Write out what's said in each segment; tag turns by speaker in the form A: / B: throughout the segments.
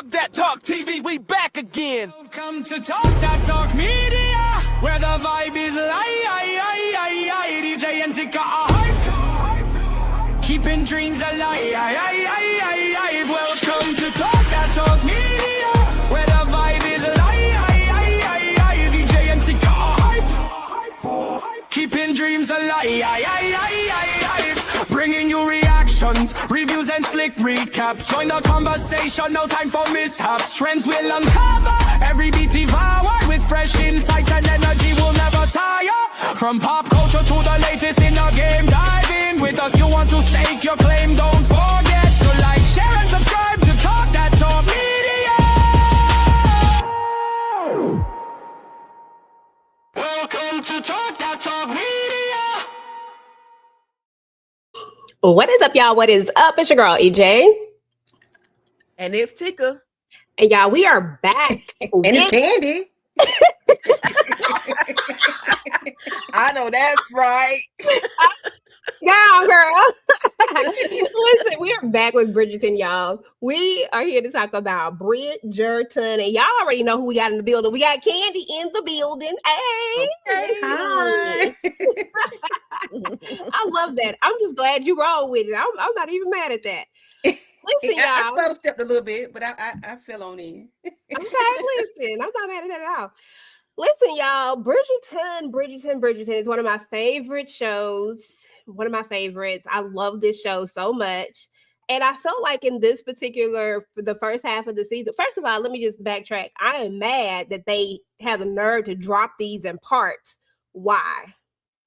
A: Talk That Talk TV, we back again.
B: Welcome to Talk That Talk Media, where the vibe is live. DJ and Tika are hype, keeping dreams alive. Welcome to Talk That Talk Media, where the vibe is live. DJ and Tika are hype, keeping dreams alive. Bringing you reactions, reviews and slick recaps. Join the conversation, no time for mishaps. Trends will uncover, every beat devour. With fresh insights and energy will never tire. From pop culture to the latest in the game, dive in with us. You want to stake your claim, don't forget to like, share and subscribe to Talk That Talk Media. Welcome to Talk That Talk Media.
C: What is up, y'all? What is up? It's your girl, EJ.
D: And it's Tika.
C: And y'all, we are back.
E: And it's Candy.
D: I know that's right.
C: Girl. Listen, we are back with Bridgerton, y'all. We are here to talk about Bridgerton. And y'all already know who we got in the building. We got Candy in the building. Hey.
E: Okay. Hi.
C: I love that. I'm just glad you roll with it. I'm not even mad at that. Listen, y'all.
E: I started stepped a little bit, but I fell on in.
C: Okay, listen. I'm not mad at that at all. Listen, y'all. Bridgerton is one of my favorite shows. One of my favorites. I love this show so much. And I felt like in this particular, for the first half of the season, first of all, let me just backtrack. I am mad that they have the nerve to drop these in parts. Why?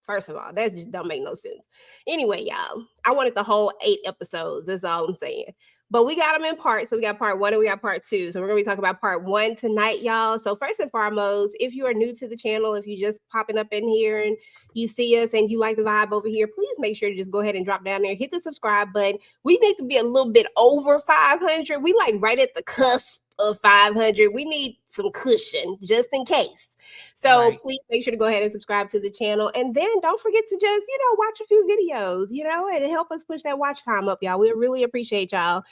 C: First of all, that just don't make no sense. Anyway, y'all, I wanted the whole 8 episodes. That's all I'm saying. But we got them in parts. So we got part 1 and we got part 2. So we're going to be talking about part 1 tonight, y'all. So first and foremost, if you are new to the channel, if you just popping up in here and you see us and you like the vibe over here, please make sure to just go ahead and drop down there, hit the subscribe button. We need to be a little bit over 500. We like right at the cusp of 500. We need some cushion just in case. So Please make sure to go ahead and subscribe to the channel. And then don't forget to just, watch a few videos, and help us push that watch time up, y'all. We really appreciate y'all.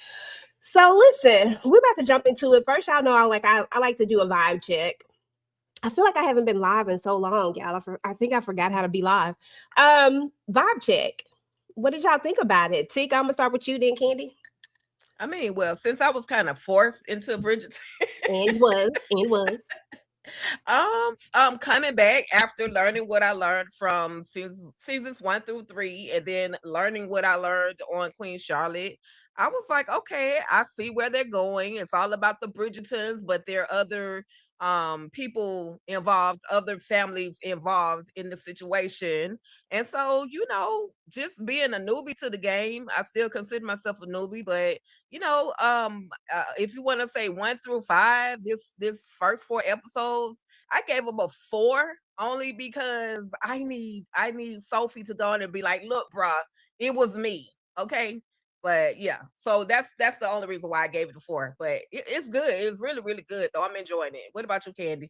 C: So listen, we're about to jump into it. First, y'all know I like to do a vibe check. I feel like I haven't been live in so long, y'all. I think I forgot how to be live. Vibe check. What did y'all think about it? Tika, I'm gonna start with you then, Candy.
D: I mean, well, since I was kind of forced into Bridgerton.
C: and was.
D: Coming back after learning what I learned from seasons 1 through 3, and then learning what I learned on Queen Charlotte, I was like, okay, I see where they're going. It's all about the Bridgertons, but there are other people involved, other families involved in the situation. And so, just being a newbie to the game, I still consider myself a newbie, but if you want to say 1 through 5, this first 4 episodes, I gave them a 4 only because I need Sophie to go in and be like, look, bruh, it was me. Okay. But yeah, so that's the only reason why I gave it a 4. But it's good. It's really, really good, though. I'm enjoying it. What about you, Candy?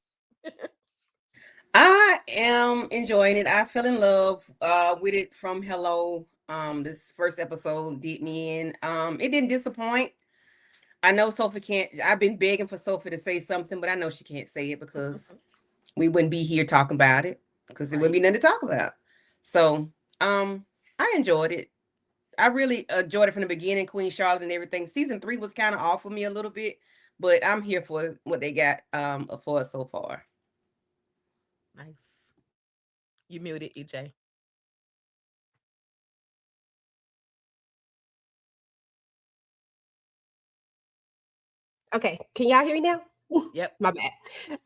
E: I am enjoying it. I fell in love with it from hello. This first episode did me in. It didn't disappoint. I know Sophie can't. I've been begging for Sophie to say something, but I know she can't say it because we wouldn't be here talking about it because there wouldn't be nothing to talk about. So I enjoyed it. I really enjoyed it from the beginning, Queen Charlotte and everything. Season 3 was kind of off for me a little bit, but I'm here for what they got for us so far.
D: Nice. You muted, EJ.
C: Okay, can y'all hear me now?
D: Yep.
C: My bad.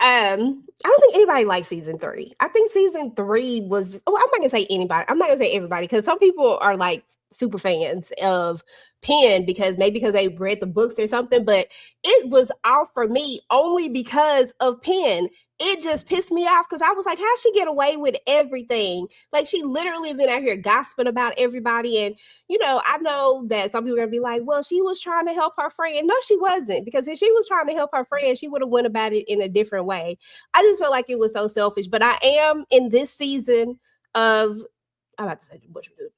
C: I don't think anybody likes season 3. I think season 3 was I'm not gonna say anybody. I'm not gonna say everybody because some people are like super fans of Penn because they read the books or something, but it was out for me only because of Penn. It just pissed me off because I was like, how'd she get away with everything? Like, she literally been out here gossiping about everybody. And, I know that some people are going to be like, well, she was trying to help her friend. No, she wasn't. Because if she was trying to help her friend, she would have went about it in a different way. I just felt like it was so selfish. But I am in this season of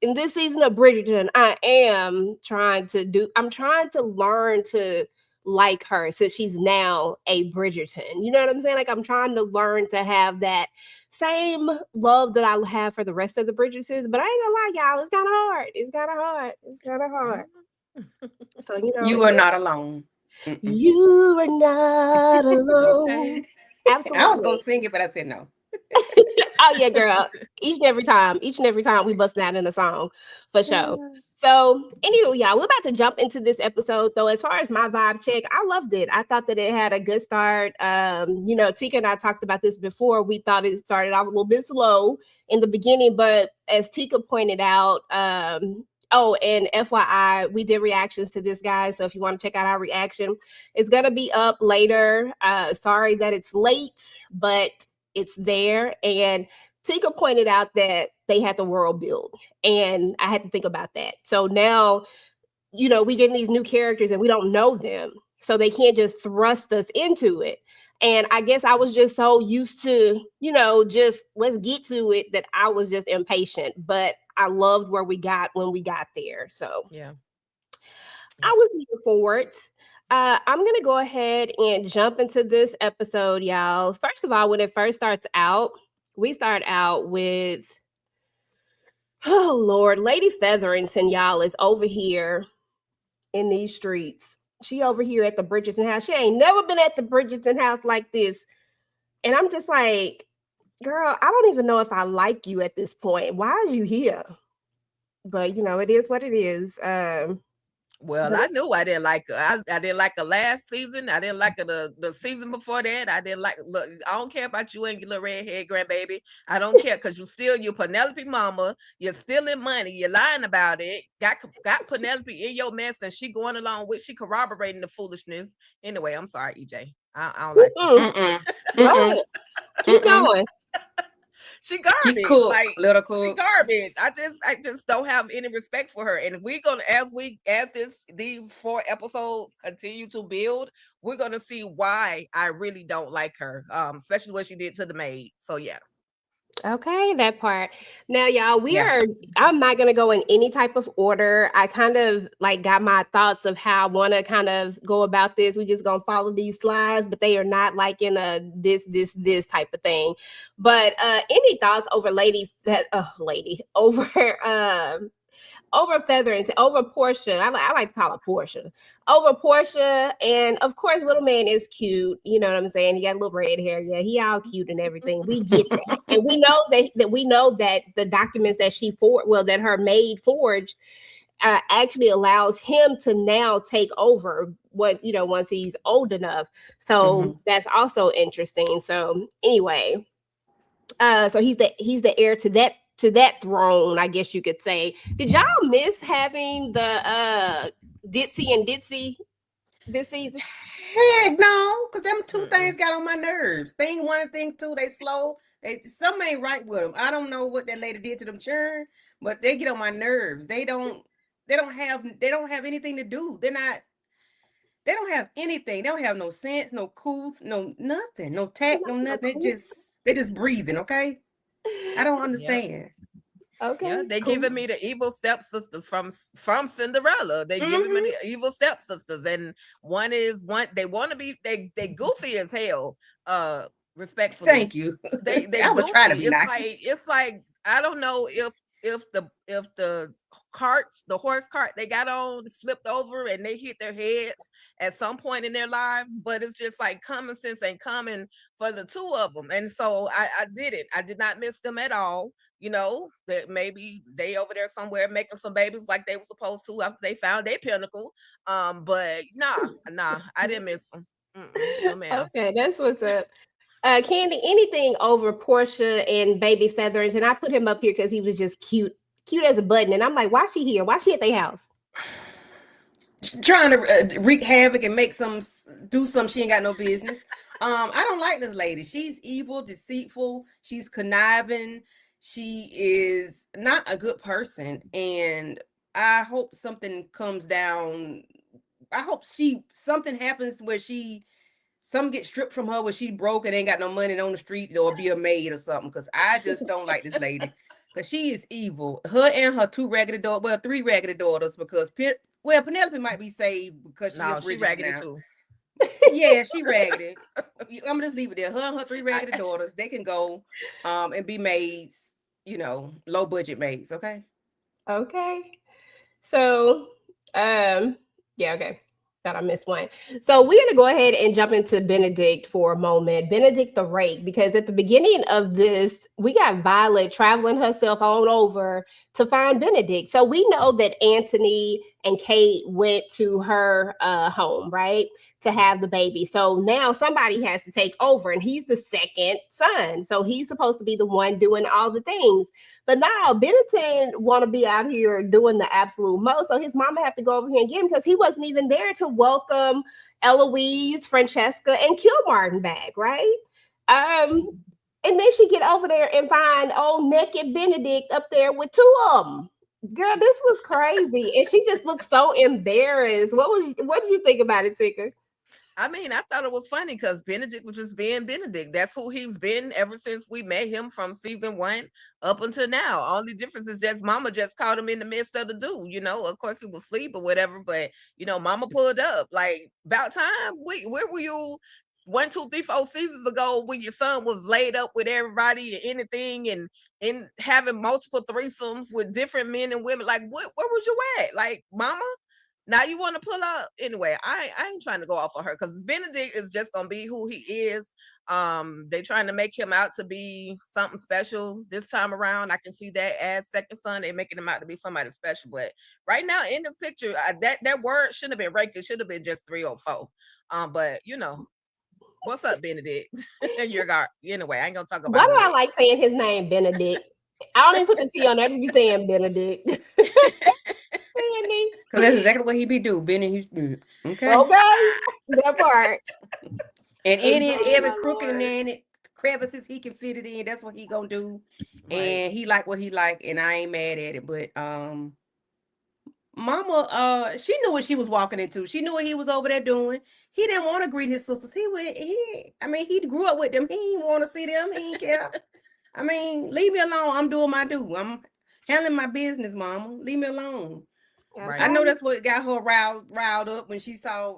C: in this season of Bridgerton, I'm trying to learn to like her since she's now a Bridgerton. You know what I'm saying? Like I'm trying to learn to have that same love that I have for the rest of the Bridgertons. But I ain't gonna lie, y'all, it's kind of hard. It's kind of hard. It's kind of hard. So you know,
E: You are not alone.
C: you are not alone.
D: Okay.
E: I was gonna
C: Absolutely.
E: sing it, but I said no.
C: Oh yeah, girl. Each and every time we bust out in a song for sure. So anyway, y'all, we're about to jump into this episode though. As far as my vibe check, I loved it. I thought that it had a good start. You know, Tika and I talked about this before. We thought it started off a little bit slow in the beginning, but as Tika pointed out, oh, and FYI, we did reactions to this, guys. So if you want to check out our reaction, it's gonna be up later. Sorry that it's late, but it's there. And Tika pointed out that they had the world build, and I had to think about that. So now, you know, we getting these new characters and we don't know them, so they can't just thrust us into it. And I guess I was just so used to, you know, just let's get to it that I was just impatient. But I loved where we got when we got there. So
D: Yeah.
C: I was looking forward. I'm going to go ahead and jump into this episode, y'all. First of all, when it first starts out, we start out with, oh, Lord, Lady Featherington, y'all, is over here in these streets. She over here at the Bridgerton house. She ain't never been at the Bridgerton house like this. And I'm just like, girl, I don't even know if I like you at this point. Why is you here? But, you know, it is what it is.
D: Well,
C: But
D: I knew I didn't like her. I didn't like her last season. I didn't like her the season before that. I didn't like. Look, I don't care about you and your little redhead grandbaby. I don't care because you Penelope mama. You're stealing money. You're lying about it. Got Penelope in your mess, and she going along with she corroborating the foolishness. Anyway, I'm sorry, EJ. I don't like her.
C: Go ahead. Keep going.
D: She garbage.
E: Keep cool,
D: Like
E: little
D: she
E: cool.
D: garbage. I just don't have any respect for her. And we're gonna as these 4 episodes continue to build, we're gonna see why I really don't like her. Especially what she did to the maid. So yeah.
C: Okay, that part. Now, y'all,
E: Yeah.
C: I'm not gonna go in any type of order. I kind of like got my thoughts of how I want to kind of go about this. We just gonna follow these slides, but they are not like in a this type of thing. But any thoughts over over Featherington, over Portia. I like to call her Portia. Over Portia, and of course, little man is cute. You know what I'm saying? He got a little red hair. Yeah, he all cute and everything. We get that, and we know that the documents that her maid forged actually allows him to now take over once he's old enough. So that's also interesting. So anyway, so he's the heir to that throne, I guess you could say. Did y'all miss having the Ditzy and Ditzy this season?
E: Heck no, because them two things got on my nerves. Thing one and thing two, they slow. Something ain't right with them. I don't know what that lady did to them churn, but they get on my nerves. They don't have anything to do. They don't have anything. They don't have no sense, no cool, no nothing, no tact, no nothing. They just breathing, okay? I don't understand.
C: Okay.
D: Yeah, they
C: cool.
D: giving me the evil stepsisters from Cinderella. They giving me the evil stepsisters, and they want to be they goofy as hell. Respectfully,
E: Thank you.
D: They
E: I was trying to be nice.
D: It's like I don't know if the horse cart they got on flipped over and they hit their heads at some point in their lives, but it's just like common sense ain't coming for the two of them. And so I did not miss them at all. You know, that maybe they over there somewhere making some babies like they were supposed to after they found their pinnacle. But nah, I didn't miss them. No, ma'am.
C: Okay, that's what's up. Candy, anything over Portia and Baby Feathers, and I put him up here because he was just cute as a button. And I'm like, why she here? Why she at their house?
E: Trying to wreak havoc and do something she ain't got no business. I don't like this lady. She's evil, deceitful. She's conniving. She is not a good person, and I hope something comes down. I hope something happens where some get stripped from her where she broke and ain't got no money on the street or be a maid or something. Because I just don't like this lady. Because she is evil. Her and her 3 raggedy daughters, because Penelope might be saved because she's
D: she raggedy too.
E: Yeah, she raggedy. I'm gonna just leave it there. Her and her 3 raggedy
D: I-
E: daughters, they can go and be maids, low budget maids, okay?
C: Okay. So, yeah, okay. Thought I missed one. So we're gonna go ahead and jump into Benedict for a moment. Benedict the rake, because at the beginning of this, we got Violet traveling herself all over to find Benedict. So we know that Anthony and Kate went to her home, right? To have the baby. So now somebody has to take over, and he's the second son. So he's supposed to be the one doing all the things. But now Benetton want to be out here doing the absolute most. So his mama have to go over here and get him because he wasn't even there to welcome Eloise, Francesca, and Kilmartin back, right? And then she get over there and find old naked Benedict up there with 2 of them. Girl, this was crazy. And she just looked so embarrassed. What did you think about it, Tika?
D: I mean, I thought it was funny because Benedict was just being Benedict. That's who he's been ever since we met him from season 1 up until now. Only difference is just Mama just caught him in the midst of the do. Of course he was asleep or whatever, but Mama pulled up. Like, about time. Where were you 1, 2, 3, 4 seasons ago when your son was laid up with everybody and anything and having multiple threesomes with different men and women? Like, where was you at? Like, Mama? Now you want to pull up anyway. I ain't trying to go off on her because Benedict is just gonna be who he is. They trying to make him out to be something special this time around. I can see that as second son, they're making him out to be somebody special. But right now in this picture, that word shouldn't have been raked. It should have been just 304. But what's up, Benedict? You're anyway. I ain't gonna talk about.
C: Why do I like saying his name, Benedict? I don't even put the T on there to be saying Benedict.
E: Because that's exactly what he be do. Benny, okay.
C: Okay, that part.
E: And any and
C: Oh,
E: every
C: my
E: crooked and
C: Lord.
E: any crevices he can fit it in, that's what he gonna do.
D: Right.
E: And he like what he like, and I ain't mad at it. But Mama, she knew what she was walking into. She knew what he was over there doing. He didn't want to greet his sisters. He grew up with them. He didn't want to see them. He didn't care. I mean, leave me alone. I'm doing my due. I'm handling my business, Mama. Leave me alone.
D: Right.
E: I know that's what got her riled up when she saw,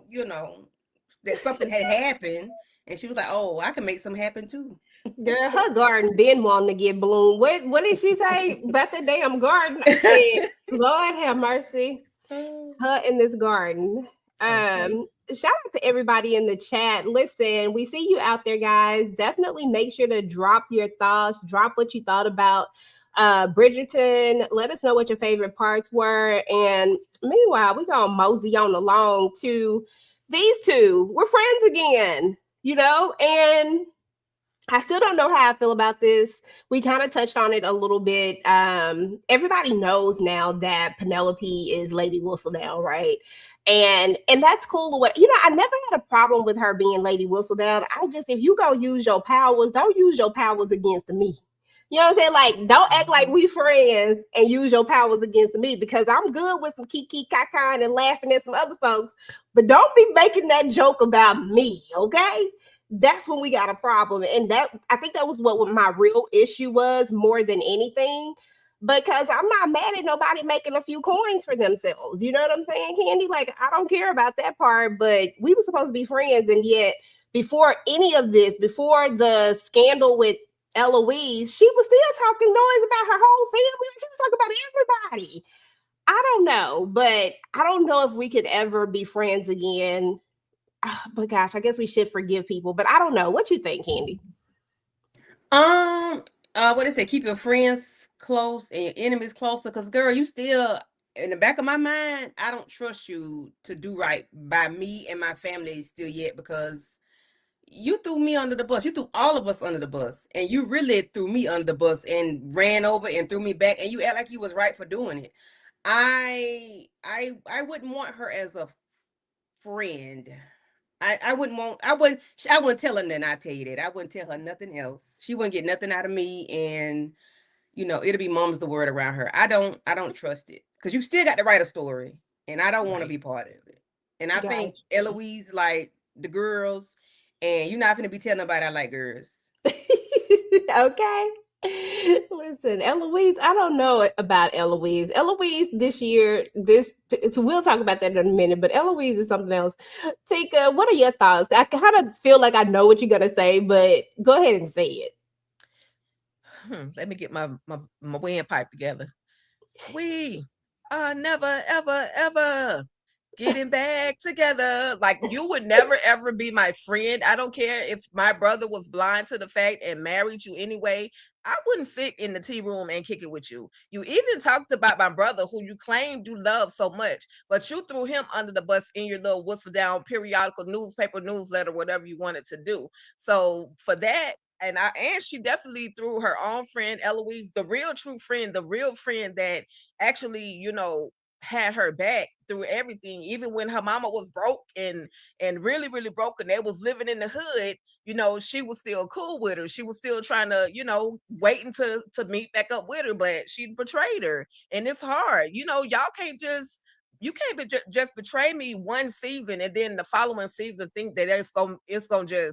E: that something had happened, and she was like, "Oh, I can make something happen too."
C: Girl, her garden been wanting to get bloomed. What did she say about the damn garden? I said, Lord have mercy. Her in this garden. Shout out to everybody in the chat. Listen, we see you out there, guys. Definitely make sure to drop your thoughts, drop what you thought about Bridgerton. Let us know what your favorite parts were. And meanwhile, we're gonna mosey on along to these two. We're friends again, and I still don't know how I feel about this. We kind of touched on it a little bit. Everybody knows now that Penelope is Lady Whistledown, right? And that's cool. I never had a problem with her being Lady Whistledown. If you gonna use your powers, don't use your powers against me. You know what I'm saying? Like, don't act like we friends and use your powers against me, because I'm good with some kiki kaka and laughing at some other folks, but don't be making that joke about me, okay? That's when we got a problem. And I think that was what my real issue was more than anything, because I'm not mad at nobody making a few coins for themselves. You know what I'm saying, Candy? Like, I don't care about that part, but we were supposed to be friends. And yet, before any of this, before the scandal with Eloise, she was still talking noise about her whole family. She was talking about everybody. I don't know, but I don't know if we could ever be friends again. But gosh, I guess we should forgive people. But I don't know. What you think, Candy?
E: What is it? Keep your friends close and your enemies closer. Because, girl, you still, in the back of my mind, I don't trust you to do right by me and my family still yet, because you threw me under the bus. You threw all of us under the bus, and you really threw me under the bus and ran over and threw me back, and you act like you was right for doing it. I wouldn't want her as a friend. I wouldn't tell her nothing. I tell you that. I wouldn't tell her nothing else. She wouldn't get nothing out of me, and it'll be mom's the word around her. I don't trust it, because you still got to write a story, and I don't want to be part of it. And I think Eloise like the girls, and you're not gonna be telling nobody I like girls.
C: Okay. Listen, Eloise, I don't know about Eloise. Eloise this year, we'll talk about that in a minute, but Eloise is something else. Tika, what are your thoughts? I kind of feel like I know what you're gonna say, but go ahead and say it.
D: Let me get my windpipe together. We are never, ever, ever getting back together. Like, you would never, ever be my friend. I don't care if my brother was blind to the fact and married you anyway. I wouldn't fit in the tea room and kick it with you. You even talked about my brother, who you claimed you love so much, but you threw him under the bus in your little whistle down periodical newspaper, newsletter, whatever you wanted to do. So for that, and she definitely threw her own friend Eloise, the real true friend, the real friend that actually, had her back through everything, even when her mama was broke and really, really broke, and they was living in the hood. She was still cool with her. She was still trying to, waiting to meet back up with her, but she betrayed her. And it's hard. Y'all can't just just betray me one season and then the following season think that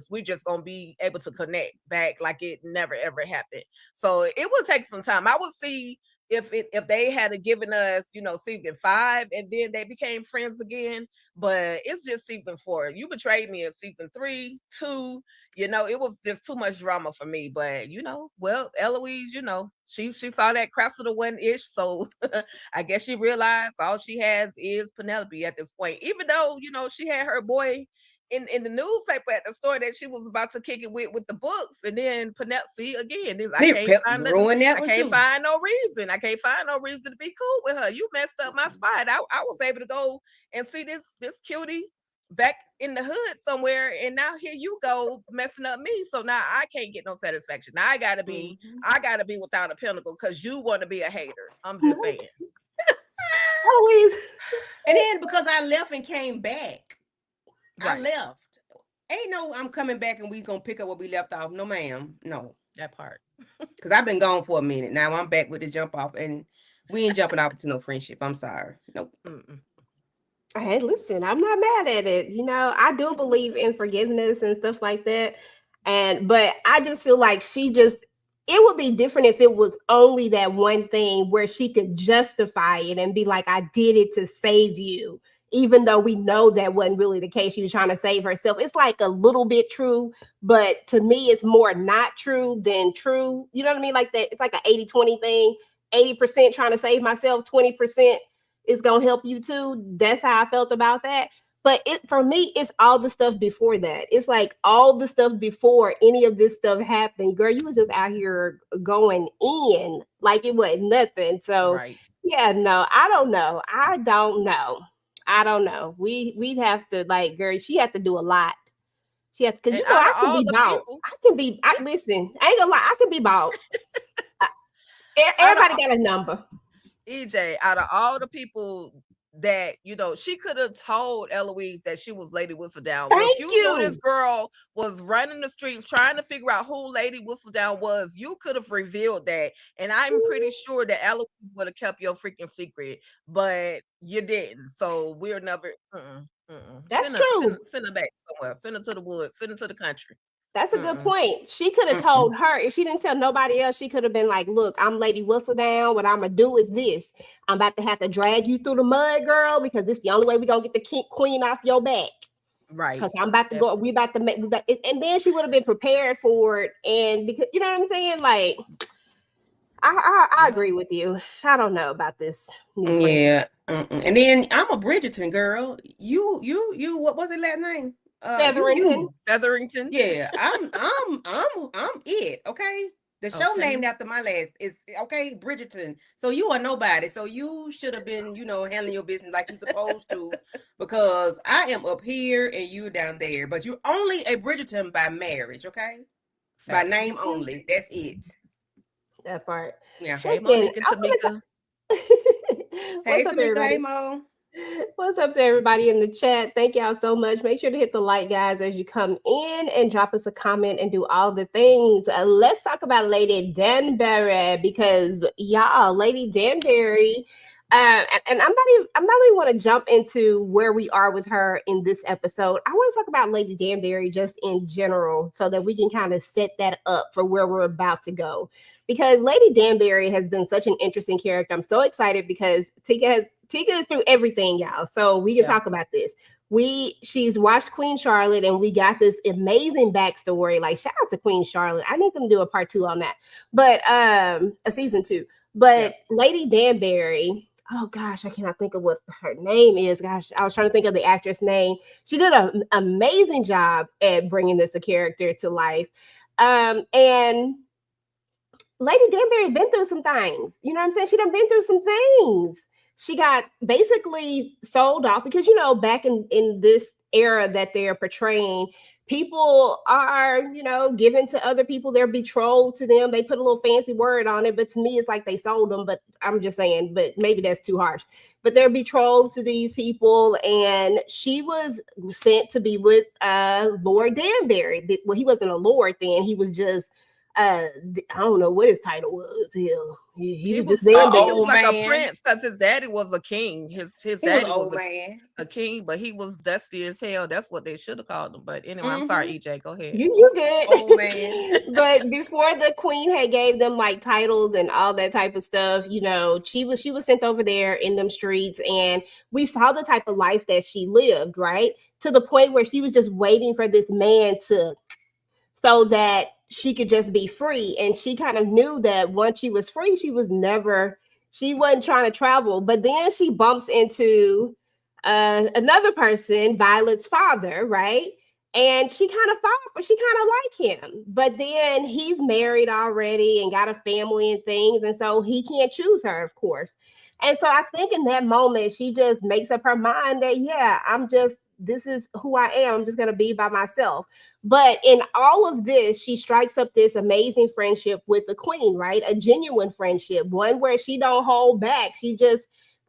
D: we just gonna be able to connect back like it never ever happened. So it will take some time. I will see if they had given us, season 5 and then they became friends again. But it's just season 4. You betrayed me in season 3, 2. It was just too much drama for me. But well, Eloise, she saw that Cressida one ish, so I guess she realized all she has is Penelope at this point. Even though she had her boy in the newspaper at the store that she was about to kick it with the books, and then Penelope again. I can't find no reason. I can't find no reason to be cool with her. You messed up my spot. I was able to go and see this cutie back in the hood somewhere, and now here you go messing up me. So now I can't get no satisfaction. Now I gotta be without a pinnacle because you want to be a hater. I'm just saying.
C: Always.
E: And then because I left and came back,
D: Right.
E: I left. Ain't no I'm coming back and we gonna pick up what we left off. No, ma'am. No.
D: That part.
E: Because I've been gone for a minute. Now I'm back with the jump off, and we ain't jumping off to no friendship. I'm sorry. Nope.
C: Hey, listen, I'm not mad at it. I do believe in forgiveness and stuff like that. But I just feel like it would be different if it was only that one thing where she could justify it and be like, I did it to save you, even though we know that wasn't really the case. She was trying to save herself. It's like a little bit true, but to me, it's more not true than true. You know what I mean? Like that. It's like an 80-20 thing. 80% trying to save myself, 20% is going to help you too. That's how I felt about that. But for me, it's all the stuff before that. It's like all the stuff before any of this stuff happened. Girl, you was just out here going in like it wasn't nothing. So,
D: right.
C: Yeah, no, I don't know. We'd have to, like, girl, she had to do a lot. She had to, because I can be bought. Listen, I ain't gonna lie, I can be bought. Everybody got a number.
D: EJ, out of all the people that she could have told Eloise that she was Lady Whistledown.
C: Thank
D: you
C: you.
D: Knew this girl was running the streets trying to figure out who Lady Whistledown was. You could have revealed that, and I'm pretty sure that Eloise would have kept your freaking secret, but you didn't. So we're never.
C: That's true.
D: Send her back somewhere. Send her to the woods. Send her to the country.
C: That's a good point. She could have told her, if she didn't tell nobody else, she could have been like, look, I'm Lady Whistledown. What I'm going to do is this. I'm about to have to drag you through the mud, girl, because this is the only way we're going to get the queen off your back.
D: Right.
C: Because I'm about to go, and then she would have been prepared for it. And because, you know what I'm saying? Like, I agree with you. I don't know about this.
E: Yeah. And then I'm a Bridgerton girl. You, what was it last name?
C: Featherington.
E: Yeah, I'm it. Okay, the show named after my last is okay, Bridgerton. So you are nobody. So you should have been, handling your business like you're supposed to, because I am up here and you're down there. But you're only a Bridgerton by marriage, okay? By name only. That's it.
C: That part.
E: Yeah.
D: Hey, Monique and Tamika.
E: Hey, Tamika. Hey, Mo.
C: What's up to everybody in the chat? Thank y'all so much. Make sure to hit the like, guys, as you come in, and drop us a comment and do all the things. Let's talk about Lady Danbury, because y'all, Lady Danbury And I'm not even want to jump into where we are with her in this episode. I want to talk about Lady Danbury just in general, so that we can kind of set that up for where we're about to go. Because Lady Danbury has been such an interesting character. I'm so excited because Tika is through everything, y'all. So we can talk about this. She's watched Queen Charlotte, and we got this amazing backstory. Like, shout out to Queen Charlotte. I need them to do a part 2 on that, but a season 2. But Lady Danbury, oh gosh, I cannot think of what her name is. Gosh, I was trying to think of the actress name. She did an amazing job at bringing this a character to life. And Lady Danbury been through some things. You know what I'm saying? She done been through some things. She got basically sold off because, you know, back in this era that they're portraying, people are, you know, given to other people. They're betrothed to them. They put a little fancy word on it, but to me, it's like they sold them. But I'm just saying, but maybe that's too harsh. But they're betrothed to these people, and she was sent to be with Lord Danbury. Well, he wasn't a lord then. He was just I don't know what his title was. Hell, he was just there.
D: He was like a prince because his daddy was a king. His daddy was a king, but he was dusty as hell. That's what they should have called him. But anyway, I'm sorry, EJ. Go ahead.
C: You good. Oh man. But before the queen had gave them like titles and all that type of stuff, you know, she was sent over there in them streets, and we saw the type of life that she lived, right? To the point where she was just waiting for this man so that she could just be free. And she kind of knew that once she was free, she wasn't trying to travel. But then she bumps into another person, Violet's father, right? And she kind of like him. But then he's married already and got a family and things. And so he can't choose her, of course. And so I think in that moment, she just makes up her mind that, yeah, this is who I am. I'm just going to be by myself. But in all of this, she strikes up this amazing friendship with the queen, right? A genuine friendship, one where she don't hold back. She just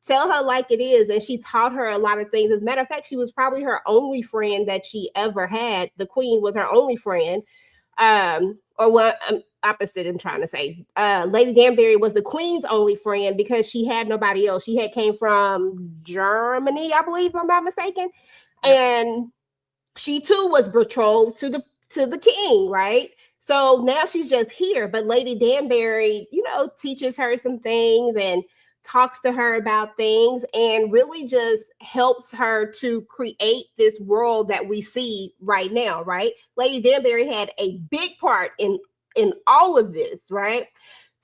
C: tell her like it is. And she taught her a lot of things. As a matter of fact, she was probably her only friend that she ever had. The queen was her only friend. Or what opposite I'm trying to say. Lady Danbury was the queen's only friend because she had nobody else. She had came from Germany, I believe, if I'm not mistaken. And she too was betrothed to the king, right? So now she's just here. But Lady Danbury, you know, teaches her some things and talks to her about things and really just helps her to create this world that we see right now, right? Lady Danbury had a big part in all of this, right?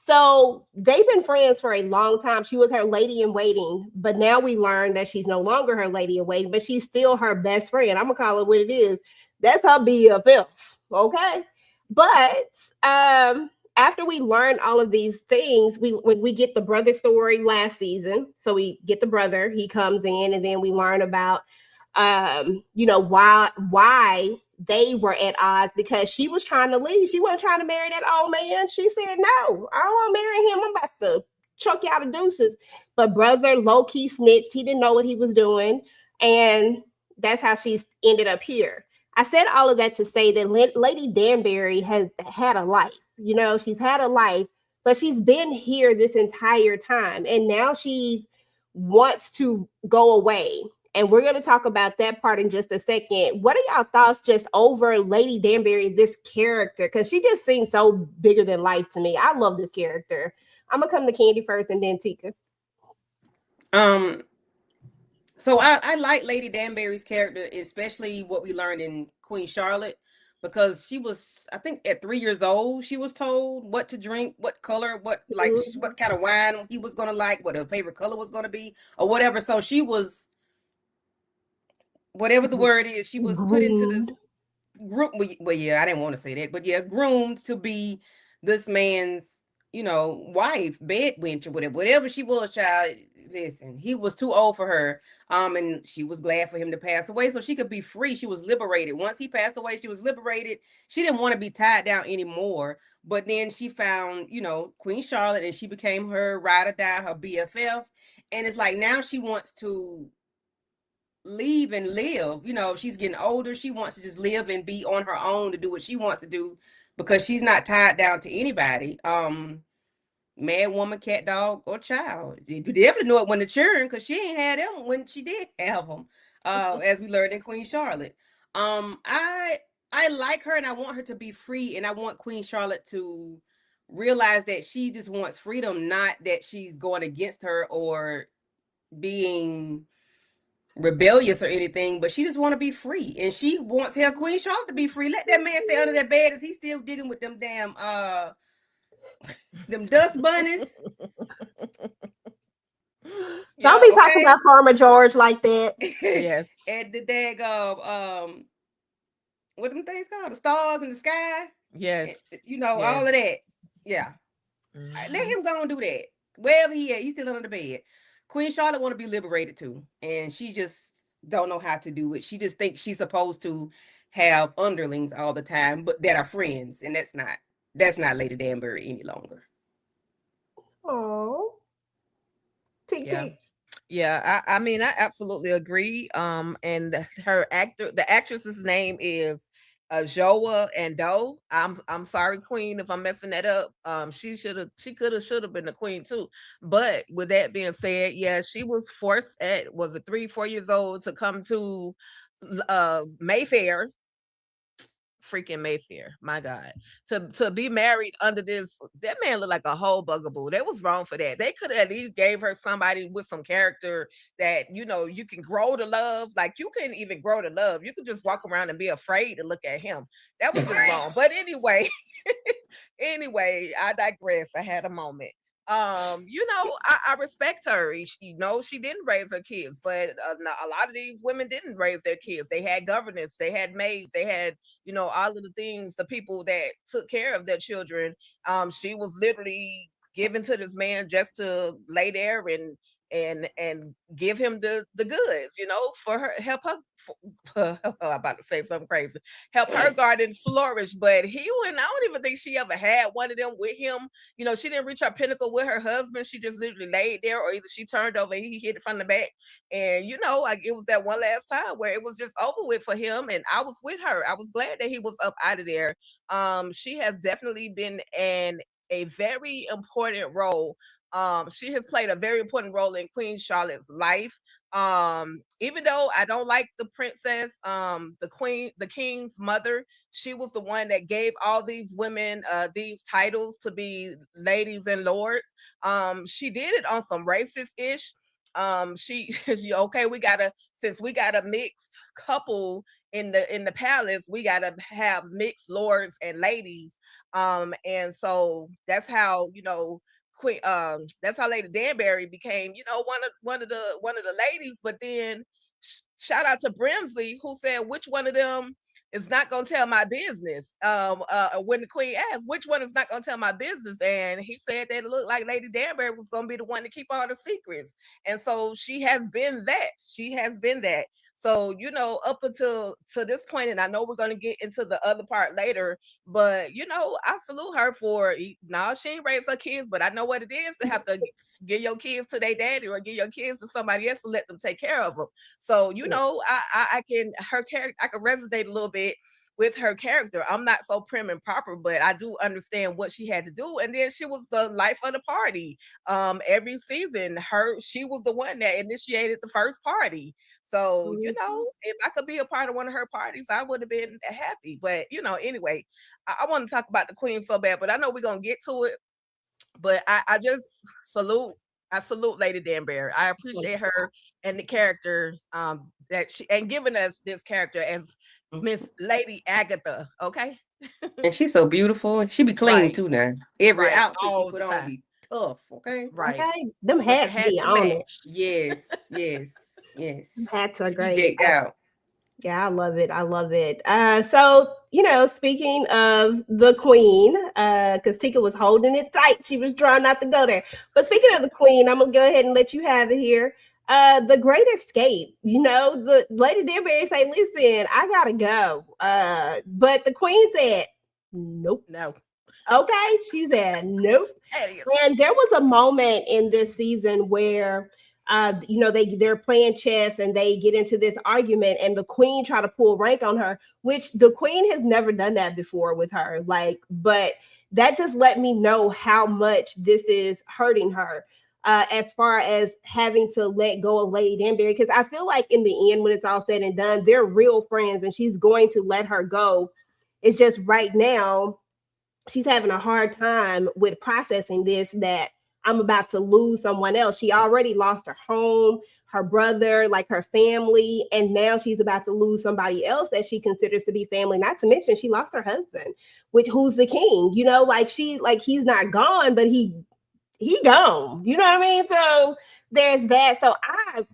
C: So they've been friends for a long time. She was her lady in waiting, but now we learn that she's no longer her lady in waiting, but she's still her best friend. I'm gonna call it what it is. That's her BFF, okay? But after we learn all of these things, when we get the brother story last season, so we get the brother, he comes in, and then we learn about you know, why they were at odds, because she was trying to leave. She wasn't trying to marry that old man. She said, no, I don't want to marry him. I'm about to chuck y'all to deuces. But brother low-key snitched. He didn't know what he was doing. And that's how she's ended up here. I said all of that to say that Lady Danbury has had a life. You know, she's had a life, but she's been here this entire time. And now she wants to go away. And we're going to talk about that part in just a second. What are y'all thoughts just over Lady Danbury, this character? Because she just seems so bigger than life to me. I love this character. I'm going to come to Candy first and then Tika.
E: So I like Lady Danbury's character, especially what we learned in Queen Charlotte, because she was, I think at 3 years old, she was told what to drink, what color, what kind of wine he was going to like, what her favorite color was going to be, or whatever. So she was, whatever the word is, she was put into this group. Well, yeah, I didn't want to say that, but yeah, groomed to be this man's, you know, wife, bed wench, or whatever she was, child. Listen, he was too old for her. And she was glad for him to pass away so she could be free. She was liberated. Once he passed away, she was liberated. She didn't want to be tied down anymore. But then she found, you know, Queen Charlotte, and she became her ride or die, her BFF. And it's like now she wants to leave and live. You know, she's getting older. She wants to just live and be on her own to do what she wants to do because she's not tied down to anybody. man, woman, cat, dog, or child. You definitely know it when the children, because she ain't had them when she did have them. As we learned in Queen Charlotte. I like her and I want her to be free, and I want Queen Charlotte to realize that she just wants freedom, not that she's going against her or being rebellious or anything, but she just want to be free, and she wants her Queen Charlotte to be free. Let that man stay under that bed as he's still digging with them damn them dust bunnies.
C: Don't be talking about Farmer George like that.
D: Yes.
E: And the dag what them things called? The stars in the sky.
D: Yes.
E: You know, all of that. Yeah. Let him go and do that. Wherever he at, he's still under the bed. Queen Charlotte want to be liberated too, and she just don't know how to do it. She just thinks she's supposed to have underlings all the time, but that are friends, and that's not Lady Danbury any longer.
C: Oh,
D: yeah. I mean, I absolutely agree. And the actress's name is Joa and Doe. I'm sorry, Queen, if I'm messing that up. She should have been the queen too. But with that being said, yeah, she was forced at, was it 3-4 years old, to come to Mayfair. Freaking Mayfair, my God, to be married under this. That man looked like a whole bugaboo. They was wrong for that. They could have at least gave her somebody with some character that, you know, you can grow to love. Like, you couldn't even grow to love. You could just walk around and be afraid to look at him. That was just wrong. But anyway, I digress. I had a moment. You know, I respect her. You know, she didn't raise her kids, but a lot of these women didn't raise their kids. They had governance, they had maids, they had, you know, all of the things, the people that took care of their children. She was literally given to this man just to lay there and give him the goods, you know, for her, help her. I'm about to say something crazy. Help her garden flourish, but I don't even think she ever had one of them with him. You know, she didn't reach her pinnacle with her husband. She just literally laid there, or either she turned over and he hit it from the back. And, you know, like, it was that one last time where it was just over with for him. And I was with her. I was glad that he was up out of there. She has definitely been a very important role. She has played a very important role in Queen Charlotte's life. Even though I don't like the princess, the king's mother, she was the one that gave all these women these titles to be ladies and lords. She did it on some racist ish. Okay, since we got a mixed couple in the palace, we gotta have mixed lords and ladies. And so that's how, you know, Queen, that's how Lady Danbury became, you know, one of the ladies. But then shout out to Brimsley, who said, which one of them is not gonna tell my business? When the Queen asked which one is not gonna tell my business, and he said that it looked like Lady Danbury was gonna be the one to keep all the secrets. And so she has been that. She has been that. So, you know, up until to this point, and I know we're going to get into the other part later, but, you know, I salute her for, now she ain't raised her kids, but I know what it is to have to give your kids to their daddy or give your kids to somebody else to let them take care of them. So, you know, I can resonate a little bit with her character. I'm not so prim and proper, but I do understand what she had to do. And then she was the life of the party. Every season, she was the one that initiated the first party. So, you know, if I could be a part of one of her parties, I would have been happy. But, you know, anyway, I want to talk about the Queen so bad, but I know we're going to get to it. But I just salute Lady Danbury. I appreciate her and the character that she, and giving us this character as Miss Lady Agatha. Okay.
E: And she's so beautiful. She be clean too now. Every outfit
D: all
E: she put
D: the
E: on
D: time.
E: be tough. Okay.
C: Right. Okay. Them hats be on it.
E: Yes. Them
C: hats are
E: she
C: great.
E: Be decked out.
C: Yeah, I love it. I love it. So, you know, speaking of the Queen, because Tika was holding it tight. She was trying not to go there. But speaking of the Queen, I'm going to go ahead and let you have it here. The Great Escape. You know, the Lady Danbury say, listen, I got to go. But the Queen said, nope.
D: No.
C: Okay. She said, nope. And there was a moment in this season where you know, they're playing chess and they get into this argument and the Queen try to pull rank on her, which the Queen has never done that before with her. Like, but that just let me know how much this is hurting her. As far as having to let go of Lady Danbury, because I feel like in the end, when it's all said and done, they're real friends and she's going to let her go. It's just right now, she's having a hard time with processing this, that I'm about to lose someone else. She already lost her home, her brother, like her family, and now she's about to lose somebody else that she considers to be family. Not to mention she lost her husband, which who's the king, like he's not gone, but he gone. You know what I mean? So there's that. So I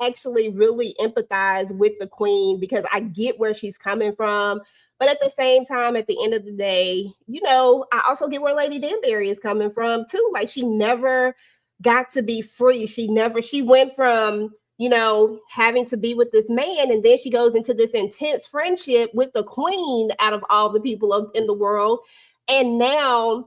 C: actually really empathize with the queen because I get where she's coming from. But at the same time, at the end of the day, I also get where Lady Danbury is coming from too. Like she never got to be free. She went from, having to be with this man, and then she goes into this intense friendship with the queen out of all the people in the world. And now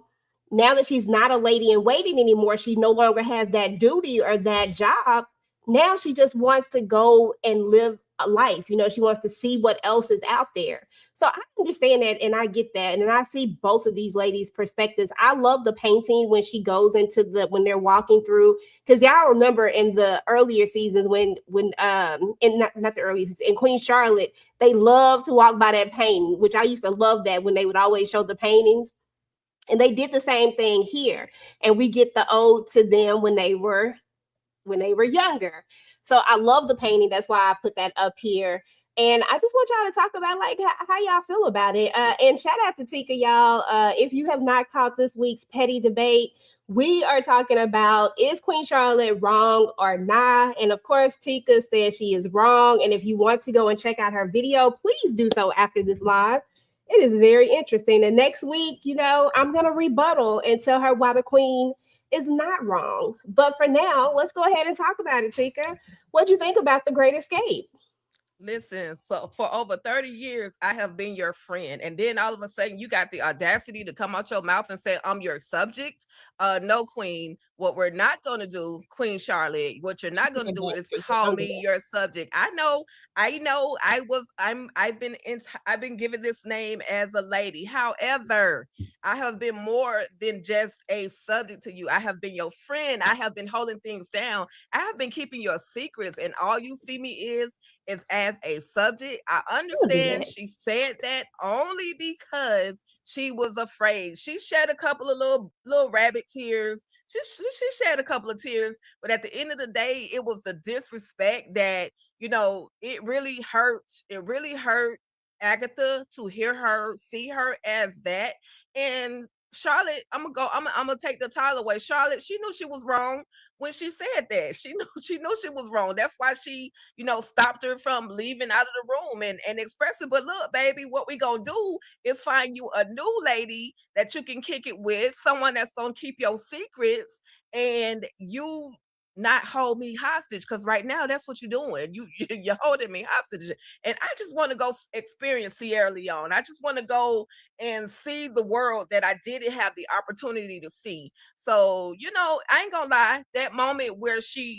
C: that she's not a lady in waiting anymore, she no longer has that duty or that job. Now she just wants to go and live a life. She wants to see what else is out there. So I understand that and I get that. And I see both of these ladies' perspectives. I love the painting when she goes when they're walking through, because y'all remember in the earlier seasons when not the earlier seasons, in Queen Charlotte, they love to walk by that painting, which I used to love that when they would always show the paintings. And they did the same thing here. And we get the ode to them when they were younger. So I love the painting. That's why I put that up here. And I just want y'all to talk about like how y'all feel about it. And shout out to Tika, y'all. If you have not caught this week's petty debate, we are talking about, is Queen Charlotte wrong or not? And of course, Tika says she is wrong. And if you want to go and check out her video, please do so after this live. It is very interesting. And next week, I'm going to rebuttal and tell her why the queen is not wrong. But for now, let's go ahead and talk about it, Tika. What do you think about The Great Escape?
D: Listen, so for over 30 years, I have been your friend. And then all of a sudden, you got the audacity to come out your mouth and say, I'm your subject. No, Queen. What we're not going to do, Queen Charlotte, what you're not going to do is call me your subject. I've been given this name as a lady. However, I have been more than just a subject to you. I have been your friend. I have been holding things down. I have been keeping your secrets. And all you see me is as a subject. I understand she said that only because she was afraid. She shed a couple of little rabbit tears. She shed a couple of tears, but at the end of the day, it was the disrespect that, it really hurt. It really hurt Agatha to see her as that. And Charlotte, I'm gonna take the title away. Charlotte, she knew she was wrong when she said that. She knew she was wrong. That's why she, stopped her from leaving out of the room and expressing. But look, baby, what we gonna do is find you a new lady that you can kick it with, someone that's gonna keep your secrets, and you not hold me hostage, because right now that's what you're doing. You're holding me hostage. And I just want to go experience Sierra Leone. I just want to go and see the world that I didn't have the opportunity to see. So, I ain't gonna lie, that moment where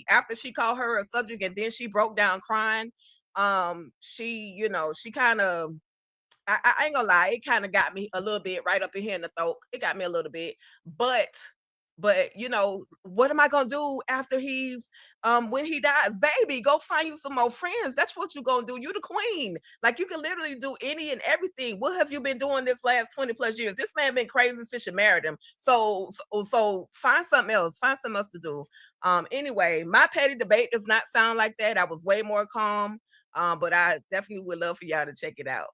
D: after she called her a subject and then she broke down crying, she kind of, I ain't gonna lie, it kind of got me a little bit right up in here in the throat. It got me a little bit, but what am I gonna do after he's when he dies? Baby, go find you some more friends. That's what you're gonna do. You the queen. Like, you can literally do any and everything. What have you been doing this last 20 plus years? This man been crazy since you married him. So find something else. Find something else to do. Anyway, my petty debate does not sound like that. I was way more calm. But I definitely would love for y'all to check it out.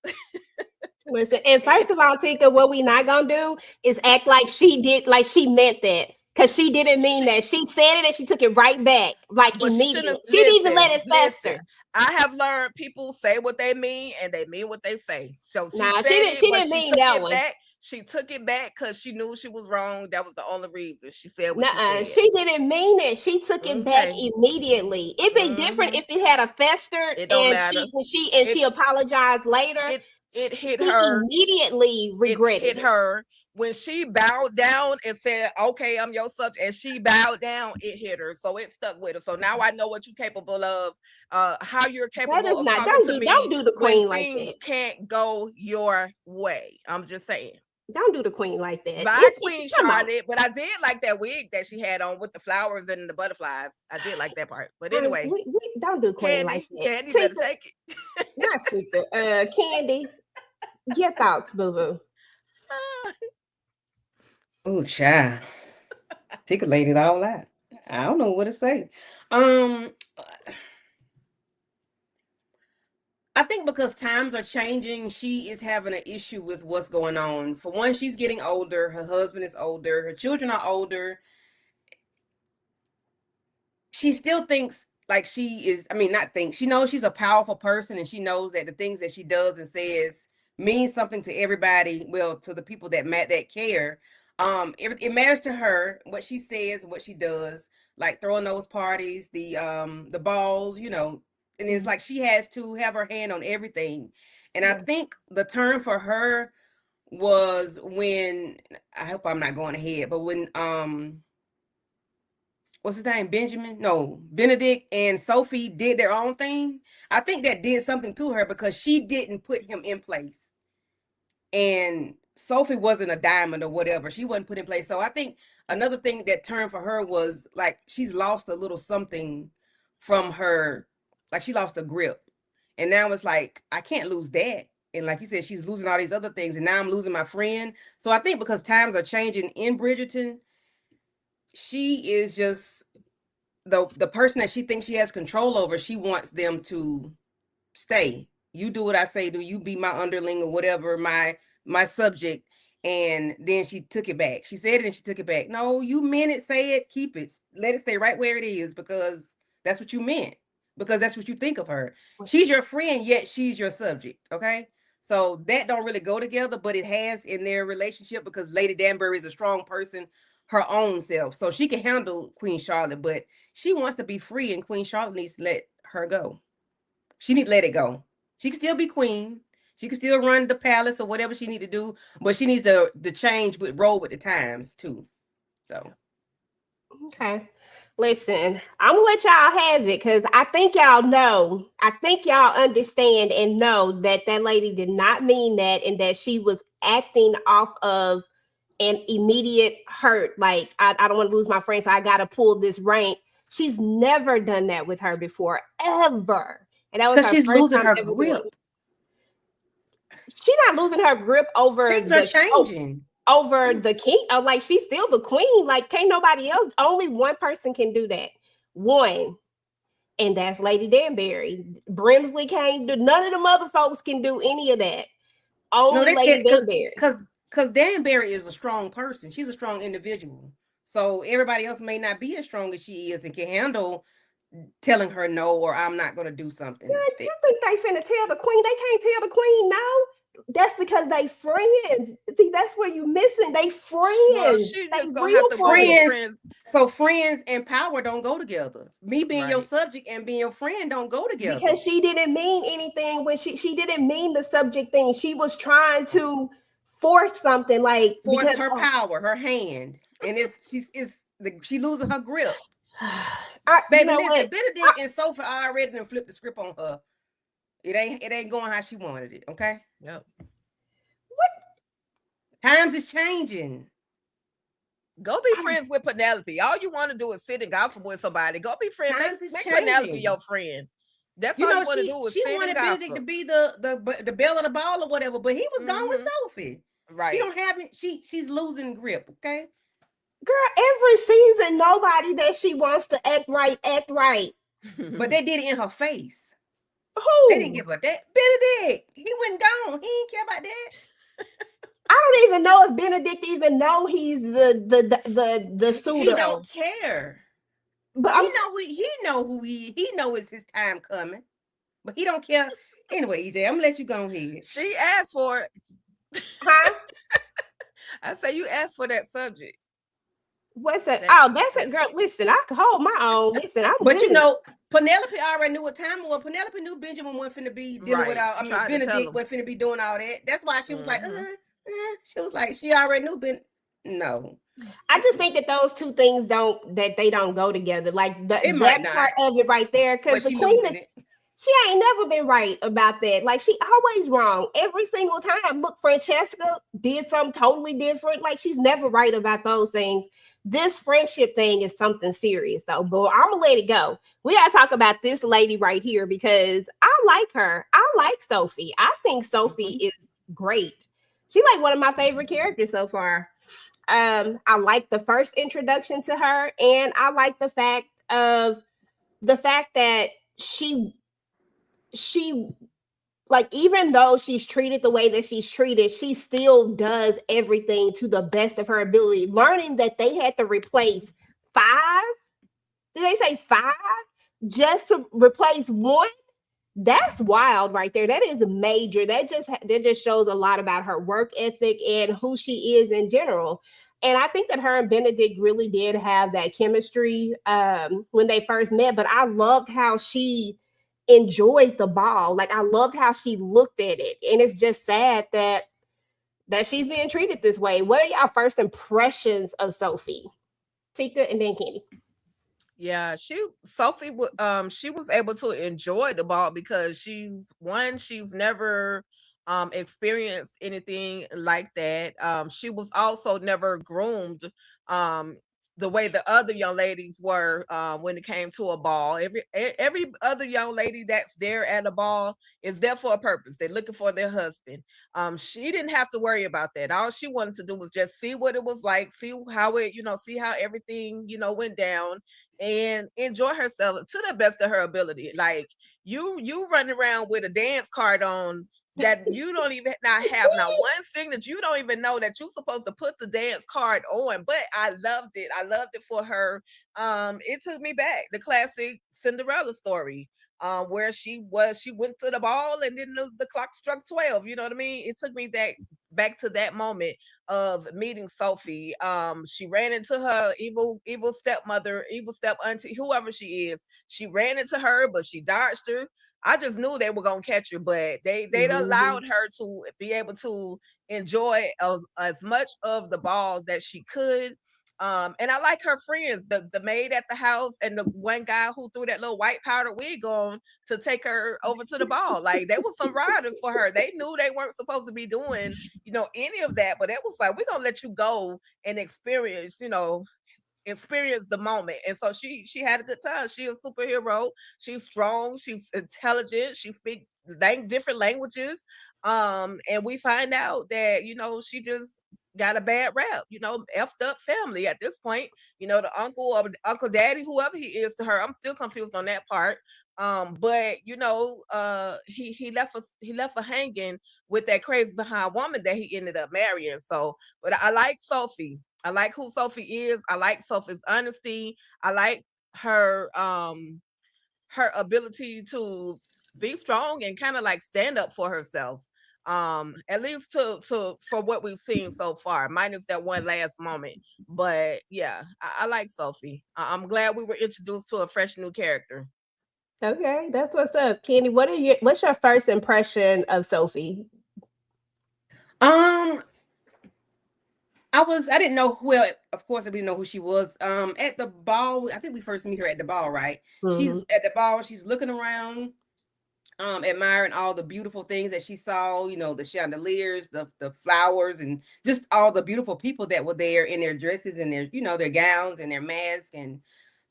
C: Listen, and first of all, Tika, what we not gonna do is act like she meant that, because she didn't mean that. She said it and she took it right back, like immediately. She didn't even let it fester.
D: I have learned people say what they mean and they mean what they say. So she
C: didn't mean that one.
D: She took it back because she knew she was wrong. That was the only reason she said what she said.
C: She didn't mean it. She took it back immediately. It'd be different if it had a festered and she apologized later.
D: It hit her
C: immediately. Regretted
D: it. Hit her when she bowed down and said, "Okay, I'm your subject," and she bowed down. It hit her, so it stuck with her. So now I know what you're capable of. How you're capable of talking to me.
C: Don't do the queen
D: when
C: like
D: things
C: that.
D: Can't go your way. I'm just saying.
C: Don't do the queen like that.
D: By Queen
C: Come on.
D: Charlotte, but I did like that wig that she had on with the flowers and the butterflies. I did like that part. But anyway,
C: we don't do queen like that.
D: Candy better
C: Tika,
D: take it.
C: not Tika. Candy, your thoughts, boo boo.
E: Oh, child. Tika laid it all out. I don't know what to say. I think because times are changing, she is having an issue with what's going on. For one, she's getting older. Her husband is older. Her children are older. She still thinks like she is, I mean, not think, she knows she's a powerful person, and she knows that the things that she does and says means something to everybody. Well, to the people that care. It matters to her what she says, what she does, like throwing those parties, the balls, and it's like she has to have her hand on everything. And I think the turn for her was when, I hope I'm not going ahead, but when what's his name? Benedict and Sophie did their own thing. I think that did something to her because she didn't put him in place. And Sophie wasn't a diamond or whatever. She wasn't put in place. So I think another thing that turned for her was like she's lost a little something from her, like she lost a grip. And now it's like, I can't lose that. And like you said, she's losing all these other things. And now I'm losing my friend. So I think because times are changing in Bridgerton, she is just the person that she thinks she has control over. She wants them to stay. You do what I say, do you be my underling or whatever, my subject. And then she took it back. She said it and she took it back. No, you meant it, say it, keep it. Let it stay right where it is because that's what you meant. Because that's what you think of her. She's your friend, yet she's your subject, okay? So that don't really go together, but it has in their relationship because Lady Danbury is a strong person, her own self. So she can handle Queen Charlotte, but she wants to be free, and Queen Charlotte needs to let her go. She needs to let it go. She can still be queen. She can still run the palace or whatever she need to do, but she needs to change roll with the times too. So.
C: Okay. Listen, I'm gonna let y'all have it because I think y'all know. I think y'all understand and know that that lady did not mean that, and that she was acting off of an immediate hurt. Like I don't want to lose my friend, so I gotta pull this rank. She's never done that with her before, ever. And that was her
E: she's
C: first
E: losing
C: time
E: her
C: ever
E: grip.
C: She's not losing her grip over
E: things are changing.
C: Over the king. Like she's still the queen. Like can't nobody else. Only one person can do that. One, and that's Lady Danbury. Brimsley can't do. None of the other folks can do any of that. Only Lady Danbury.
E: Because Danbury is a strong person. She's a strong individual. So everybody else may not be as strong as she is and can handle telling her no or I'm not going to do something.
C: God, you think they finna tell the queen? They can't tell the queen no. That's because they friends. See, that's where you missing. They friends.
D: Well, she just
C: they
D: gonna have to friends.
E: So friends and power don't go together. Me being your subject and being your friend don't go together.
C: Because she didn't mean anything when she didn't mean the subject thing. She was trying to force something like
E: force her power, her hand, and she losing her grip. Baby, listen, Benedict and Sophie already done flipped the script on her. It ain't going how she wanted it. Okay.
D: Yep.
C: What?
E: Times is changing.
D: Go be friends with Penelope. All you want to do is sit and gossip with somebody. Go be friends. Make Penelope your friend. That's all you want to do is sit and gossip. She wanted Benedict
E: to be the belle of the ball or whatever, but he was gone with Sophie.
D: Right.
E: She don't have it. She's losing grip. Okay.
C: Girl, every season, nobody that she wants to act right.
E: But they did it in her face.
C: Who?
E: They didn't give her that. Benedict. He went gone. He didn't care about that.
C: I don't even know if Benedict even know he's the suitor.
E: He don't care.
C: But
E: he know it's his time coming. But he don't care. Anyway, EJ, I'm gonna let you go ahead.
D: She asked for it.
C: Huh?
D: I say you asked for that subject.
C: What's that? That's it, girl. Listen, I can hold my own. Listen,
E: but good. Penelope already knew what time it was. Penelope knew Benjamin wasn't finna be dealing with all. I mean, Benedict wasn't finna be doing all that. That's why she was like, she was like, she already knew No.
C: I just think that those two things don't go together. Like that part of it right there, because the queen she ain't never been right about that. Like, she always wrong every single time. Look, Francesca did something totally different. Like, she's never right about those things. This friendship thing is something serious, though. But I'm gonna let it go. We gotta talk about this lady right here because I like her. I like Sophie. I think Sophie is great. She's like one of my favorite characters so far. I like the first introduction to her, and I like the fact that she like, even though she's treated the way that she's treated, she still does everything to the best of her ability. Learning that they had to replace 5, did they say 5, just to replace 1? That's wild right there. That is major. That just shows a lot about her work ethic and who she is in general. And I think that her and Benedict really did have that chemistry when they first met. But I loved how she enjoyed the ball. Like, I loved how she looked at it. And it's just sad that she's being treated this way. What are y'all first impressions of Sophie? Tika and then Candy.
D: Yeah, Sophie she was able to enjoy the ball because she's never experienced anything like that. She was also never groomed um the way the other young ladies were when it came to a ball. Every other young lady that's there at a ball is there for a purpose. They're looking for their husband. She didn't have to worry about that. All she wanted to do was just see what it was like, see how everything went down, and enjoy herself to the best of her ability. Like, you run around with a dance card on that you don't even not have not one signature. You don't even know that you're supposed to put the dance card on. But I loved it. I loved it for her. It took me back, the classic Cinderella story. Where she went to the ball and then the clock struck 12. You know what I mean? It took me back to that moment of meeting Sophie. She ran into her evil stepmother, evil step auntie, whoever she is. She ran into her, but she dodged her. I just knew they were gonna catch her, but they'd allowed her to be able to enjoy as much of the ball that she could. And I like her friends, the maid at the house and the one guy who threw that little white powder wig on to take her over to the ball. Like, they were some riders for her. They knew they weren't supposed to be doing, any of that, but it was like, we're gonna let you go and experience the moment. And so she had a good time. She's a superhero. She's strong. She's intelligent. She speaks different languages. And we find out that she just got a bad rap. Effed up family at this point. The uncle or uncle daddy, whoever he is to her. I'm still confused on that part. But he left her hanging with that crazy behind woman that he ended up marrying. So, but I like Sophie. I like who Sophie is. I like Sophie's honesty. I like her her ability to be strong and kind of like stand up for herself. At least for what we've seen so far, minus that one last moment. But yeah, I like Sophie. I'm glad we were introduced to a fresh new character.
C: Okay, that's what's up. Candy, what's your first impression of Sophie?
E: I didn't know of course I didn't know who she was. At the ball, I think we first meet her at the ball, right? She's at the ball, she's looking around, admiring all the beautiful things that she saw, the chandeliers, the flowers, and just all the beautiful people that were there in their dresses and their gowns and their masks, and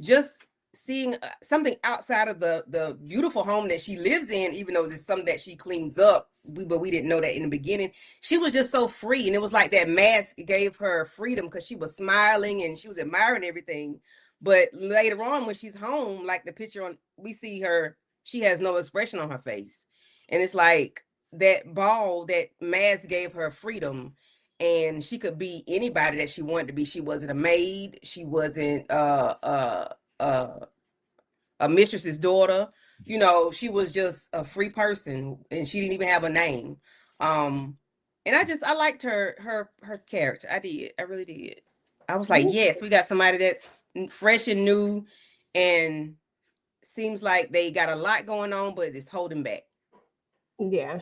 E: just seeing something outside of the beautiful home that she lives in, even though it's something that she cleans up. But we didn't know that in the beginning. She was just so free, and it was like that mask gave her freedom because she was smiling and she was admiring everything. But later on, when she's home, like the picture we see her, she has no expression on her face, and it's like that mask gave her freedom, and she could be anybody that she wanted to be. She wasn't a maid. She wasn't a mistress's daughter. She was just a free person, and she didn't even have a name. And I liked her character. I did. I really did. I was like, yes, we got somebody that's fresh and new, and seems like they got a lot going on, but it's holding back.
C: Yeah.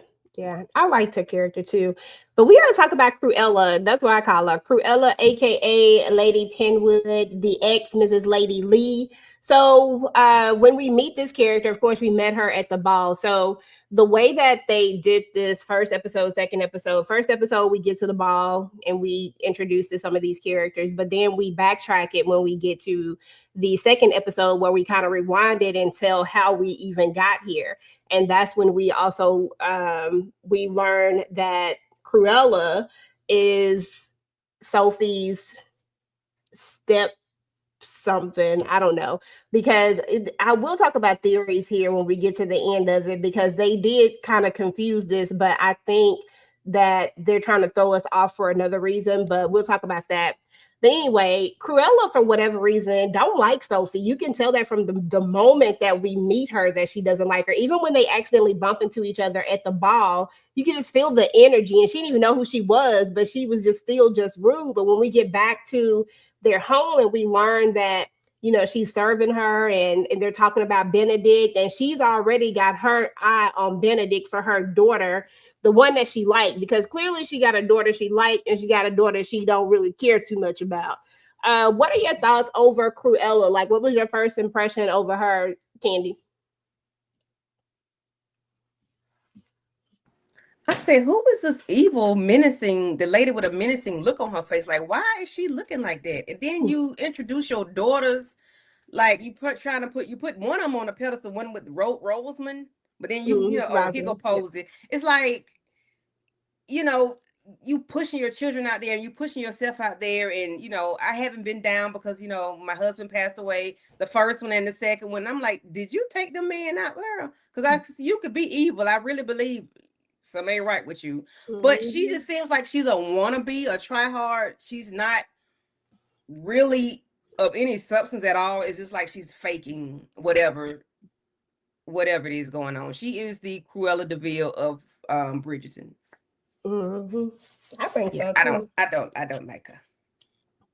C: I liked her character too. But we got to talk about Cruella. That's what I call her. Cruella, aka Lady Penwood, the ex Mrs. Lady Lee. So when we meet this character, of course, we met her at the ball. So the way that they did this first episode, first episode, we get to the ball and we introduce to some of these characters, but then we backtrack it when we get to the second episode where we kind of rewind it and tell how we even got here. And that's when we also we learn that Cruella is Sophie's step something. I don't know, because I will talk about theories here when we get to the end of it, because they did kind of confuse this, but I think that they're trying to throw us off for another reason, but we'll talk about that. But anyway, Cruella, for whatever reason, don't like Sophie. You can tell that from the moment that we meet her that she doesn't like her. Even when they accidentally bump into each other at the ball, you can just feel the energy. And she didn't even know who she was, but she was just still just rude. But when we get back to their home and we learn that, you know, she's serving her and they're talking about Benedict, and she's already got her eye on Benedict for her daughter, the one that she liked, because clearly she got a daughter she liked and she got a daughter she don't really care too much about. What are your thoughts over Cruella? Like, what was your first impression over her, Candy?
E: I said, who is this evil, menacing, the lady with a menacing look on her face? Like, why is she looking like that? And then you introduce your daughters, like you put one of them on a pedestal, one with Roseman, but then you know, oh, here go Posey. Yeah. It's like, you know, you pushing your children out there and you pushing yourself out there. And, you know, I haven't been down because, you know, my husband passed away, the first one and the second one. I'm like, did you take the man out there? Because you could be evil. I really believe some ain't right with you. But she just seems like she's a wannabe, a try hard. She's not really of any substance at all. It's just like she's faking whatever it is going on. She is the Cruella de Vil of Bridgerton.
C: I think so
E: too. I don't like her.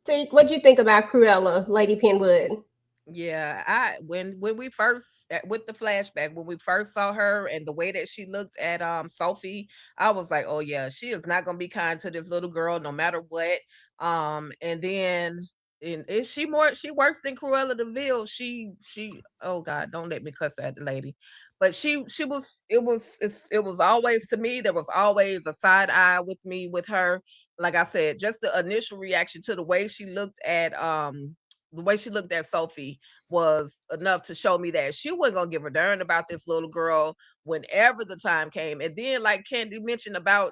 C: See, what do you think about Cruella, Lady Penwood?
D: Yeah, when we first with the flashback, when we first saw her and the way that she looked at Sophie, I was like, oh yeah, she is not gonna be kind to this little girl no matter what. And then is she worse than Cruella de Vil? She oh God, don't let me cuss at the lady. But it was always, to me, there was always a side eye with me with her. Like I said, just the initial reaction to the way she looked at Sophie was enough to show me that she wasn't gonna give a darn about this little girl whenever the time came. And then, like Candy mentioned about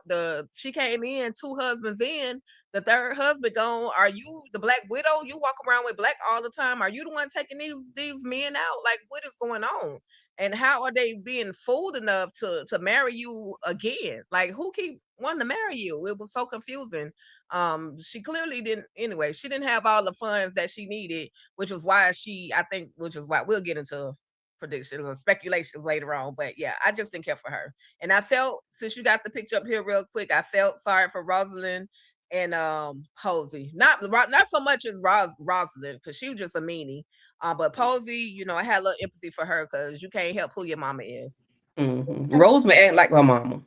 D: she came in 2 husbands in, the third husband gone. Are you the Black Widow? You walk around with black all the time. Are you the one taking these men out? Like, what is going on? And how are they being fooled enough to marry you again? Like, who keep wanting to marry you? It was so confusing. She clearly didn't, anyway, she didn't have all the funds that she needed, which is why we'll get into predictions or speculations later on. But yeah, I just didn't care for her. And I felt, since you got the picture up here real quick, I felt sorry for Rosalind and Posey. Not so much as Rosalind, because she was just a meanie. But Posey, you know, I had a little empathy for her because you can't help who your mama is.
E: Rosemary act like her mama.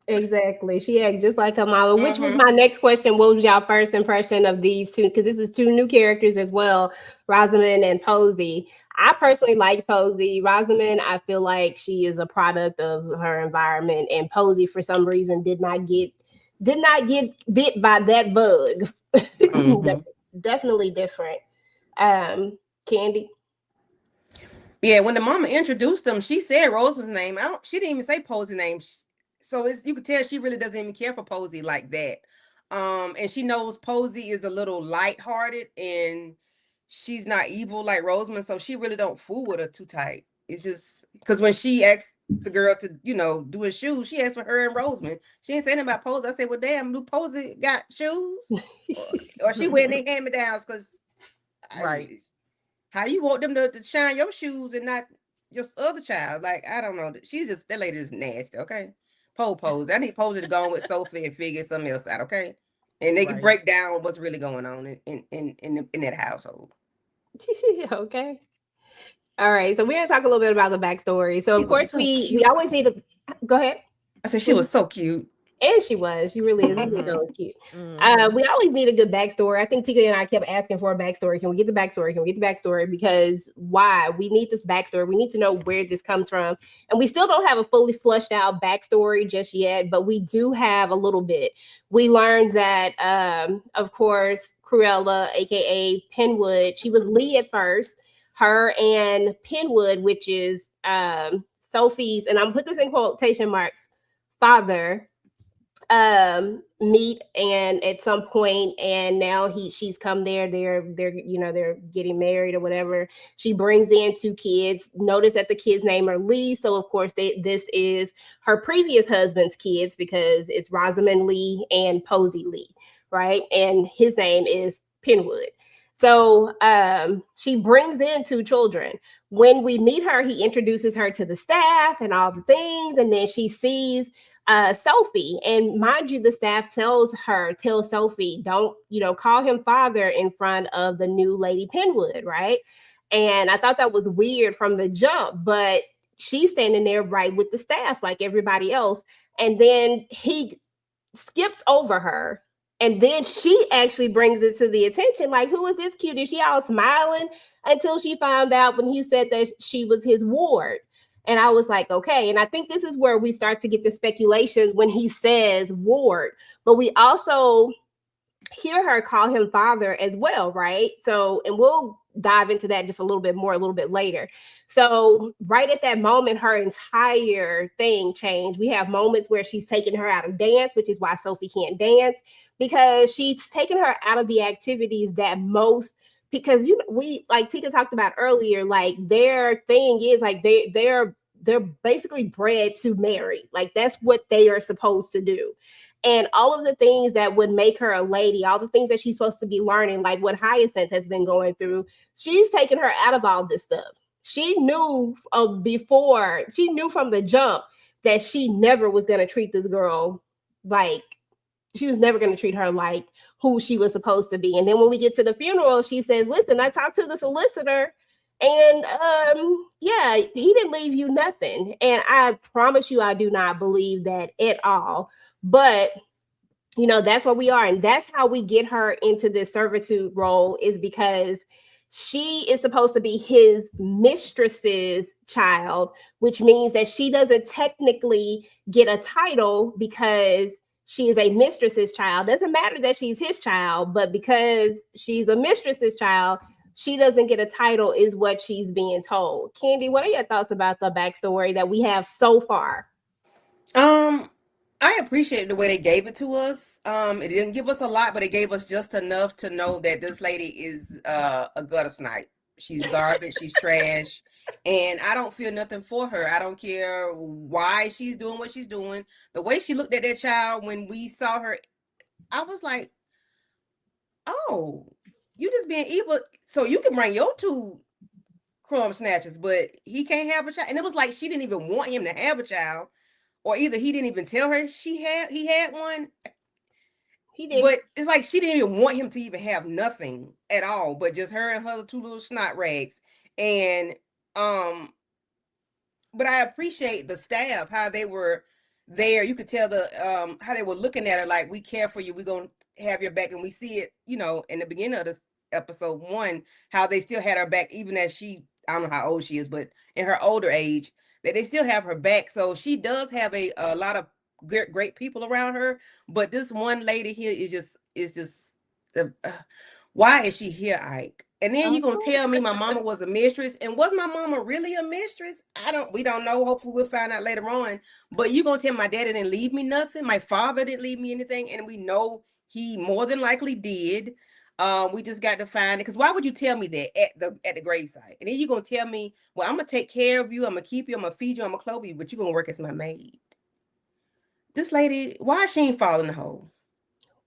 C: Exactly. She acted just like her mama, which was my next question. What was y'all first impression of these two? Because this is 2 new characters as well, Rosamund and Posey. I personally like Posey. Rosamund, I feel like she is a product of her environment, and Posey, for some reason, did not get bit by that bug. Definitely different. Candy.
E: Yeah, when the mama introduced them, she said Roseman's name. She didn't even say Posey's name. So you could tell she really doesn't even care for Posey like that. And she knows Posey is a little lighthearted and she's not evil like Rosamund, so she really don't fool with her too tight. It's just because when she asked the girl to, you know, do his shoes, she asked for her and Rosamund. She ain't saying about Posey. I said, well, damn, do Posey got shoes? or she wearing their hand-me-downs because
D: right.
E: How you want them to shine your shoes and not your other child? Like, I don't know. That lady is nasty, okay? Posey. I need Posey to go on with Sophie and figure something else out, okay? And they can break down what's really going on in that household.
C: Okay. All right. So we're gonna talk a little bit about the backstory. So of course we always need to go ahead.
E: I said she was so cute.
C: And she was. She really is. This
D: Mhm.
C: show is cute.
D: Mhm.
C: We always need a good backstory. I think Tika and I kept asking for a backstory. Can we get the backstory? Can we get the backstory? Because why? We need this backstory. We need to know where this comes from. And we still don't have a fully flushed out backstory just yet, but we do have a little bit. We learned that, of course, Cruella, aka Penwood, she was Lee at first. Her and Penwood, which is Sophie's, and I'm put this in quotation marks, father, meet and at some point, and now she's come there, they're getting married or whatever. She brings in two kids. Notice that the kids name are Lee, so of course this is her previous husband's kids, because it's Rosamund Lee and Posey Lee, right? And his name is Penwood. So she brings in two children. When we meet her, he introduces her to the staff and all the things, and then she sees Sophie. And mind you, the staff tells Sophie, don't, call him father in front of the new Lady Penwood, right? And I thought that was weird from the jump, but she's standing there right with the staff like everybody else. And then he skips over her. And then she actually brings it to the attention, like, who is this cutie? She all smiling until she found out when he said that she was his ward. And I was like, okay. And I think this is where we start to get the speculations when he says ward. But we also hear her call him father as well, right? So, and we'll dive into that just a little bit more a little bit later. So, right at that moment, her entire thing changed. We have moments where she's taking her out of dance, which is why Sophie can't dance, because she's taken her out of the activities that most, because we, like Tika talked about earlier, like their thing is like they're basically bred to marry. Like that's what they are supposed to do. And all of the things that would make her a lady, all the things that she's supposed to be learning, like what Hyacinth has been going through, she's taken her out of all this stuff. She knew before, she knew from the jump that she never was going to treat this girl like, she was never going to treat her like who she was supposed to be. And then when we get to the funeral, she says, listen, I talked to the solicitor, and yeah, he didn't leave you nothing. And I promise you, I do not believe that at all. But that's where we are, and that's how we get her into this servitude role, is because she is supposed to be his mistress's child, which means that she doesn't technically get a title because she is a mistress's child. Doesn't matter that she's his child, but because she's a mistress's child, she doesn't get a title, is what she's being told. Candy, what are your thoughts about the backstory that we have so far?
E: Um, I appreciate the way they gave it to us. It didn't give us a lot, but it gave us just enough to know that this lady is a gutter snipe. She's garbage, she's trash, and I don't feel nothing for her. I don't care why she's doing what she's doing. The way she looked at that child when we saw her, I was like, oh, you just being evil. So you can bring your two crumb snatchers, but he can't have a child. And it was like she didn't even want him to have a child, or either he didn't even tell her he had one.
C: He didn't.
E: But it's like she didn't even want him to even have nothing at all, but just her and her two little snot rags. And um, but I appreciate the staff, how they were there. You could tell the how they were looking at her like, we care for you, we're gonna have your back. And we see it, in the beginning of this episode one, how they still had her back, even as she, I don't know how old she is, but in her older age, that they still have her back. So she does have a lot of great people around her. But this one lady here is just why is she here, Ike? And then you gonna tell me my mama was a mistress? And was my mama really a mistress? We don't know. Hopefully we'll find out later on. But you gonna tell my daddy didn't leave me nothing? My father didn't leave me anything, and we know he more than likely did. We just got to find it. Because why would you tell me that at the gravesite? And then you gonna tell me, well, I'm gonna take care of you, I'm gonna keep you, I'm gonna feed you, I'm gonna clothe you, but you're gonna work as my maid. This lady, why she ain't fall in the hole?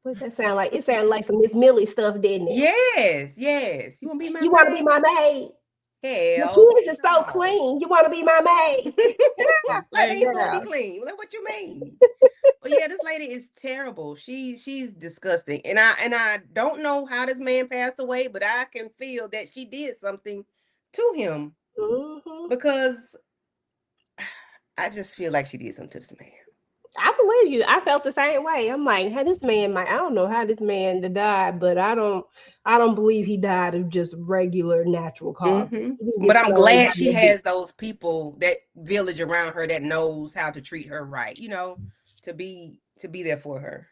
C: What that sound like? It sounded like some Miss Millie stuff, didn't it?
E: Yes. You want to be my
C: You
E: maid?
C: want to be my maid? Your
E: Hell,
C: kids is so clean. You want to be my maid?
E: like they supposed to
C: Yeah.
E: be clean. Like, what you mean? But yeah, this lady is terrible. She's disgusting, and I don't know how this man passed away, but I can feel that she did something to him,
C: Mhm.
E: because I just feel like she did something to this man.
C: I believe you. I felt the same way. I'm like, hey, this man might. I don't know how this man died, but I don't believe he died of just regular natural causes.
E: Hmm.
C: He didn't
E: But
C: get
E: I'm
C: stung by
E: glad she
C: no bee.
E: has those people, that village around her that knows how to treat her right, to be there for her.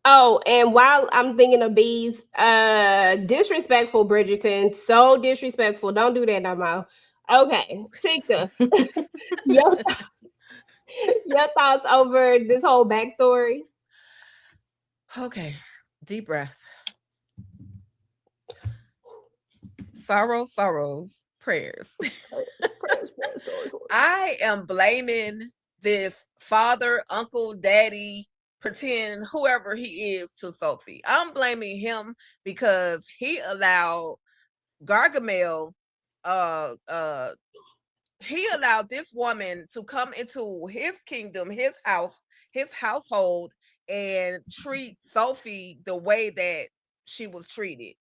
C: Oh, and while I'm thinking of bees, disrespectful, Bridgerton, so disrespectful. Don't do that no more. Okay, Tika, your your thoughts over this whole backstory?
D: Okay, deep breath. Sorrows, prayers. I am blaming this father, uncle, daddy, pretend whoever he is to Sophie. I'm blaming him because he allowed Gargamel, uh, uh, he allowed this woman to come into his kingdom, his house, his household, and treat Sophie the way that she was treated.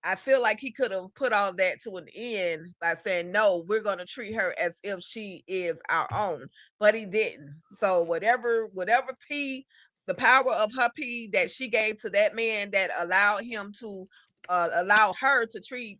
D: I feel like he could have put all that to an end by saying, no, we're going to treat her as if she is our own, but he didn't. So whatever the power of her pee that she gave to that man that allowed him to allow her to treat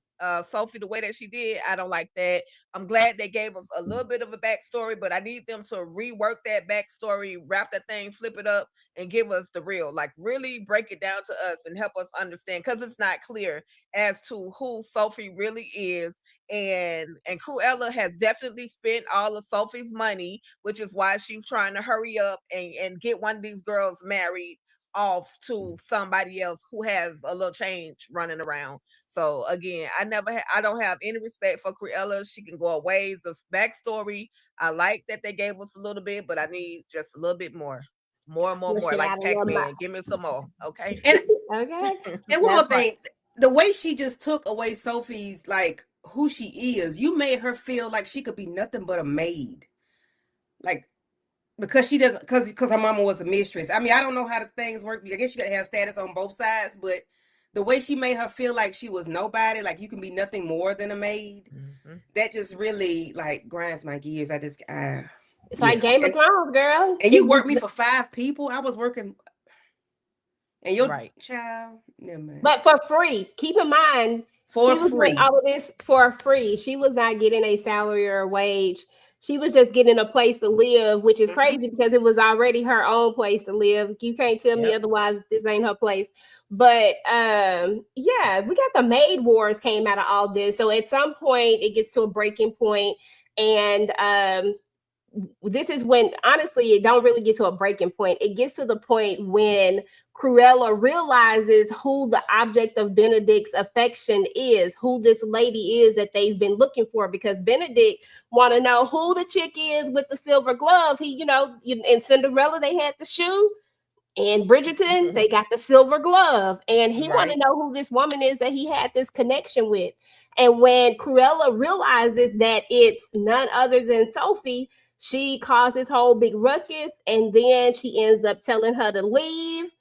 D: Sophie the way that she did, I don't like that. I'm glad they gave us a little bit of a backstory, but I need them to rework that backstory, wrap that thing, flip it up, and give us the real, like really break it down to us and help us understand, because it's not clear as to who Sophie really is. And Cruella has definitely spent all of Sophie's money, which is why she's trying to hurry up and get one of these girls married off to somebody else who has a little change running around. So again, I don't have any respect for Cruella. She can go away. The backstory, I like that they gave us a little bit, but I need just a little bit more.
C: Push
D: More,
C: it
D: like
C: out a little
D: Pac-Man.
C: mouth.
D: Give me some more. Okay.
E: And
C: Okay,
E: and one
C: that
E: more
C: part.
E: thing, the way she just took away Sophie's, like, who she is, you made her feel like she could be nothing but a maid. Like, because she doesn't, because her mama was a mistress. I mean, I don't know how the things work. I guess you gotta have status on both sides, but the way she made her feel like she was nobody, like you can be nothing more than a maid,
D: Mm-hmm.
E: that just really like grinds my gears.
C: It's like
E: Yeah.
C: Game of
E: And
C: Thrones, girl.
E: you worked me for 5 people. I was working, and your
D: Right.
E: child, never mind,
C: But for free. Keep in mind,
E: for
C: she was doing
E: free.
C: all of this for free. She was not getting a salary or a wage. She was just getting a place to live, which is
E: Hmm.
C: crazy because it was already her own place to live. You can't tell me
D: Yep.
C: otherwise. This ain't her place. But yeah, we got the maid wars came out of all this. So at some point, it gets to a breaking point, and this is when honestly it don't really get to a breaking point. It gets to the point when Cruella realizes who the object of Benedict's affection is, who this lady is that they've been looking for, because Benedict want to know who the chick is with the silver glove. He, in Cinderella they had the shoe. In Bridgerton, they got the silver glove, and he want to
D: Right.
C: know who this woman is that he had this connection with. And when Cruella realizes that it's none other than Sophie, she caused this whole big ruckus, and then she ends up telling her to leave.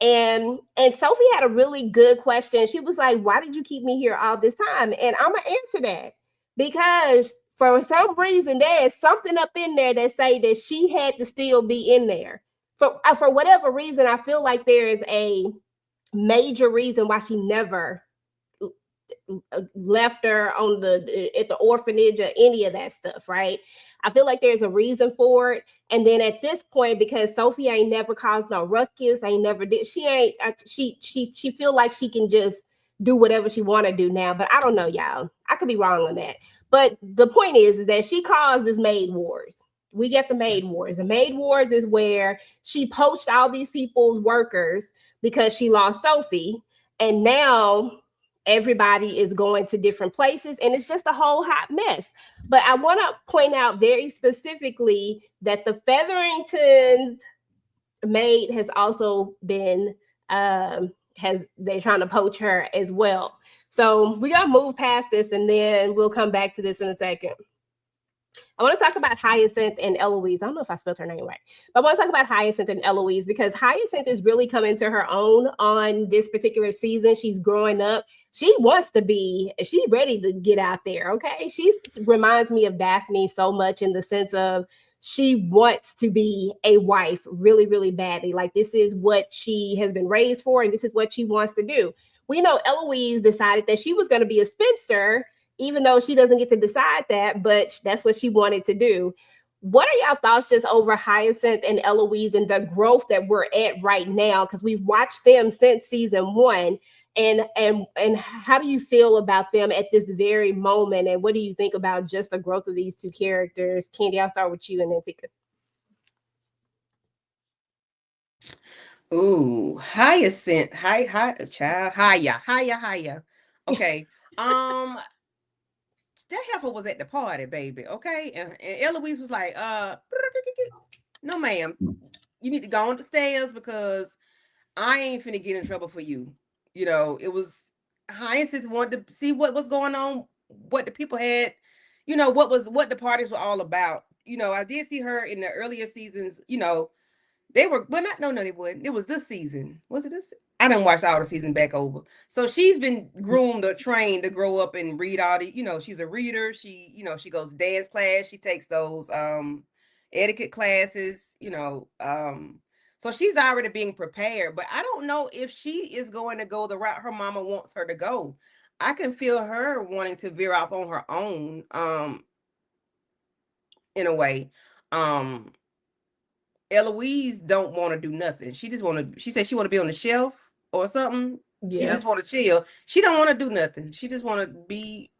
C: And Sophie had a really good question. She was like, "Why did you keep me here all this time?" And I'm gonna answer that because for some reason there is something up in there that say that she had to still be in there for whatever reason. I feel like there is a major reason why she never left her on the at the orphanage or any of that stuff, right? I feel like there's a reason for it. And then at this point, because Sophie ain't never caused no ruckus, ain't never did, she ain't she feel like she can just do whatever she want to do now. But I don't know, y'all. I could be wrong on that. But the point is that she caused this maid wars. We get the maid wars. The maid wars is where she poached all these people's workers because she lost Sophie. And now everybody is going to different places and it's just a whole hot mess. But I want to point out very specifically that the Featherington maid has also been has they're trying to poach her as well. So we gotta move past this and then we'll come back to this in a second. I want to talk about Hyacinth and Eloise. I don't know if I spelled her name right, but I want to talk about Hyacinth and Eloise because Hyacinth is really coming to her own on this particular season. She's growing up. She's ready to get out there. Okay. She reminds me of Daphne so much in the sense of she wants to be a wife really, really badly. Like this is what she has been raised for, and this is what she wants to do. We know Eloise decided that she was going to be a spinster even though she doesn't get to decide that, but that's what she wanted to do. What are y'all thoughts just over Hyacinth and Eloise and the growth that we're at right now? Because we've watched them since season 1. And how do you feel about them at this very moment? And what do you think about just the growth of these two characters? Candy, I'll start with you and then Tika.
E: Ooh, Hyacinth, child, Haya. Okay, that heifer was at the party, baby. Okay, and Eloise was like, no, ma'am, you need to go on the stairs because I ain't finna get in trouble for you. You know, it was Hyacinth wanted to see what was going on, what the people had, you know, what the parties were all about. You know, I did see her in the earlier seasons, you know. They were, well, not, no, they wouldn't. It was this season. Was it this? I didn't watch all the season back over. So she's been groomed or trained to grow up and read all the, you know, she's a reader. She, you know, she goes to dance class. She takes those etiquette classes, you know. So she's already being prepared. But I don't know if she is going to go the route her mama wants her to go. I can feel her wanting to veer off on her own, in a way. Eloise don't want to do nothing. She just want to, she said she want to be on the shelf or something. Yeah. She just want to chill. She don't want to do nothing. She just want to be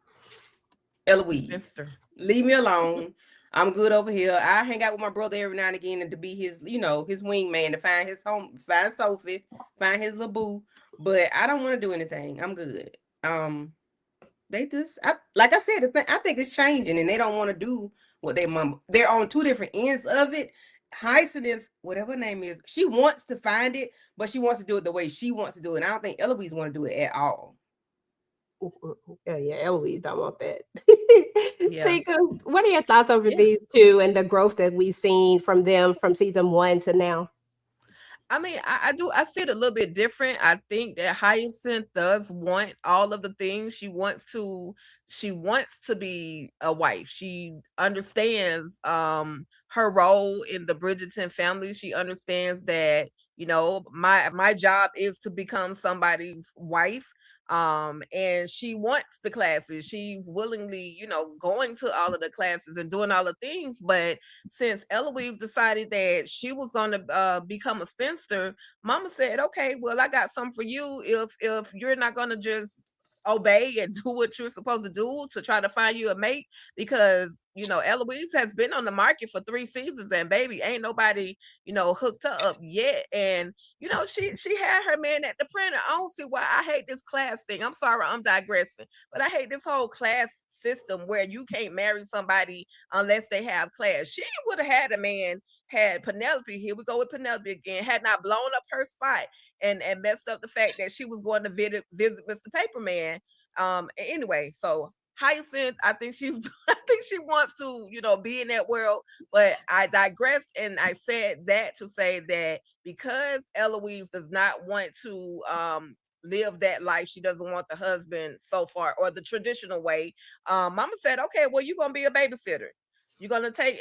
E: Eloise. Sister. Leave me alone. I'm good over here. I hang out with my brother every now and again and to be his, you know, his wingman, to find his home, find Sophie, find his little boo. But I don't want to do anything. I'm good. They just, like I said, I think it's changing and they don't want to do what they mom. They're on two different ends of it. Hyacinth, whatever her name is, she wants to find it, but she wants to do it the way she wants to do it. And I don't think Eloise want to do it at all.
C: Yeah, Eloise don't want that. Yeah. Tika, what are your thoughts over these two and the growth that we've seen from them from season 1 to now?
D: I mean, I see it a little bit different. I think that Hyacinth does want all of the things. She wants to be a wife. She understands her role in the Bridgerton family. She understands that, you know, my job is to become somebody's wife. And she wants the classes. She's willingly, you know, going to all of the classes and doing all the things. But since Eloise decided that she was going to become a spinster, Mama said, okay, well, I got something for you. If you're not going to just obey and do what you're supposed to do to try to find you a mate, because, you know, Eloise has been on the market for 3 seasons and baby, ain't nobody, you know, hooked her up yet. And, you know, she had her man at the printer. I don't see why. I hate this class thing. I'm sorry, I'm digressing, but I hate this whole class system where you can't marry somebody unless they have class. She would have had a man, had Penelope, here we go with Penelope again, had not blown up her spot and messed up the fact that she was going to visit Mr. Paperman. Anyway, so Hyacinth, I think she wants to, you know, be in that world, but I digressed and I said that to say that because Eloise does not want to live that life, she doesn't want the husband so far or the traditional way. Mama said, okay, well, you're gonna be a babysitter. You're gonna take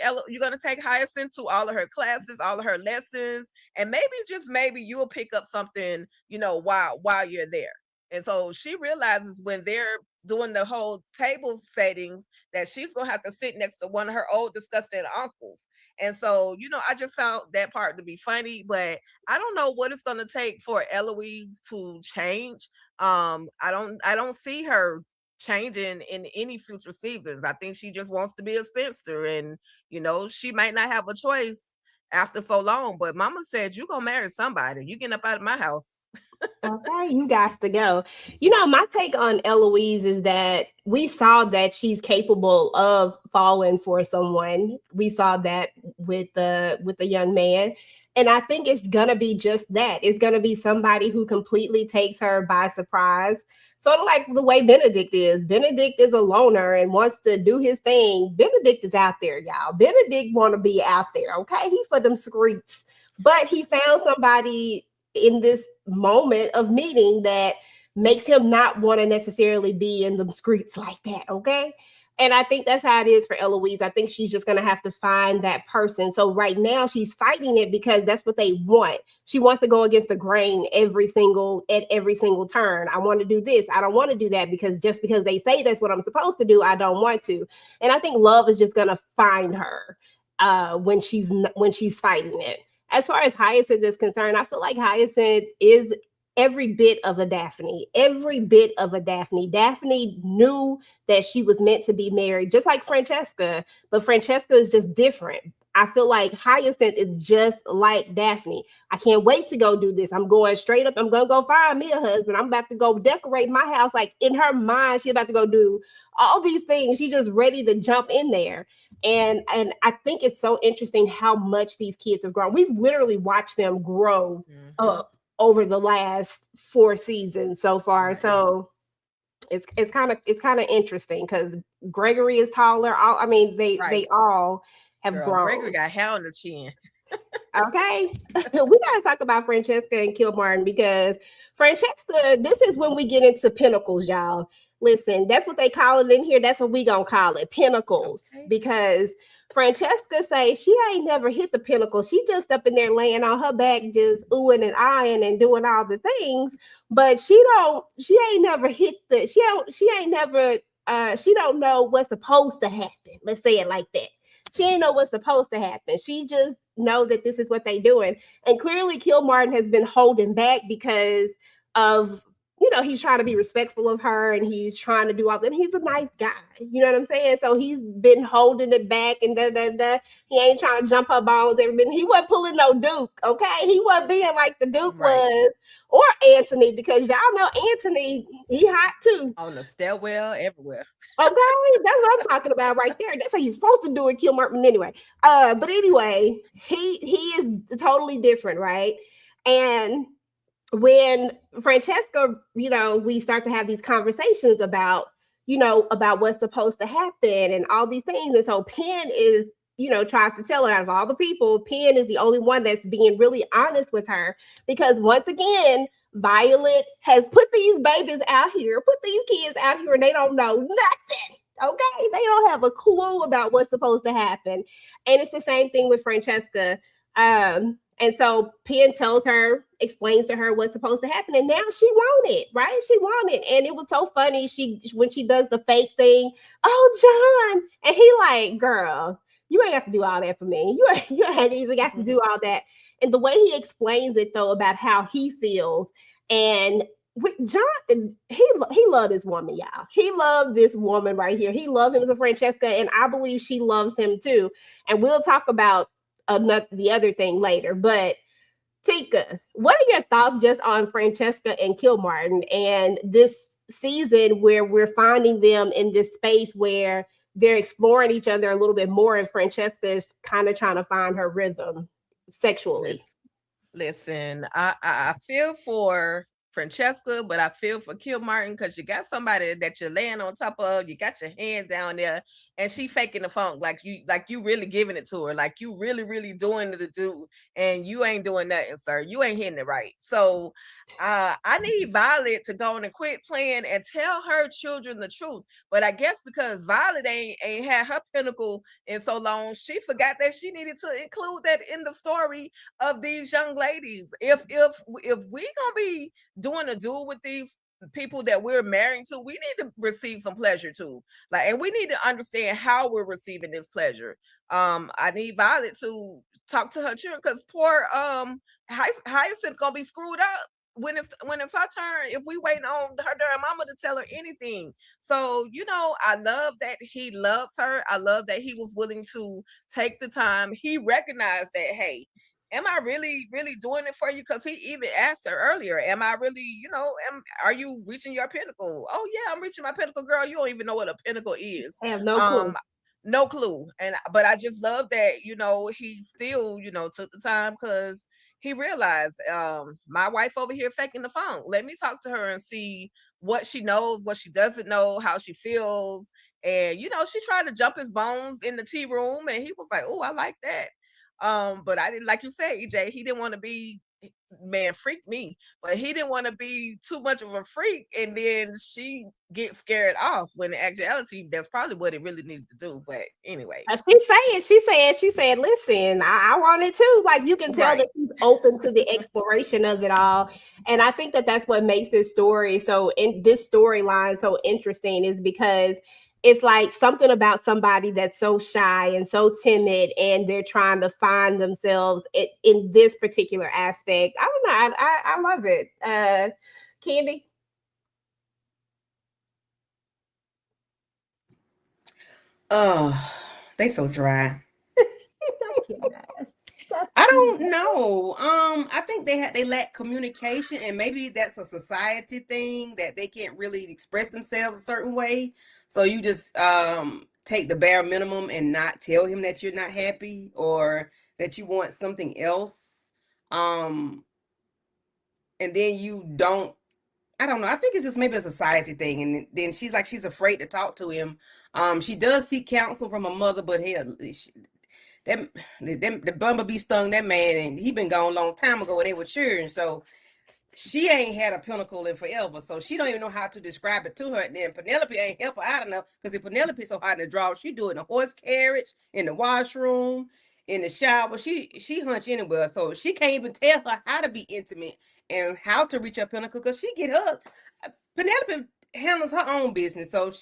D: Hyacinth to all of her classes, all of her lessons, and maybe, just maybe, you'll pick up something, you know, while you're there. And so she realizes when they're doing the whole table settings that she's gonna have to sit next to one of her old disgusting uncles. And so, you know, I just found that part to be funny, but I don't know what it's gonna take for Eloise to change. I don't see her changing in any future seasons. I think she just wants to be a spinster, and, you know, she might not have a choice after so long. But Mama said, you gonna marry somebody. You getting up out of my house.
C: Okay, you guys to go. You know, my take on Eloise is that we saw that she's capable of falling for someone. We saw that with the young man. And I think it's gonna be just that. It's gonna be somebody who completely takes her by surprise. Sort of like the way Benedict is. Benedict is a loner and wants to do his thing. Benedict is out there, y'all. Benedict want to be out there, okay? He for them streets. But he found somebody in this moment of meeting that makes him not want to necessarily be in the streets like that, okay? And I think that's how it is for Eloise. I think she's just going to have to find that person. So right now she's fighting it because that's what they want. She wants to go against the grain at every single turn. I want to do this. I don't want to do that because just because they say that's what I'm supposed to do, I don't want to. And I think love is just going to find her when she's fighting it. As far as Hyacinth is concerned, I feel like Hyacinth is every bit of a Daphne, every bit of a Daphne. Daphne knew that she was meant to be married, just like Francesca, but Francesca is just different. I feel like Hyacinth is just like Daphne. I can't wait to go do this. I'm going straight up. I'm going to go find me a husband. I'm about to go decorate my house. Like in her mind, she's about to go do all these things. She's just ready to jump in there. And I think it's so interesting how much these kids have grown. We've literally watched them grow up over the last 4 seasons so far. Right. So it's kind of interesting because Gregory is taller. They all have grown.
D: Gregory got hair on the chin.
C: Okay. We got to talk about Francesca and Kilmartin because Francesca, this is when we get into pinnacles, y'all. Listen, that's what they call it in here. That's what we gonna call it, pinnacles. Okay. Because Francesca say she ain't never hit the pinnacle. She just up in there laying on her back, just oohing and eyeing and doing all the things. But she ain't never hit she don't know what's supposed to happen. Let's say it like that. She ain't know what's supposed to happen. She just know that this is what they doing. And clearly Kilmartin has been holding back because of, he's trying to be respectful of her and he's trying to do all that. He's a nice guy. You know what I'm saying? So he's been holding it back and He ain't trying to jump her bones. He wasn't pulling no Duke, okay? He wasn't being like the Duke was, or Anthony, because y'all know Anthony, he hot too.
D: On the stairwell, everywhere.
C: Okay, that's what I'm talking about right there. That's how you're supposed to do it, Kilmartin anyway. But anyway, he is totally different, right? And when Francesca, we start to have these conversations about what's supposed to happen and all these things. And so Penn is, tries to tell her, out of all the people, Penn is the only one that's being really honest with her because once again, Violet has put these babies out here, put these kids out here, and they don't know nothing. Okay, they don't have a clue about what's supposed to happen. And it's the same thing with Francesca. And so Penn explains to her what's supposed to happen. And now she want it, right? She want it. And it was so funny. When she does the fake thing, oh, John. And he like, girl, you ain't got to do all that for me. You ain't even got to do all that. And the way he explains it, though, about how he feels. And with John, he loved this woman, y'all. He loved this woman right here. He loved him as a Francesca. And I believe she loves him, too. And we'll talk about the other thing later, but Tika, what are your thoughts just on Francesca and Kilmartin and this season where we're finding them in this space where they're exploring each other a little bit more and Francesca is kind of trying to find her rhythm sexually?
D: Listen, I feel for Francesca, but I feel for Kilmartin because you got somebody that you're laying on top of, you got your hand down there, and she faking the funk like you really giving it to her, like you really doing the do, and you ain't doing nothing, sir. You ain't hitting it right. So I need Violet to go on and quit playing and tell her children the truth. But I guess because Violet ain't had her pinnacle in so long, she forgot that she needed to include that in the story of these young ladies. If we gonna be doing a duel with these people that we're marrying to, we need to receive some pleasure too. And we need to understand how we're receiving this pleasure. I need Violet to talk to her children because poor Hyacinth gonna be screwed up when it's her turn if we waiting on her damn mama to tell her anything. So I love that he loves her. I love that he was willing to take the time. He recognized that, hey, am I really doing it for you? Because he even asked her earlier, am I really, are you reaching your pinnacle? Oh yeah, I'm reaching my pinnacle, girl. You don't even know what a pinnacle is.
C: I have no clue.
D: No clue. But I just love that, he still, took the time because he realized my wife over here faking the phone. Let me talk to her and see what she knows, what she doesn't know, how she feels. And she tried to jump his bones in the tea room and he was like, "Oh, I like that." But I didn't, like you said, EJ, he didn't want to be, man, freak me, but he didn't want to be too much of a freak, and then she gets scared off when in actuality that's probably what it really needed to do. But anyway,
C: she said, listen, I want it too. Like you can tell that she's open to the exploration of it all. And I think that that's what makes this storyline so interesting, is because it's like something about somebody that's so shy and so timid, and they're trying to find themselves in this particular aspect. I don't know. I love it. Candy?
E: Oh, they so dry. I don't know. I think they lack communication, and maybe that's a society thing that they can't really express themselves a certain way. So you just take the bare minimum and not tell him that you're not happy or that you want something else. And then you don't. I don't know. I think it's just maybe a society thing, and then she's afraid to talk to him. She does seek counsel from her mother, but hell, the bumblebee stung that man, and he been gone a long time ago when they were children. So she ain't had a pinnacle in forever, so she don't even know how to describe it to her. And then Penelope ain't help her out enough, because if Penelope's so hard to draw, she do it in a horse carriage, in the washroom, in the shower. She hunch anywhere, so she can't even tell her how to be intimate and how to reach her pinnacle, because she get her. Penelope handles her own business, so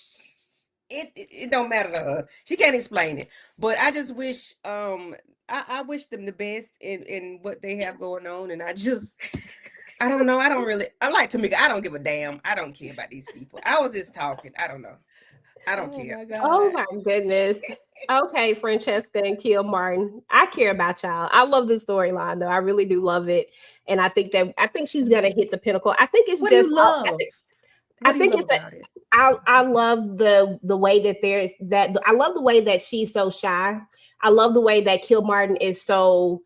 E: it don't matter to her. She can't explain it. But I just wish I wish them the best in what they have going on, and I don't know. I'm like Tamika, I don't give a damn. I don't care about these people. I was just talking. I don't know. I don't care.
C: Oh my goodness. Okay, Francesca and Kill Martin. I care about y'all. I love this storyline though. I really do love it. And I think she's gonna hit the pinnacle. I think it's
E: What
C: just
E: do you love?
C: I think it's
E: about it?
C: I love the way that I love the way that she's so shy. I love the way that Kill Martin is so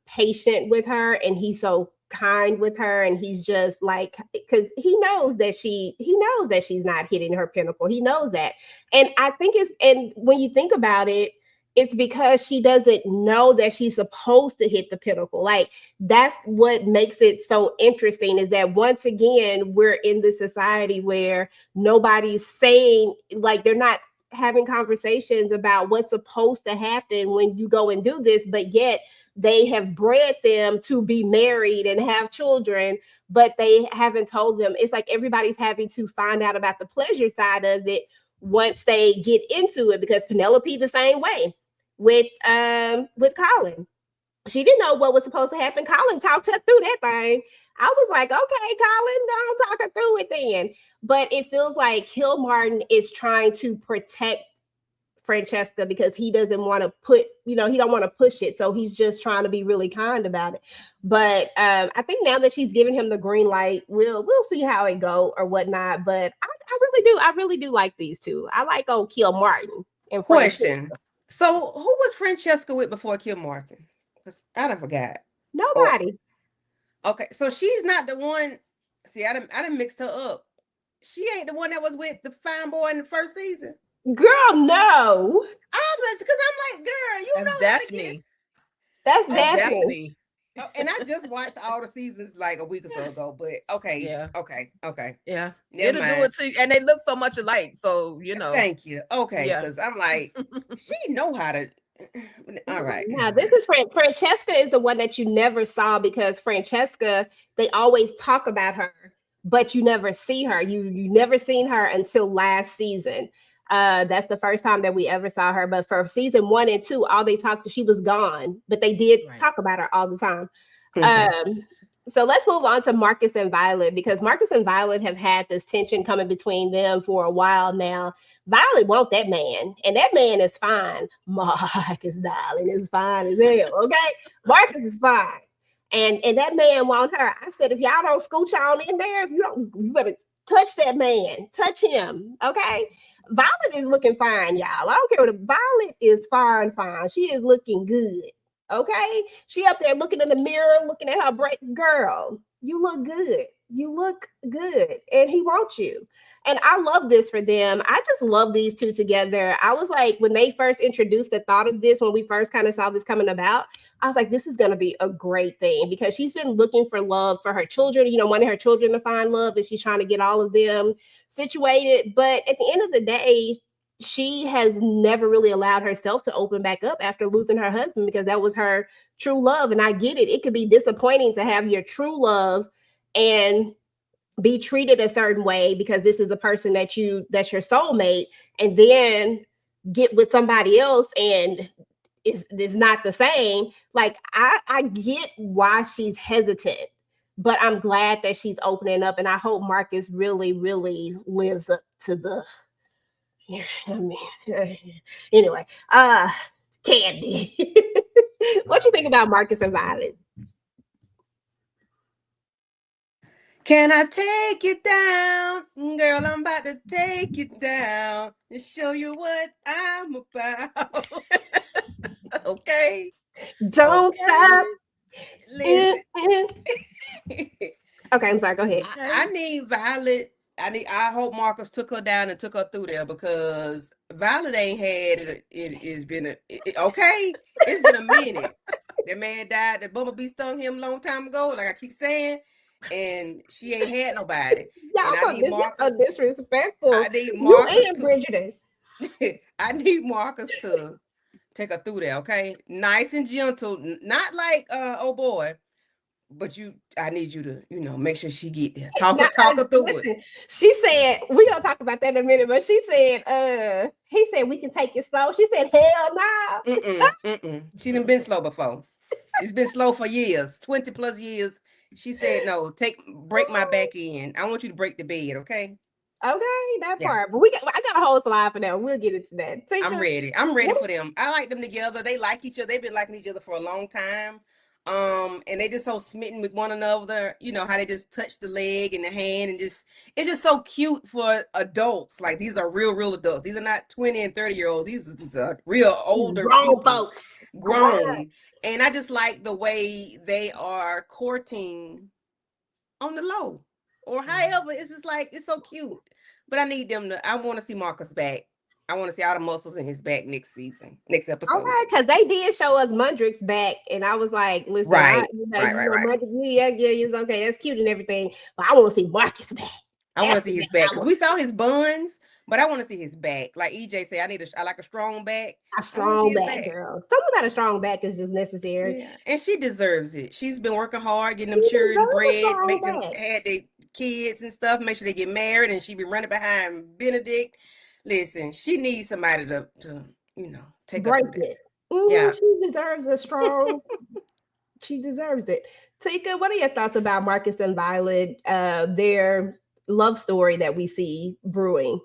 C: patient with her, and he's so kind with her, and he's just like, because he knows that she's not hitting her pinnacle. He knows that. And I think and when you think about it, it's because she doesn't know that she's supposed to hit the pinnacle. Like that's what makes it so interesting, is that once again we're in this society where nobody's saying, like, they're not having conversations about what's supposed to happen when you go and do this, but yet they have bred them to be married and have children, but they haven't told them. It's like everybody's having to find out about the pleasure side of it once they get into it, because Penelope the same way with Colin. She didn't know what was supposed to happen. Colin talked her through that thing. I was like, okay, Colin, don't talk her through it then. But it feels like Kill Martin is trying to protect Francesca because he doesn't want to he don't want to push it. So he's just trying to be really kind about it. But I think now that she's giving him the green light, we'll see how it go or whatnot. But I really do like these two. I like old Kill Martin. And
E: question. So who was Francesca with before Kill Martin? Because I done forgot.
C: Nobody.
E: Okay, so she's not the one. See, I done mixed her up. She ain't the one that was with the fine boy in the first season.
C: Girl, no.
E: Because I'm like, girl, you know
D: Daphne.
C: That's Daphne.
E: Oh, and I just watched all the seasons like a week or so ago. But okay,
D: yeah,
E: okay.
D: Yeah, it'll do it to you, and they look so much alike. So
E: Thank you. Okay, because I'm like, she know how to. All right.
C: Now this is Francesca is the one that you never saw, because Francesca, they always talk about her, but you never see her. You never seen her until last season. That's the first time that we ever saw her. But for season 1 and 2, all they talked, she was gone, but they did talk about her all the time. So let's move on to Marcus and Violet, because Marcus and Violet have had this tension coming between them for a while now. Violet wants that man, and that man is fine. Marcus, darling, is fine as hell, okay? Marcus is fine. And that man want her. I said, if y'all don't scooch on in there, if you don't, you better touch that man, touch him. Okay. Violet is looking fine, y'all. I don't care what Violet is fine. She is looking good. Okay. She up there looking in the mirror, looking at her break. Girl, you look good. You look good. And he wants you. And I love this for them. I just love these two together. I was like, when they first introduced the thought of this, when we first kind of saw this coming about, I was like, this is going to be a great thing because she's been looking for love for her children, wanting her children to find love, and she's trying to get all of them situated. But at the end of the day, she has never really allowed herself to open back up after losing her husband because that was her true love. And I get it. It could be disappointing to have your true love and be treated a certain way because this is a person that's your soulmate, and then get with somebody else and is not the same. Like I get why she's hesitant, but I'm glad that she's opening up, and I hope Marcus really, really lives up to the anyway. Candy. What you think about Marcus and Violet?
E: Can I take you down? Girl, I'm about to take you down and show you what I'm about.
D: Okay.
C: Don't stop.
E: Listen.
C: Okay, I'm sorry. Go ahead.
E: I need Violet. I hope Marcus took her down and took her through there because Violet ain't had it's been okay. It's been a minute. That man died. The bumblebee stung him a long time ago, like I keep saying. And she ain't had nobody.
C: Y'all,
E: and I need Marcus.
C: Disrespectful.
E: I need Marcus.
C: You and Bridgerton.
E: I need Marcus to take her through there, okay? Nice and gentle, not like oh boy, but I need you to, make sure she get there. Talk her through it.
C: She said, we're gonna talk about that in a minute, but she said, he said we can take it slow. She said, hell no.
E: She done been slow before. It's been slow for years, 20 plus years. She said, no, break my back in. I want you to break the bed, okay?
C: Okay, that part. But I got a whole slide for that. We'll get into that.
E: I'm ready. I'm ready for them. I like them together. They like each other. They've been liking each other for a long time. And they just so smitten with one another, how they just touch the leg and the hand and it's just so cute for adults. Like these are real adults. These are not 20 and 30-year-olds. These are real older
C: grown folks.
E: Grown. And I just like the way they are courting on the low or however. It's just like, it's so cute. But I want to see Marcus back. I want to see all the muscles in his back next episode.
C: Okay, because they did show us Mundrick's back, and I was like, listen,
E: right.
C: Yeah, it's okay, that's cute and everything, but I want to see Marcus back.
E: I want to see his back because we saw his buns, but I want to see his back. Like EJ said, I like a strong back.
C: A strong back, girl. Something about a strong back is just necessary.
E: Yeah. And she deserves it. She's been working hard, getting them children bred, make them had their kids and stuff, make sure they get married, and she be running behind Benedict. Listen, she needs somebody to take
C: break
E: up
C: it. Yeah, she deserves a strong. She deserves it. Tika, what are your thoughts about Marcus and Violet? Their love story that we see brewing.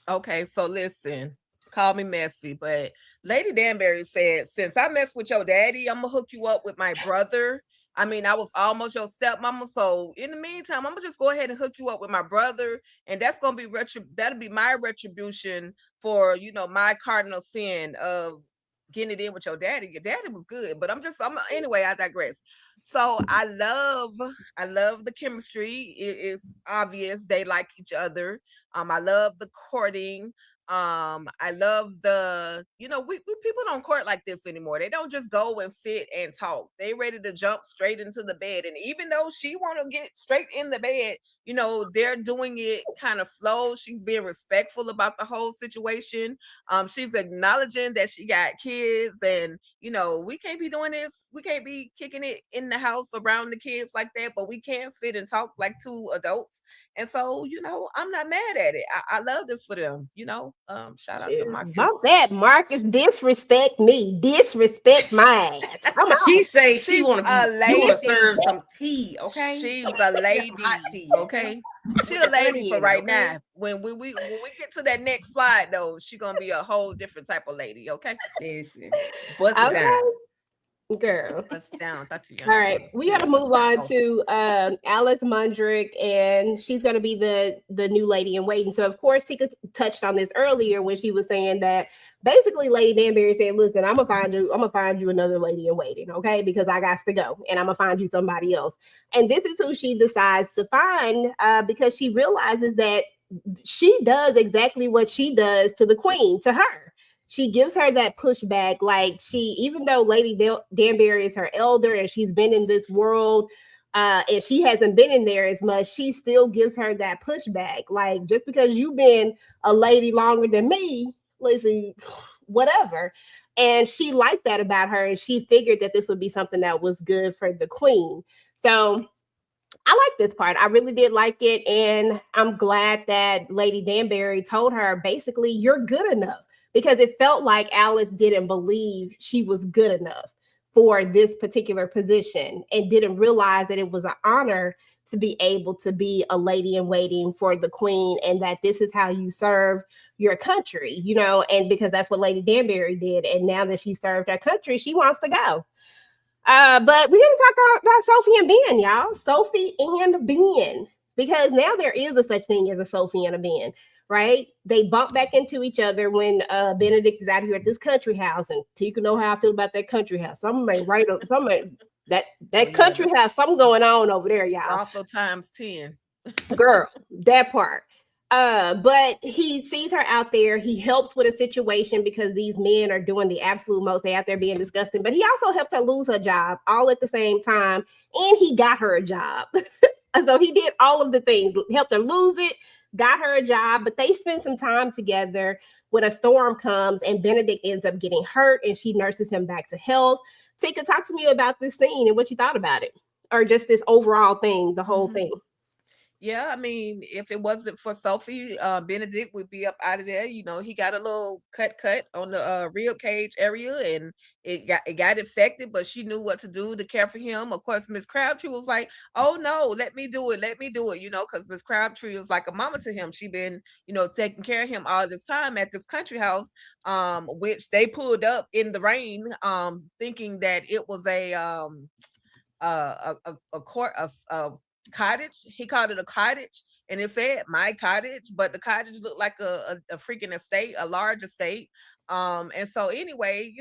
D: Okay, so listen, call me messy, but Lady Danbury said, since I messed with your daddy, I'm gonna hook you up with my brother. I mean, I was almost your stepmama, so in the meantime, I'm gonna just go ahead and hook you up with my brother, and that's gonna be that'll be my retribution for my cardinal sin of getting it in with your daddy. Your daddy was good, but anyway, I digress. So I love the chemistry. It is obvious they like each other. I love the courting. I love the we people don't court like this anymore. They don't just go and sit and talk. They ready to jump straight into the bed, and even though she want to get straight in the bed, they're doing it kind of slow. She's being respectful about the whole situation. She's acknowledging that she got kids, and we can't be doing this. We can't be kicking it in the house around the kids like that, but we can't sit and talk like two adults. And so, I'm not mad at it. I love this for them, shout out to Marcus.
C: Bump that, Marcus. Disrespect me. Disrespect my ass.
E: She say she want to serve some tea, okay?
D: She's a lady.
E: Hot tea,
D: okay? She's a lady for right now. When we get to that next slide, though, she's gonna be a whole different type of lady, okay?
E: Listen, bust it down.
C: Girl.
D: Bust down. Thought you
C: All right, we got to move on to Alice Mundrick, and she's going to be the new lady in waiting. So, of course, Tika touched on this earlier when she was saying that basically Lady Danbury said, "Listen, I'm gonna find you another lady in waiting, okay? Because I got to go, and I'm gonna find you somebody else." And this is who she decides to find because she realizes that she does exactly what she does to the queen, to her. She gives her that pushback. Like, even though Lady Danbury is her elder and she's been in this world, and she hasn't been in there as much, she still gives her that pushback. Like, just because you've been a lady longer than me, listen, whatever. And she liked that about her, and she figured that this would be something that was good for the queen. So I like this part. I really did like it. And I'm glad that Lady Danbury told her, basically, you're good enough, because it felt like Alice didn't believe she was good enough for this particular position and didn't realize that it was an honor to be able to be a lady in waiting for the queen, and that this is how you serve your country, and because that's what Lady Danbury did. And now that she served her country, she wants to go. But we're going to talk about Sophie and Ben, y'all. Sophie and Ben. Because now there is a such thing as a Sophie and a Ben, right? They bump back into each other when Benedict is out here at this country house. And you can know how I feel about that country house. Somebody that country house, something going on over there, y'all.
D: Also times 10.
C: Girl, that part. But he sees her out there. He helps with a situation because these men are doing the absolute most. They out there being disgusting. But he also helped her lose her job all at the same time. And he got her a job. So he did all of the things, helped her lose it, got her a job. But they spend some time together when a storm comes and Benedict ends up getting hurt and she nurses him back to health. Tika, talk to me about this scene and what you thought about it, or just this overall thing, the whole thing.
D: Yeah, I mean, if it wasn't for Sophie, Benedict would be up out of there. He got a little cut on the rib cage area, and it got infected. But she knew what to do to care for him. Of course, Miss Crabtree was like, "Oh no, let me do it, because Miss Crabtree was like a mama to him. She been, taking care of him all this time at this country house, which they pulled up in the rain, thinking that it was a cottage. He called it a cottage, and it said my cottage, but the cottage looked like a freaking estate, a large estate. And so anyway,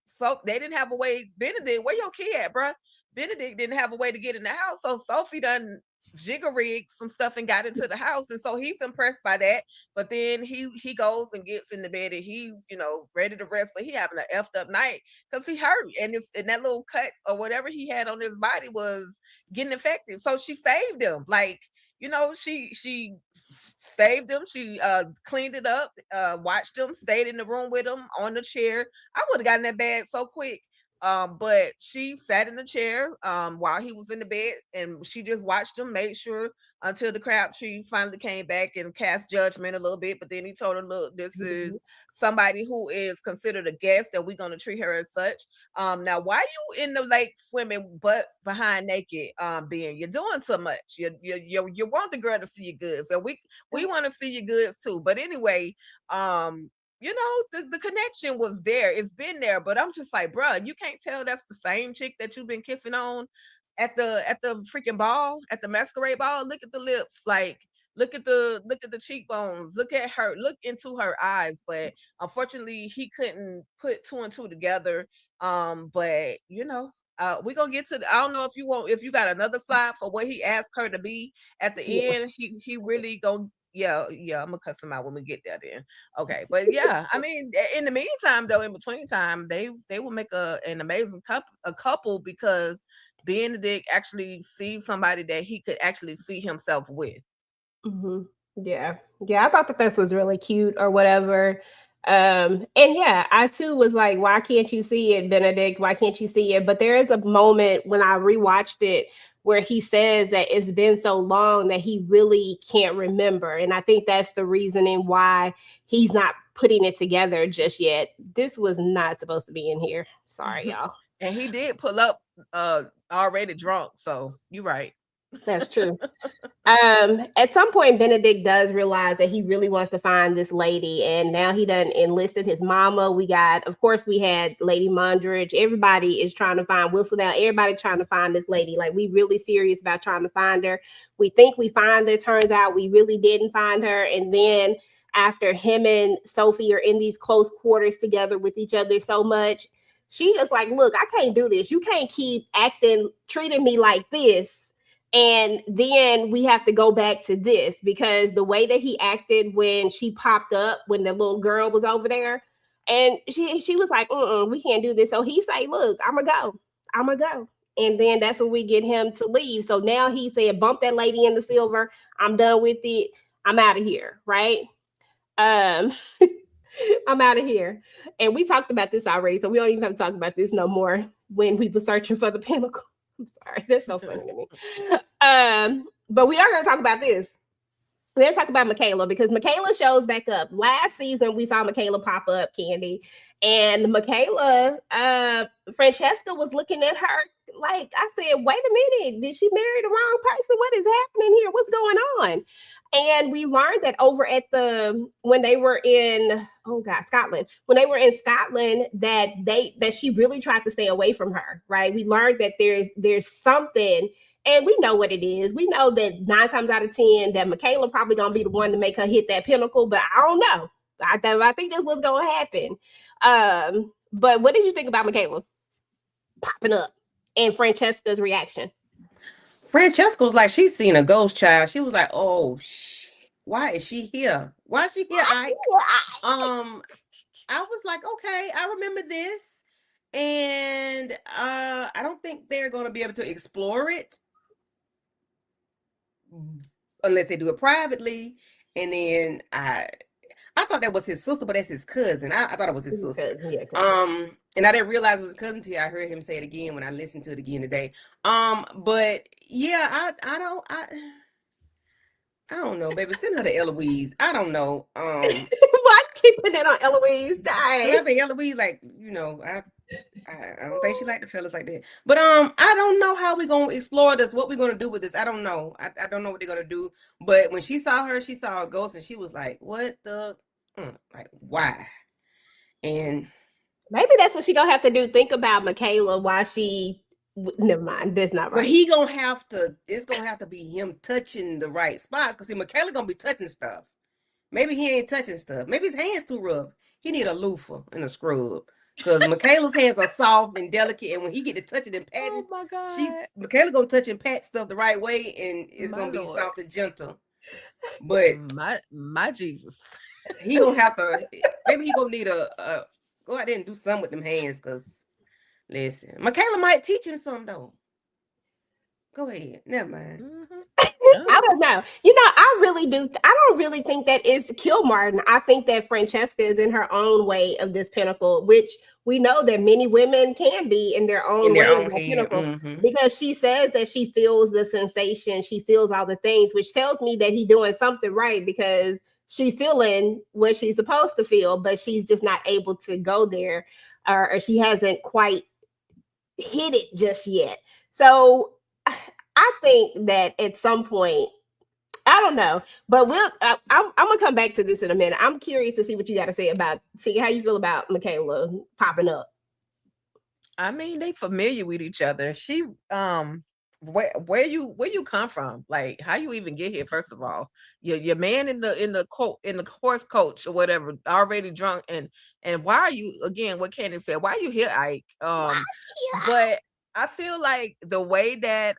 D: so they didn't have a way. Benedict, where your kid at, bruh? Benedict didn't have a way to get in the house, so Sophie done jigger rigged some stuff and got into the house, and so he's impressed by that. But then he goes and gets in the bed, and he's ready to rest, but he having an effed up night because he hurt, and that little cut or whatever he had on his body was getting infected. So she saved him, like, she saved him. She cleaned it up, watched him, stayed in the room with him on the chair. I would have gotten that bad so quick. But she sat in the chair while he was in the bed, and she just watched him, made sure until the Crabtrees finally came back and cast judgment a little bit. But then he told her, "Look, this is somebody who is considered a guest, and we're gonna treat her as such. Now, why you in the lake swimming butt behind naked? Being you're doing so much. You want the girl to see your goods, and we want to see your goods too. But anyway, the connection was there. It's been there, but I'm just like, bruh, you can't tell that's the same chick that you've been kissing on at the freaking ball, at the masquerade ball. Look at the lips, like look at the cheekbones, look at her, look into her eyes. But unfortunately, he couldn't put two and two together. But we're gonna get to I don't know if you got another slide for what he asked her to be at the end. He really gonna yeah, I'm gonna cuss him out when we get there then. Okay. But yeah, I mean, in the meantime though, in between time, they will make an amazing couple because Benedict actually sees somebody that he could actually see himself with.
C: Yeah. I thought that this was really cute or whatever. And yeah, I too was like, why can't you see it, Benedict? Why can't you see it? But there is a moment when I rewatched it where he says that it's been so long that he really can't remember. And I think that's the reasoning why he's not putting it together just yet. This was not supposed to be in here. Sorry, y'all.
D: And he did pull up already drunk, so you're right.
C: That's true. At some point, Benedict does realize that he really wants to find this lady, and now he done enlisted his mama. We got, of course, we had Lady Mondridge. Everybody is trying to find Wilson now. Everybody trying to find this lady. Like, we really serious about trying to find her. We think we find her. Turns out we really didn't find her. And then after him and Sophie are in these close quarters together with each other so much, she just like, look, I can't do this. You can't keep treating me like this, and then we have to go back to this, because the way that he acted when she popped up, when the little girl was over there, and she was like, we can't do this. So he say, look, I'm gonna go. And then that's when we get him to leave. So now he said, bump that lady in the silver. I'm done with it. I'm out of here. Right. Um, I'm out of here. And we talked about this already, so we don't even have to talk about this no more when we were searching for the pinnacle. I'm sorry, that's so funny to me. But we are going to talk about this. We're going to talk about Michaela, because Michaela shows back up. Last season, we saw Michaela pop up, Candy. And Michaela, Francesca was looking at her like, I said, wait a minute, did she marry the wrong person? What is happening here? What's going on? And we learned that over at when they were in, Scotland, when they were in Scotland, that she really tried to stay away from her, right? We learned that there's something, and we know what it is. We know that 9 times out of 10 that Michaela probably gonna be the one to make her hit that pinnacle, but I don't know. I think that's what's gonna happen. But what did you think about Michaela popping up and Francesca's reaction?
E: Francesca was like, she's seen a ghost child. She was like, oh, why is she here? Why is she here? I was like, okay, I remember this. And I don't think they're going to be able to explore it unless they do it privately. And then I thought that was his sister, but that's his cousin. I thought it was his sister.
C: Cousin, yeah,
E: and I didn't realize it was his cousin until I heard him say it again when I listened to it again today. But yeah, I don't know, baby. Send her to Eloise. I don't know.
C: Why keeping that on Eloise?
E: I think Eloise, like, I don't think she like the fellas like that. But I don't know how we're gonna explore this, what we're gonna do with this. I don't know. I don't know what they're gonna do. But when she saw her, she saw a ghost, and she was like, what the like, why? And
C: maybe that's what she gonna have to do. Think about Michaela while she. Never mind, that's not right.
E: But it's gonna have to be him touching the right spots, because see, Michaela gonna be touching stuff. Maybe he ain't touching stuff. Maybe his hands too rough. He need a loofah and a scrub, because Michaela's hands are soft and delicate, and when he get to touching and patting,
D: oh my God,
E: Michaela gonna touch and pat stuff the right way, and it's gonna be soft and gentle. But
D: my Jesus,
E: he gonna have to. Maybe he gonna need a go out there and do something with them hands, because. Listen, Michaela might teach him something though. Go ahead. Never mind.
C: I don't know. I really do. I don't really think that is Kilmartin. I think that Francesca is in her own way of this pinnacle, which we know that many women can be in their own way of the pinnacle, because she says that she feels the sensation, she feels all the things, which tells me that he's doing something right, because she's feeling what she's supposed to feel, but she's just not able to go there, or she hasn't quite hit it just yet. So I think that at some point, I don't know, but I'm gonna come back to this in a minute. I'm curious to see what you got to say see how you feel about Michaela popping up.
D: I mean, they familiar with each other. She where you come from? Like, how you even get here? First of all, your man in the horse coach or whatever, already drunk, and why are you, again, what Candy said, why are you here, Ike? But I feel like the way that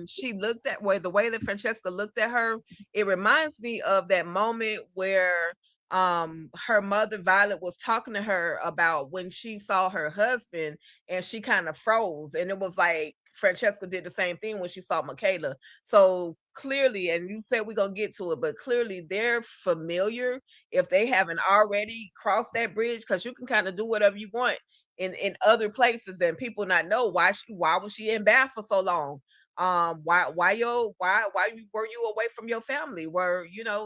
D: she looked at the way that Francesca looked at her, it reminds me of that moment where her mother Violet was talking to her about when she saw her husband, and she kind of froze, and it was like Francesca did the same thing when she saw Michaela. So clearly, and you said we're gonna get to it, but clearly they're familiar if they haven't already crossed that bridge, because you can kind of do whatever you want in other places and people not know why was she in Bath for so long. Why were you away from your family?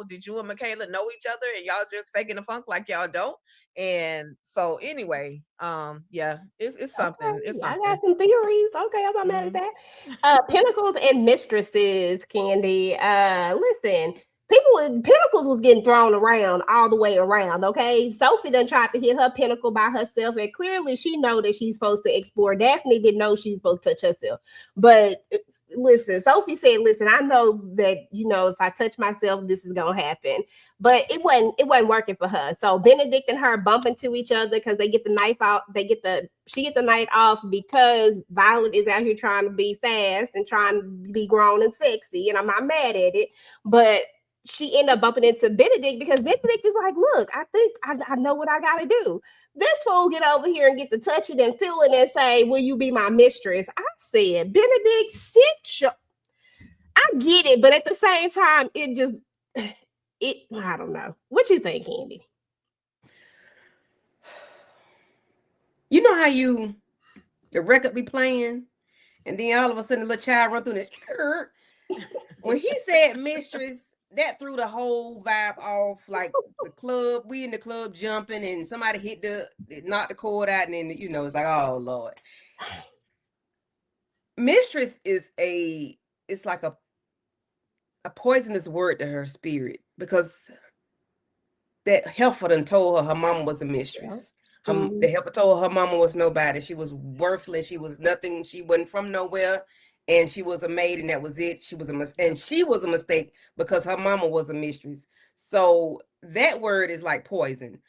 D: Did you and Michaela know each other and y'all just faking the funk like y'all don't? And so anyway, yeah, it's something. It's
C: Okay, I got
D: something.
C: some theories. Okay, I'm not mad at
D: Hmm.
C: that. Pinnacles and mistresses, Candy. Listen, people with pinnacles was getting thrown around all the way around. Okay, Sophie done tried to hit her pinnacle by herself, and clearly she know that she's supposed to explore. Daphne didn't know she was supposed to touch herself, but listen, Sophie said, "Listen, I know that if I touch myself, this is gonna happen." But it wasn't working for her. So Benedict and her bump into each other because they get the knife out. She get the night off because Violet is out here trying to be fast and trying to be grown and sexy, and I'm not mad at it. But she ended up bumping into Benedict because Benedict is like, "Look, I think I know what I got to do." This fool get over here and get to touch it and feel it and say, "Will you be my mistress?" I said, Benedict, sit your. I get it, but at the same time, it just I don't know. What you think, Candy?
E: You know how the record be playing, and then all of a sudden the little child run through this. When he said mistress, that threw the whole vibe off. Like the club, we in the club jumping, and somebody knocked the cord out, and then it's like, oh Lord. Mistress it's like a poisonous word to her spirit, because that helper done told her mama was a mistress. The helper told her mama was nobody. She was worthless. She was nothing. She wasn't from nowhere, and she was a maid, and that was it. She was a mistake because her mama was a mistress. So that word is like poison.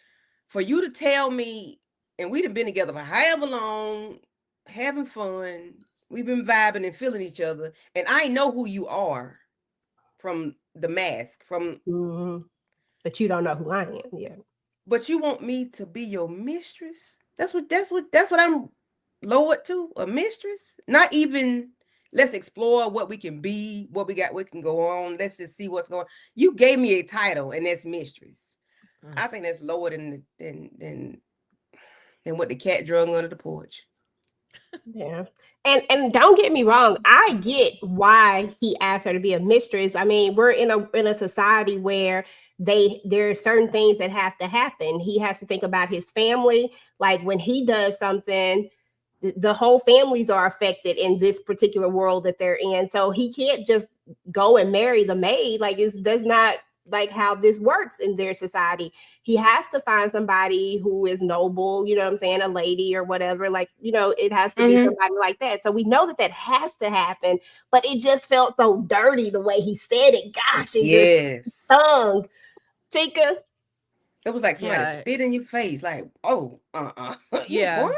E: For you to tell me, and we've been together for however long, having fun. We've been vibing and feeling each other, and I know who you are from the mask,
C: But you don't know who I am. Yeah.
E: but you want me to be your mistress? That's what I'm lowered to, a mistress. Not even let's explore what we can be, what we can go on. Let's just see what's going on. You gave me a title, and that's mistress. I think that's lower than what the cat drug under the porch.
C: Yeah. And don't get me wrong, I get why he asked her to be a mistress. I mean, we're in a society where there are certain things that have to happen. He has to think about his family. Like when he does something, the whole families are affected in this particular world that they're in. So he can't just go and marry the maid. Like that's not like how this works in their society. He has to find somebody who is noble, you know what I'm saying, a lady or whatever. Like, it has to be somebody like that. So we know that has to happen, but it just felt so dirty the way he said it. Gosh, it just stung. Tika.
E: It was like somebody spit in your face, like, oh, you what?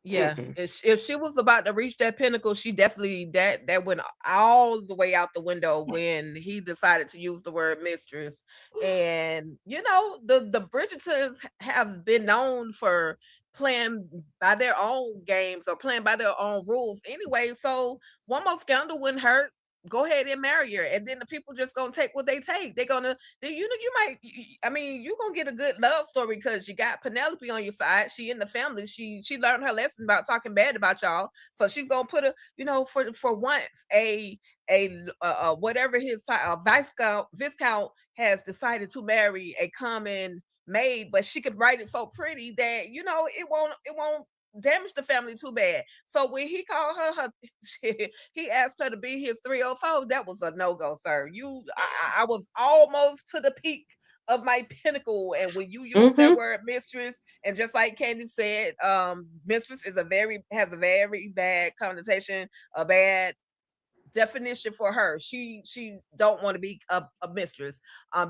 D: Yeah, if she was about to reach that pinnacle, she definitely that went all the way out the window when he decided to use the word mistress. And the Bridgertons have been known for playing by their own games or playing by their own rules anyway. So one more scandal wouldn't hurt. Go ahead and marry her, and then the people just gonna take what they take. They're gonna, I mean, you're gonna get a good love story because you got Penelope on your side. She in the family. She learned her lesson about talking bad about y'all, so she's gonna put for once whatever his title, viscount has decided to marry a common maid, but she could write it so pretty that it won't damage the family too bad. So when he called her he asked her to be his 304. That was a no-go, sir. I was almost to the peak of my pinnacle, and when you use that word mistress, and just like Candy said, mistress has a very bad connotation, a bad definition for her. She don't want to be a mistress.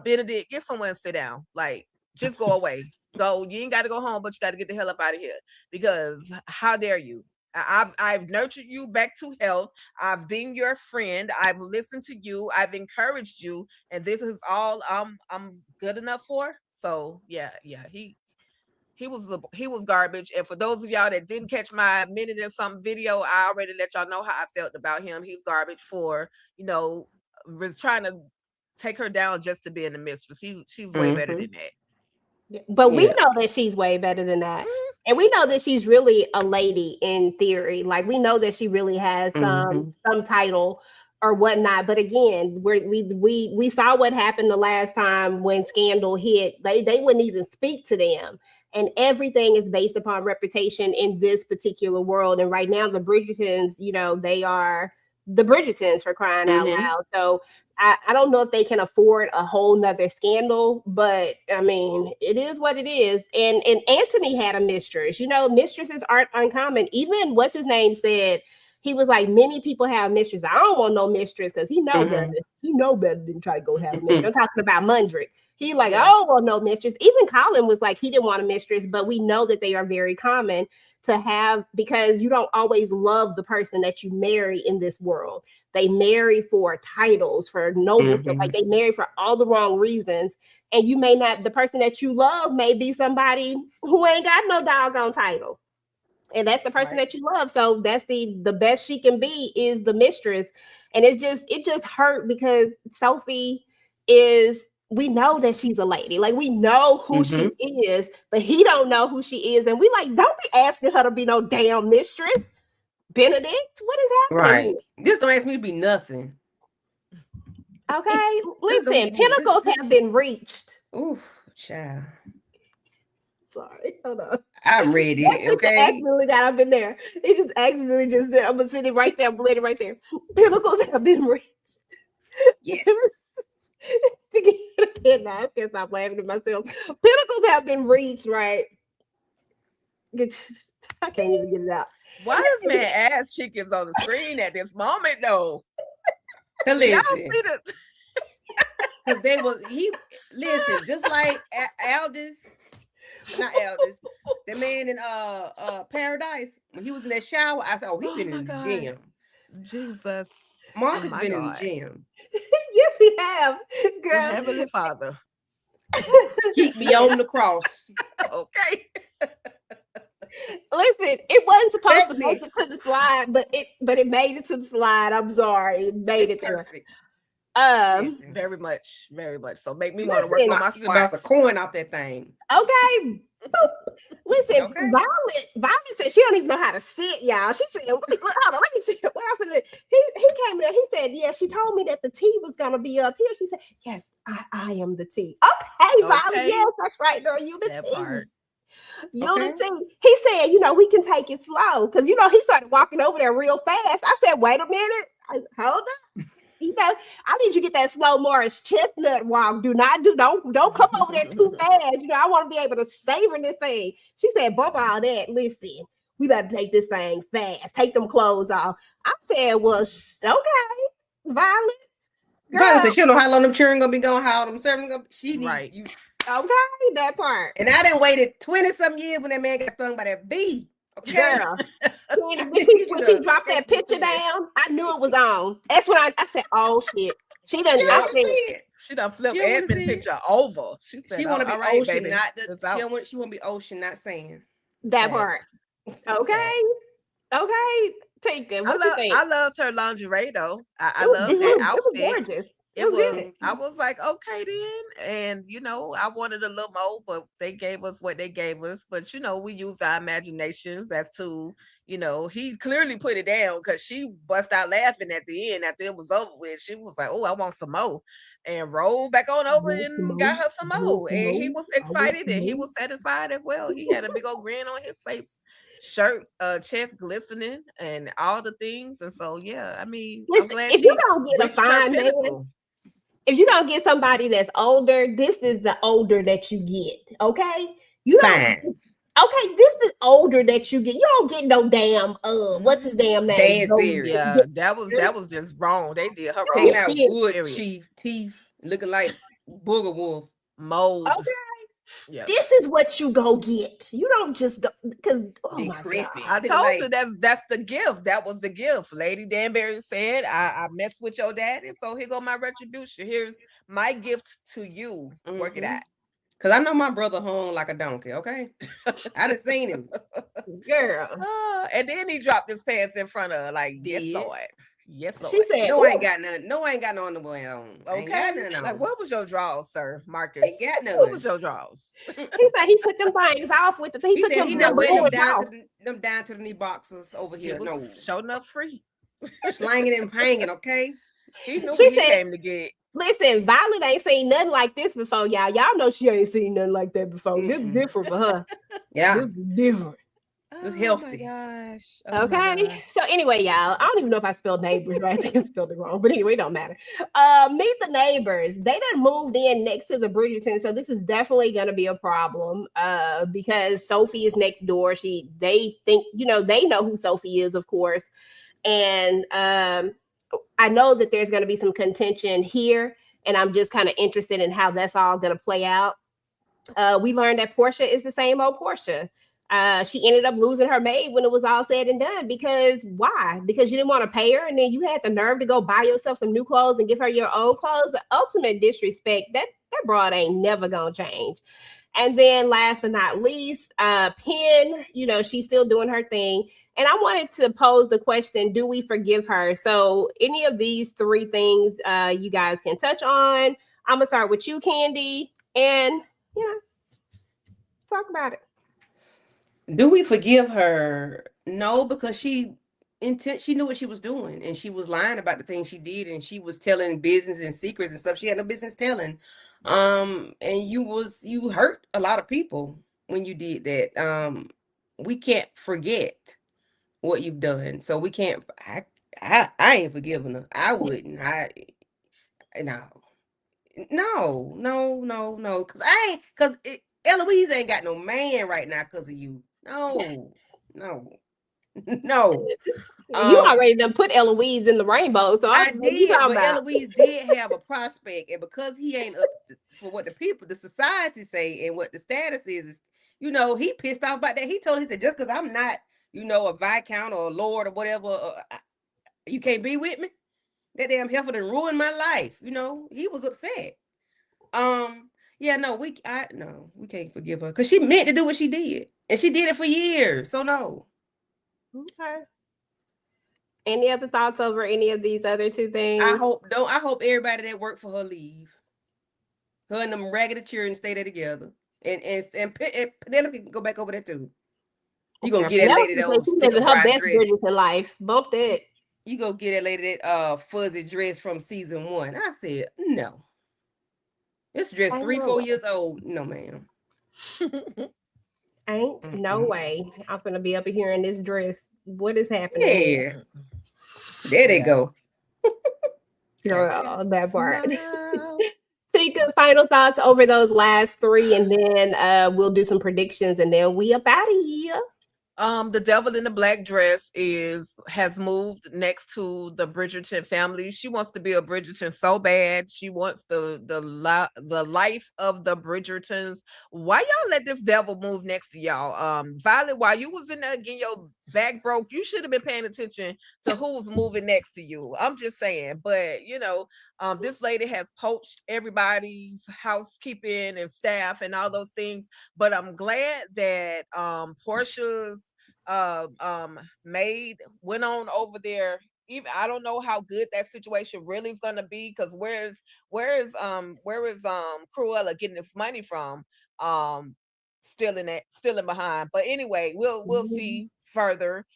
D: Benedict, get somewhere and sit down. Like, just go away. Go. You ain't got to go home, but you got to get the hell up out of here. Because how dare you? I've nurtured you back to health. I've been your friend. I've listened to you. I've encouraged you, and this is all I'm good enough for. So yeah. He was garbage. And for those of y'all that didn't catch my minute and something video, I already let y'all know how I felt about him. He's garbage for was trying to take her down just to be in the mistress. She's way better than that.
C: But we
E: Yeah.
C: know that she's way better than that.
D: Mhm.
C: And we know that she's really a lady in theory. Like we know that she really has some title or whatnot. But again, we saw what happened the last time when Scandal hit. They wouldn't even speak to them. And everything is based upon reputation in this particular world. And right now, the Bridgertons, they are the Bridgertons for crying out loud. So I don't know if they can afford a whole nother scandal, but I mean, it is what it is. And Anthony had a mistress. Mistresses aren't uncommon. Even what's his name said he was like, many people have mistresses. I don't want no mistress because he know better. He know better than try to go have a mistress. I'm talking about Mundrick. He like, I don't want no mistress. Even Colin was like, he didn't want a mistress, but we know that they are very common to have because you don't always love the person that you marry in this world. They marry for titles, for noble stuff. Like they marry for all the wrong reasons. And you may not, the person that you love may be somebody who ain't got no doggone title. And that's the person that you love. So that's the best she can be is the mistress. And it just hurt because Sophie we know that she's a lady. Like we know who she is, but he don't know who she is. And we like, don't be asking her to be no damn mistress. Benedict, what is happening?
E: Right. Just don't ask me to be nothing.
C: Okay. Listen, pinnacles have been reached.
E: Oof, child.
C: Sorry, hold on.
E: I'm ready. Okay.
C: Accidentally got up in there. It just accidentally just did. I'm gonna sit it right there. I'm laying it right there. Pinnacles have been reached.
E: Yes.
C: I can't stop laughing at myself. Pinnacles have been reached, right? I can't even get it out.
D: Why is man ass chickens on the screen at this moment though?
E: Listen.
D: Y'all see
E: Listen, just like Aldous. Not Aldous, the man in Paradise, when he was in that shower, I said, oh, he's been in the gym.
D: Jesus.
E: Mark has been in the gym.
C: Yes, he have. Girl.
D: Heavenly Father.
E: Keep me on the cross.
D: Okay.
C: Listen, it wasn't supposed to make it to the slide, but it made it to the slide. I'm sorry. It made it there.
E: Perfect.
D: Very much. So make me want to work on my
E: squats. Bounce a coin off that thing.
C: Okay. Listen, okay. Violet said she don't even know how to sit, y'all. She said, hold on, let me figure what I said. He came there, he said, yeah, she told me that the tea was gonna be up here. She said, yes, I am the tea. Okay, Violet, yes, that's right, girl. You the
D: that
C: tea.
D: Part.
C: You the tea. He said, we can take it slow. Because he started walking over there real fast. I said, wait a minute. Hold up. I need you to get that slow Morris chestnut walk. Don't come over there too fast. I want to be able to savor this thing. She said, bump all that. Listen, we got to take this thing fast. Take them clothes off. I said, well, okay, Violet.
E: Violet said she don't know how long them children gonna be going, how them servants gonna be. She needs
D: right.
E: you.
C: Okay, that part.
E: And I done waited 20-some years when that man got stung by that bee. Okay.
C: Girl. when she dropped that picture down, I knew it was on. That's when I said, oh shit. She done
D: flipped Edmund's picture over. She said,
E: she want to be
D: right,
E: Ocean,
D: baby.
E: not the she want to be Ocean, not saying.
C: That part. Okay. Okay. Take it. What you think?
D: I loved her lingerie though. I loved that outfit.
C: It was gorgeous.
D: I was like, okay then. And I wanted a little more, but they gave us what they gave us. But we used our imaginations as to, he clearly put it down because she bust out laughing at the end after it was over with. She was like, oh, I want some more. And rolled back on over and got her some more. And he was excited and he was satisfied as well. He had a big old grin on his face, shirt, chest glistening, and all the things. And so yeah, I mean,
C: listen,
D: I'm glad
C: if you don't get a fine man, if you're gonna get somebody that's older, this is the older that you get. Okay,
E: fine.
C: Okay, this is older that you get. You don't get no damn what's his damn name?
D: Yeah, that was just wrong. They did her
E: taking out wood teeth, looking like booger wolf
D: mold.
C: Okay. Yep. This is what you go get. You don't just go because God.
D: I told you that's the gift. That was the gift. Lady Danbury said, I messed with your daddy, so here go my retribution. Here's my gift to you. Work it out.
E: Because I know my brother hung like a donkey, okay? I done seen him.
C: Girl.
D: And then he dropped his pants in front of her, like, yes, Lord. Yes, Lord.
C: She said,
E: No, I ain't
C: "Ooh."
E: got none. No, I ain't got no underwear on. I ain't got
D: Okay.
E: none
D: Like,
E: on.
D: what was your draws, sir, Marcus?
E: Ain't got
D: What was
E: none.
D: your draws?
C: He said he took them things off with the. He
E: He
C: took
E: said
C: them
E: he
C: them
E: not wearing them
C: balloons
E: down to
C: off.
E: the knee boxers over
D: It
E: here.
D: was
E: No,
D: showing up free.
E: slanging and hanging. Okay.
D: He knew
C: She
D: what he
C: said,
D: came to get.
C: "Listen, Violet ain't seen nothing like this before, y'all. Y'all know she ain't seen nothing like that before. This is
E: Mm-mm.
C: different for her.
E: Yeah,
C: This is different."
E: it's
D: Oh my
E: healthy.
D: gosh. Oh my
C: Okay.
D: gosh.
C: So anyway, y'all, I don't even know if I spelled neighbors right. I think I spelled it wrong. But anyway, it don't matter. Meet the neighbors. They done moved in next to the Bridgerton. So this is definitely gonna be a problem. Because Sophie is next door. They think, they know who Sophie is, of course. And I know that there's gonna be some contention here. And I'm just kind of interested in how that's all gonna play out. We learned that Portia is the same old Portia. She ended up losing her maid when it was all said and done. Because why? Because you didn't want to pay her, and then you had the nerve to go buy yourself some new clothes and give her your old clothes. The ultimate disrespect. That broad ain't never gonna change. And then last but not least, Penn, she's still doing her thing. And I wanted to pose the question, do we forgive her? So any of these three things you guys can touch on. I'm gonna start with you, Candy, and you know, talk about it.
E: Do we forgive her? No, because she knew what she was doing, and she was lying about the things she did, and she was telling business and secrets and stuff she had no business telling. And you hurt a lot of people when you did that. We can't forget what you've done, so we can't. I ain't forgiving her. I wouldn't. No, no, because Eloise ain't got no man right now because of you. No, no, no.
C: You
E: Um,
C: already done put Eloise in the rainbow, so I
E: I
C: don't know what you
E: did,
C: talking
E: but
C: about.
E: Eloise did have a prospect, and because he ain't up for what the society say, and what the status is, he pissed off about that. He said, just because I'm not, a viscount or a lord or whatever, you can't be with me. That damn heifer done ruined my life. He was upset. Yeah, no, we can't forgive her because she meant to do what she did, and she did it for years. So no.
C: Okay. Any other thoughts over any of these other two
E: I
C: things?
E: hope everybody that worked for her leave. Her and them raggedy children stay there together, and Penelope can go back over there too. You gonna
C: Yeah,
E: get that lady
C: Penelope
E: that
C: said
E: old
C: she
E: sticker
C: living her
E: bra
C: best
E: dress.
C: Bridgerton life. Bump
E: You,
C: that.
E: you go get that lady that fuzzy dress from season 1. I said no. This dress
C: Ain't
E: three,
C: no
E: 4 years old. No, ma'am.
C: Ain't no
E: Mm-mm.
C: way I'm gonna be up here in this dress. What is happening here?
E: Yeah, there they
D: Yeah.
E: go.
C: Girl, that part.
D: Smile.
C: Tika, final thoughts over those last three, and then we'll do some predictions, and then we up out of here.
D: The devil in the black dress has moved next to the Bridgerton family. She wants to be a Bridgerton so bad. She wants the life of the Bridgertons. Why y'all let this devil move next to y'all? Violet, while you was in there getting your back broke, you should have been paying attention to who's moving next to you. I'm just saying, but this lady has poached everybody's housekeeping and staff and all those things. But I'm glad that Portia's maid went on over there. Even I don't know how good that situation really is gonna be, because where is Cruella getting this money from? Stealing behind. But anyway, we'll see further.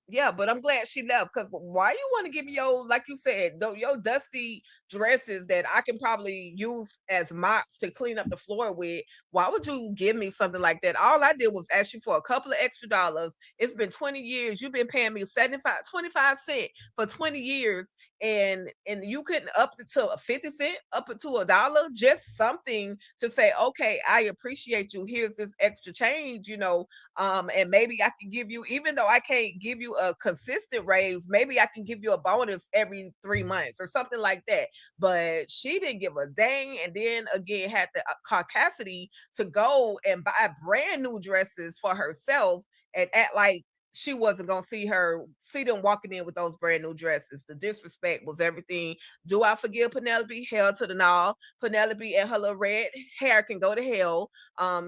D: Yeah, but I'm glad she left, because why you want to give me your, like you said, your dusty dresses that I can probably use as mops to clean up the floor with? Why would you give me something like that? All I did was ask you for a couple of extra dollars. It's been 20 years. You've been paying me 25 cents for 20 years, and you couldn't up it to a 50 cent, up it to $1, just something to say, okay, I appreciate you. Here's this extra change, and maybe I can give you, even though I can't give you a consistent raise, maybe I can give you a bonus every 3 months or something like that. But she didn't give a dang, and then again had the caucasity to go and buy brand new dresses for herself and act like she wasn't gonna see them walking in with those brand new dresses. The disrespect was everything. Do I forgive Penelope? Hell to the no. Penelope and her little red hair can go to hell.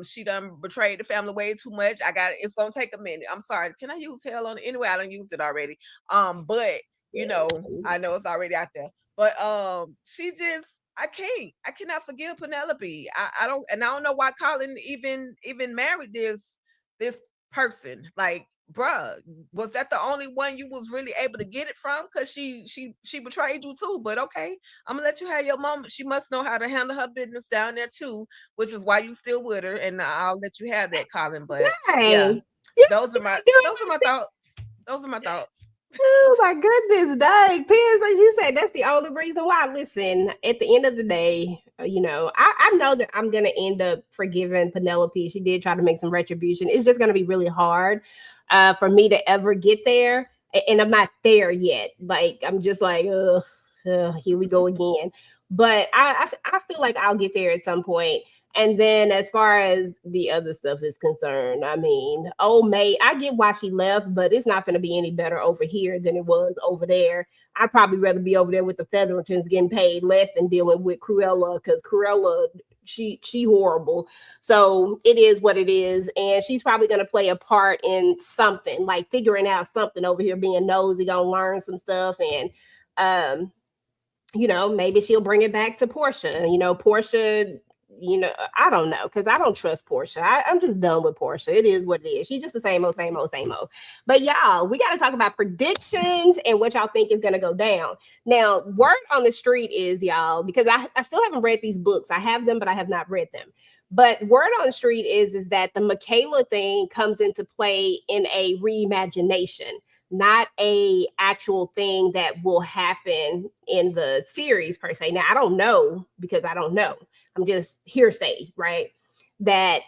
D: She done betrayed the family way too much. It's gonna take a minute. I'm sorry. Can I use hell on it? Anyway, I don't use it already. But I know it's already out there. But I cannot forgive Penelope. I don't know why Colin even married this person. Like, bruh, was that the only one you was really able to get it from? Because she betrayed you too. But okay, I'm gonna let you have your moment. She must know how to handle her business down there too, which is why you still with her, and I'll let you have that, Colin. But yeah,
C: Dang. You
D: those are my
C: doing
D: thoughts. Those are my thoughts.
C: Oh my goodness, dang. Pins, as you said, that's the only reason why. Listen, at the end of the day, I know that I'm going to end up forgiving Penelope. She did try to make some retribution. It's just going to be really hard for me to ever get there. And I'm not there yet. Like, I'm just like, here we go again. But I feel like I'll get there at some point. And then as far as the other stuff is concerned, I mean, old May, I get why she left, but it's not going to be any better over here than it was over there. I'd probably rather be over there with the Feathertons getting paid less than dealing with Cruella, because Cruella, she horrible. So it is what it is. And she's probably going to play a part in something, like figuring out something over here, being nosy, going to learn some stuff. And, maybe she'll bring it back to Portia. Portia, I don't know, because I don't trust Portia. I'm just done with Portia. It is what it is. She's just the same old, same old, same old. But y'all, we got to talk about predictions and what y'all think is going to go down. Now, word on the street is, y'all, because I still haven't read these books. I have them, but I have not read them. But word on the street is that the Michaela thing comes into play in a reimagination, not a actual thing that will happen in the series per se. Now, I don't know, because I don't know. I'm just hearsay, right? That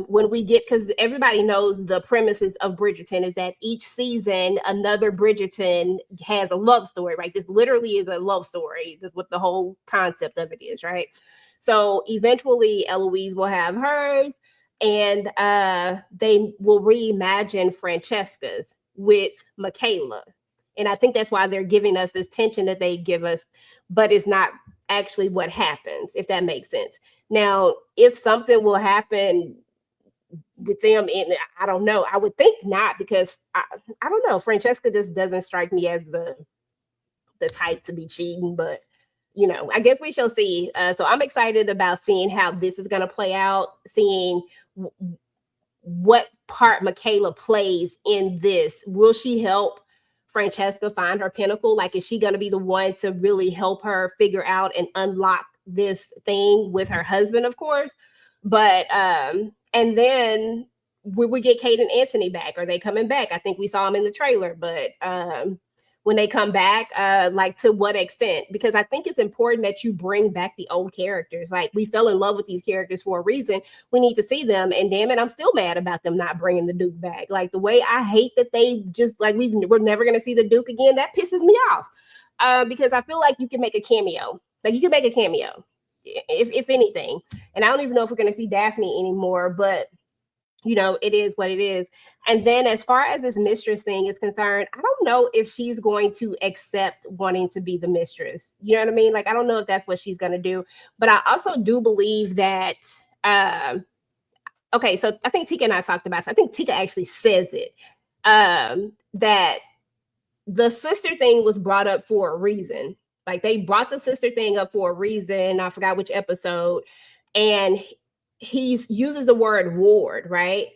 C: when we get, because everybody knows the premises of Bridgerton is that each season, another Bridgerton has a love story, right? This literally is a love story. That's what the whole concept of it is, right? So eventually Eloise will have hers, and they will reimagine Francesca's with Michaela. And I think that's why they're giving us this tension that they give us, but it's not actually what happens, if that makes sense. Now, if something will happen with them, and I don't know, I would think not, because I don't know, Francesca just doesn't strike me as the type to be cheating, but I guess we shall see. So I'm excited about seeing how this is going to play out, seeing what part Michaela plays in this. Will she help Francesca find her pinnacle? Like, is she going to be the one to really help her figure out and unlock this thing with her husband, of course? But and then will we get Kate and Anthony back? Are they coming back? I think we saw them in the trailer, but when they come back, like, to what extent? Because I think it's important that you bring back the old characters. Like, we fell in love with these characters for a reason. We need to see them. And damn it, I'm still mad about them not bringing the Duke back. Like, the way I hate that they just, like, we're never going to see the Duke again. That pisses me off. Because I feel like you can make a cameo. Like, you can make a cameo, if anything. And I don't even know if we're going to see Daphne anymore, but it is what it is. And then as far as this mistress thing is concerned, I don't know if she's going to accept wanting to be the mistress. You know what I mean? Like, I don't know if that's what she's going to do. But I also do believe that, okay, so I think Tika and I talked about it. I think Tika actually says it, that the sister thing was brought up for a reason. Like, they brought the sister thing up for a reason. I forgot which episode. And he uses the word ward, right?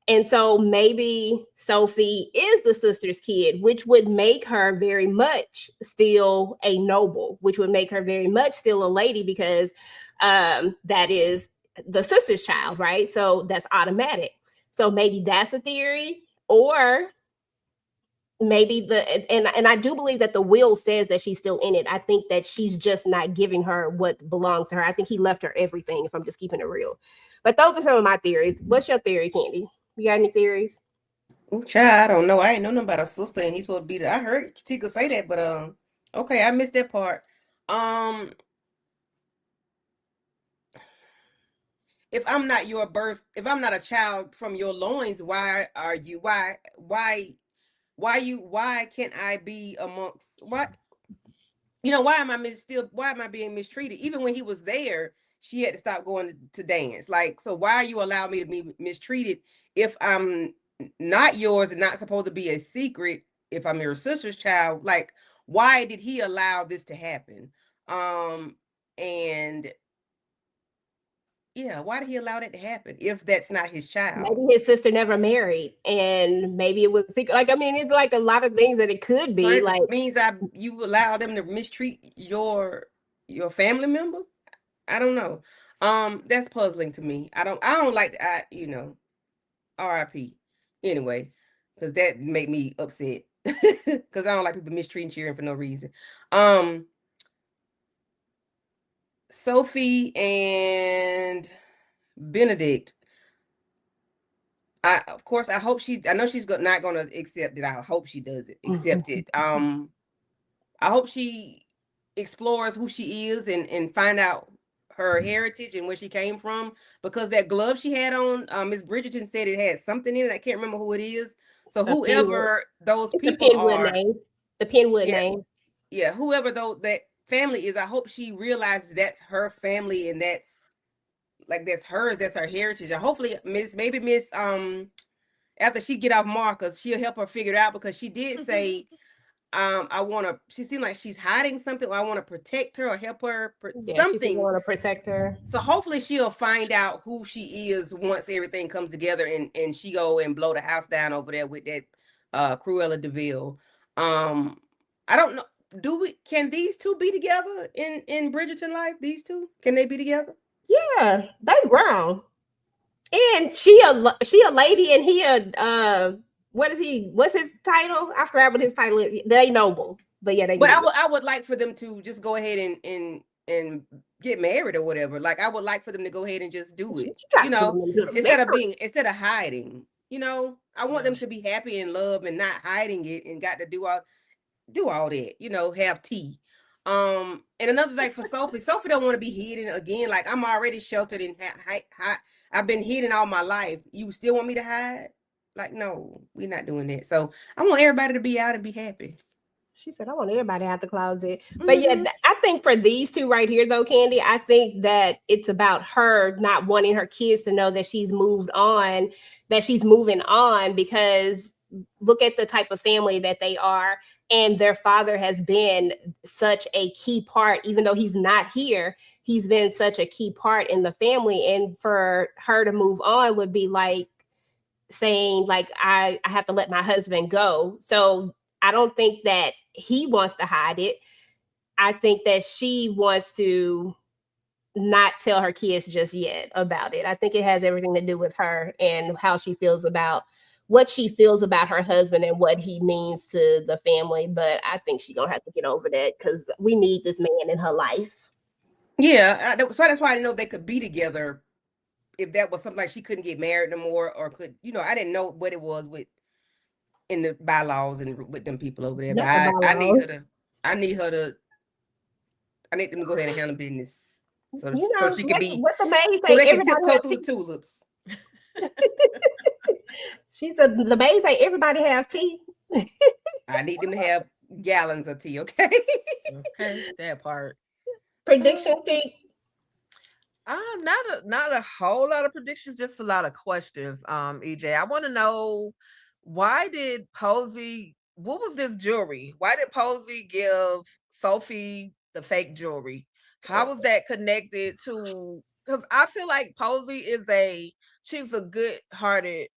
C: And so maybe Sophie is the sister's kid, which would make her very much still a noble, which would make her very much still a lady, because that is the sister's child, right? So that's automatic. So maybe that's a theory, or maybe and I do believe that the will says that she's still in it. I think that she's just not giving her what belongs to her. I think he left her everything, if I'm just keeping it real. But those are some of my theories. What's your theory, Candy? You got any theories?
E: Oh, child, I don't know. I ain't know nothing about a sister, and he's supposed to be I heard Tika say that, but okay, I missed that part. if I'm not if I'm not a child from your loins, why are you? Why can't I be amongst what? Why am I why am I being mistreated? Even when he was there, she had to stop going to dance. Like, so why are you allowing me to be mistreated if I'm not yours and not supposed to be a secret if I'm your sister's child? Like, why did he allow this to happen? And yeah, why did he allow that to happen if that's not his child?
C: Maybe his sister never married, and maybe it was secret. Like, I mean, it's like a lot of things that it could
E: So
C: be.
E: it
C: Like,
E: means you allow them to mistreat your family member? I don't know. That's puzzling to me. I don't like RIP anyway, because that made me upset. Because I don't like people mistreating children for no reason. Sophie and Benedict. Of course, I know she's not gonna accept it. I hope she does it, accept it. I hope she explores who she is and find out her heritage and where she came from, because that glove she had on, Miss Bridgerton said it had something in it. I can't remember who it is. So
C: a Penwood.
E: whoever those
C: It's a
E: people
C: Penwood
E: are,
C: name. The Penwood
E: yeah,
C: name.
E: yeah, whoever that family is, I hope she realizes that's her family and that's hers, that's her heritage. And hopefully maybe Miss after she get off Marcus, she'll help her figure it out, because she did say she seemed like she's hiding something, or I want to protect her or help her
C: Yeah, she said
E: something.
C: want to protect her.
E: So hopefully she'll find out who she is once everything comes together, and she go and blow the house down over there with that Cruella DeVille. I don't know. Can these two be together in Bridgerton life? These two, can they be together?
C: Yeah, they brown. And she a lady, and he a what is he? What's his title? I forgot what his title is. They noble, but yeah, they.
E: But
C: Noble.
E: I would like for them to just go ahead and get married or whatever. Like, I would like for them to go ahead and just do
C: She
E: it.
C: tried to put him into the marriage.
E: Instead of hiding. I want
D: Yeah.
E: them to be happy and love and not hiding it and got to do all that. Have tea. And another thing for Sophie. Sophie don't want to be hidden again. Like, I'm already sheltered and I've been hidden all my life. You still want me to hide? Like, no, we're not doing that. So I want everybody to be out and be happy.
C: She said, "I want everybody out the closet." But yeah,
E: Mm-hmm.
C: I think for these two right here, though, Candy, I think that it's about her not wanting her kids to know that she's moved on, that she's moving on, because look at the type of family that they are. And their father has been such a key part, even though he's not here, he's been such a key part in the family. And for her to move on would be like saying, like, I have to let my husband go. So I don't think that he wants to hide it. I think that she wants to not tell her kids just yet about it. I think it has everything to do with her and how she feels about what she feels about her husband and what he means to the family. But I think she's gonna have to get over that, because we need this man in her life.
E: Yeah, so that's why I didn't know if they could be together. If that was something like she couldn't get married no more, or could I didn't know what it was with in the bylaws and with them people over there. But
C: Not the
E: I need
C: bylaws.
E: her to, I need her to, I need them to go ahead and handle business,
C: You
E: so
C: know,
E: she could be,
C: what the maid
E: so
C: say,
E: they can
C: everybody
E: tiptoe
C: have
E: through the
C: tea.
E: tulips.
C: She said the maid say everybody have tea.
E: I need them to have gallons of tea, okay?
D: Okay, that part.
C: Prediction stick.
D: Not a whole lot of predictions, just a lot of questions. EJ, I want to know, why did Posey? What was this jewelry? Why did Posey give Sophie the fake jewelry? How was that connected to? Because I feel like Posey she's a good-hearted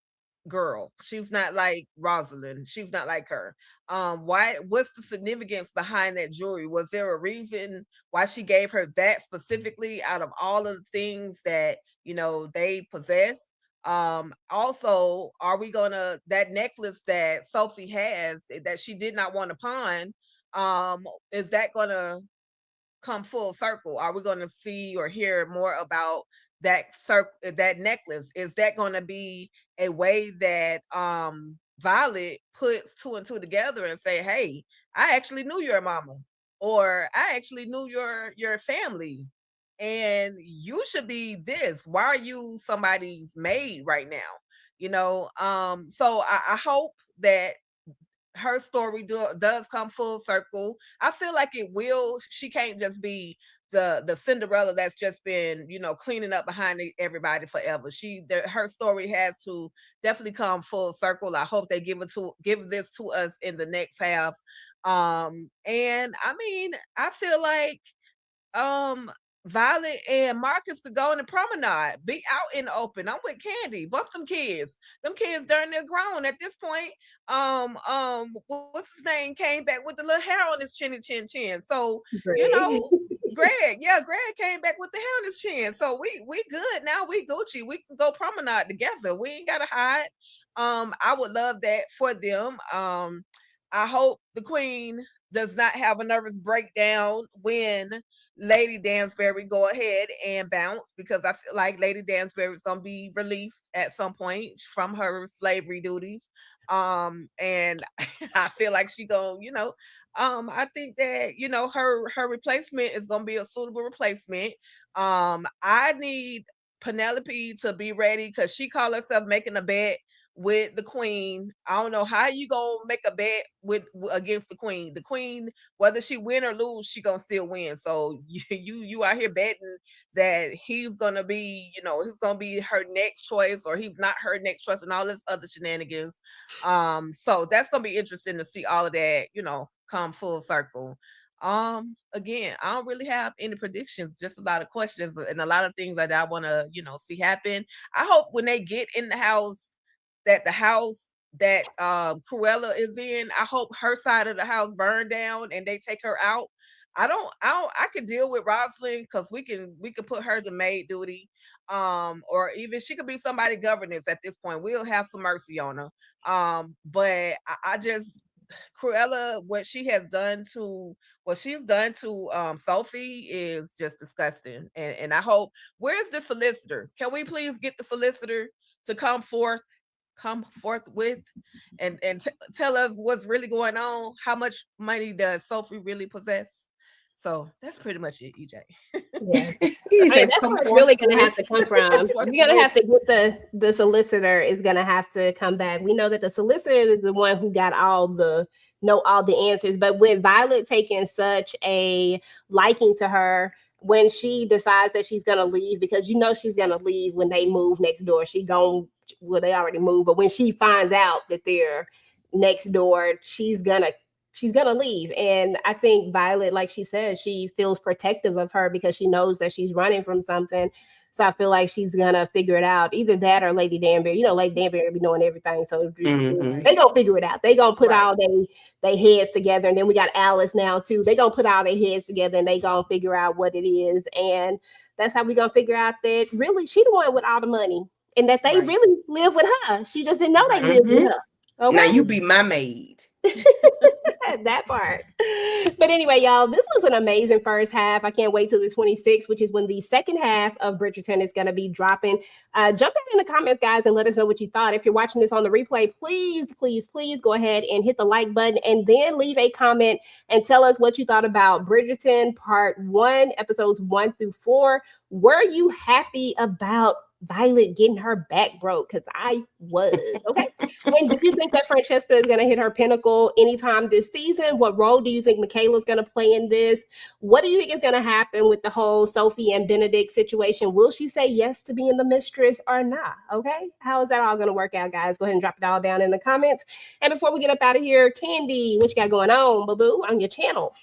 D: girl. She's not like Rosalind. She's not like her. What's the significance behind that jewelry? Was there a reason why she gave her that specifically out of all of the things that they possess? Also, are we gonna that necklace that Sophie has that she did not want to pawn? Is that gonna come full circle? Are we going to see or hear more about that necklace? Is that going to be a way that Violet puts two and two together and say, "Hey, I actually knew your mama," or "I actually knew your family," and you should be this. Why are you somebody's maid right now? So I hope that her story does come full circle. I feel like it will. She can't just be the Cinderella that's just been cleaning up behind everybody forever. Her story has to definitely come full circle. I hope they give this to us in the next half. And I mean, I feel like um Violet and Marcus could go on the promenade, be out in the open. I'm with Candy. Both them kids. Them kids darn near grown at this point. What's his name? Came back with the little hair on his chin. So, you
C: Greg.
D: know, Greg, yeah, Greg came back with the hair on his chin. So we good now. We Gucci. We can go promenade together. We ain't gotta hide. I would love that for them. I hope the queen does not have a nervous breakdown when Lady Dansbury go ahead and bounce, because I feel like Lady Dansbury is gonna be released at some point from her slavery duties. And I feel like she gonna, I think that her replacement is gonna be a suitable replacement. I need Penelope to be ready because she called herself making a bet with the queen. I don't know how you gonna make a bet against the queen. The queen, whether she win or lose, she gonna still win. So you out here betting that he's gonna be, he's gonna be her next choice, or he's not her next choice, and all this other shenanigans. So that's gonna be interesting to see all of that, come full circle. Again, I don't really have any predictions, just a lot of questions and a lot of things that I want to, see happen. I hope when they get in the house, that the house that Cruella is in, I hope her side of the house burned down and they take her out. I could deal with Rosalind because we can put her to maid duty. Or even she could be somebody governance at this point. We'll have some mercy on her. But I just Cruella, what she's done to Sophie is just disgusting. And I hope, where's the solicitor? Can we please get the solicitor to come forth with and tell us what's really going on? How much money does Sophie really possess? So that's pretty much it, EJ.
C: Yeah.
E: You
C: I mean,
E: said
C: that's
E: come
C: where it's
E: forth
C: really going to have to
E: with.
C: come from. We're going to have to get the solicitor is going to have to come back. We know that the solicitor is the one who got all the answers, but with Violet taking such a liking to her, when she decides that she's going to leave, because she's going to leave when they move next door. They already moved, but when she finds out that they're next door, she's gonna leave. And I think Violet, like she said, she feels protective of her because she knows that she's running from something. So I feel like she's gonna figure it out. Either that or Lady Danbury. Lady Danbury be knowing everything. So they gonna figure it out. They gonna put all they heads together. And then we got Alice now too. They gonna put all their heads together and they gonna figure out what it is. And that's how we gonna figure out that really she the one with all the money. And that they really live with her. She just didn't know they lived with her. Okay?
E: Now you be my maid.
C: That part. But anyway, y'all, this was an amazing first half. I can't wait till the 26th, which is when the second half of Bridgerton is going to be dropping. Jump down in the comments, guys, and let us know what you thought. If you're watching this on the replay, please go ahead and hit the like button and then leave a comment and tell us what you thought about Bridgerton Part 1, episodes 1 through 4. Were you happy about Violet getting her back broke? Because I was. Okay. And do you think that Francesca is going to hit her pinnacle anytime this season? What role do you think Michaela's going to play in this? What do you think is going to happen with the whole Sophie and Benedict situation? Will she say yes to being the mistress or not? Okay. How is that all going to work out, guys? Go ahead and drop it all down in the comments. And before we get up out of here, Candy, what you got going on, boo-boo, on your channel?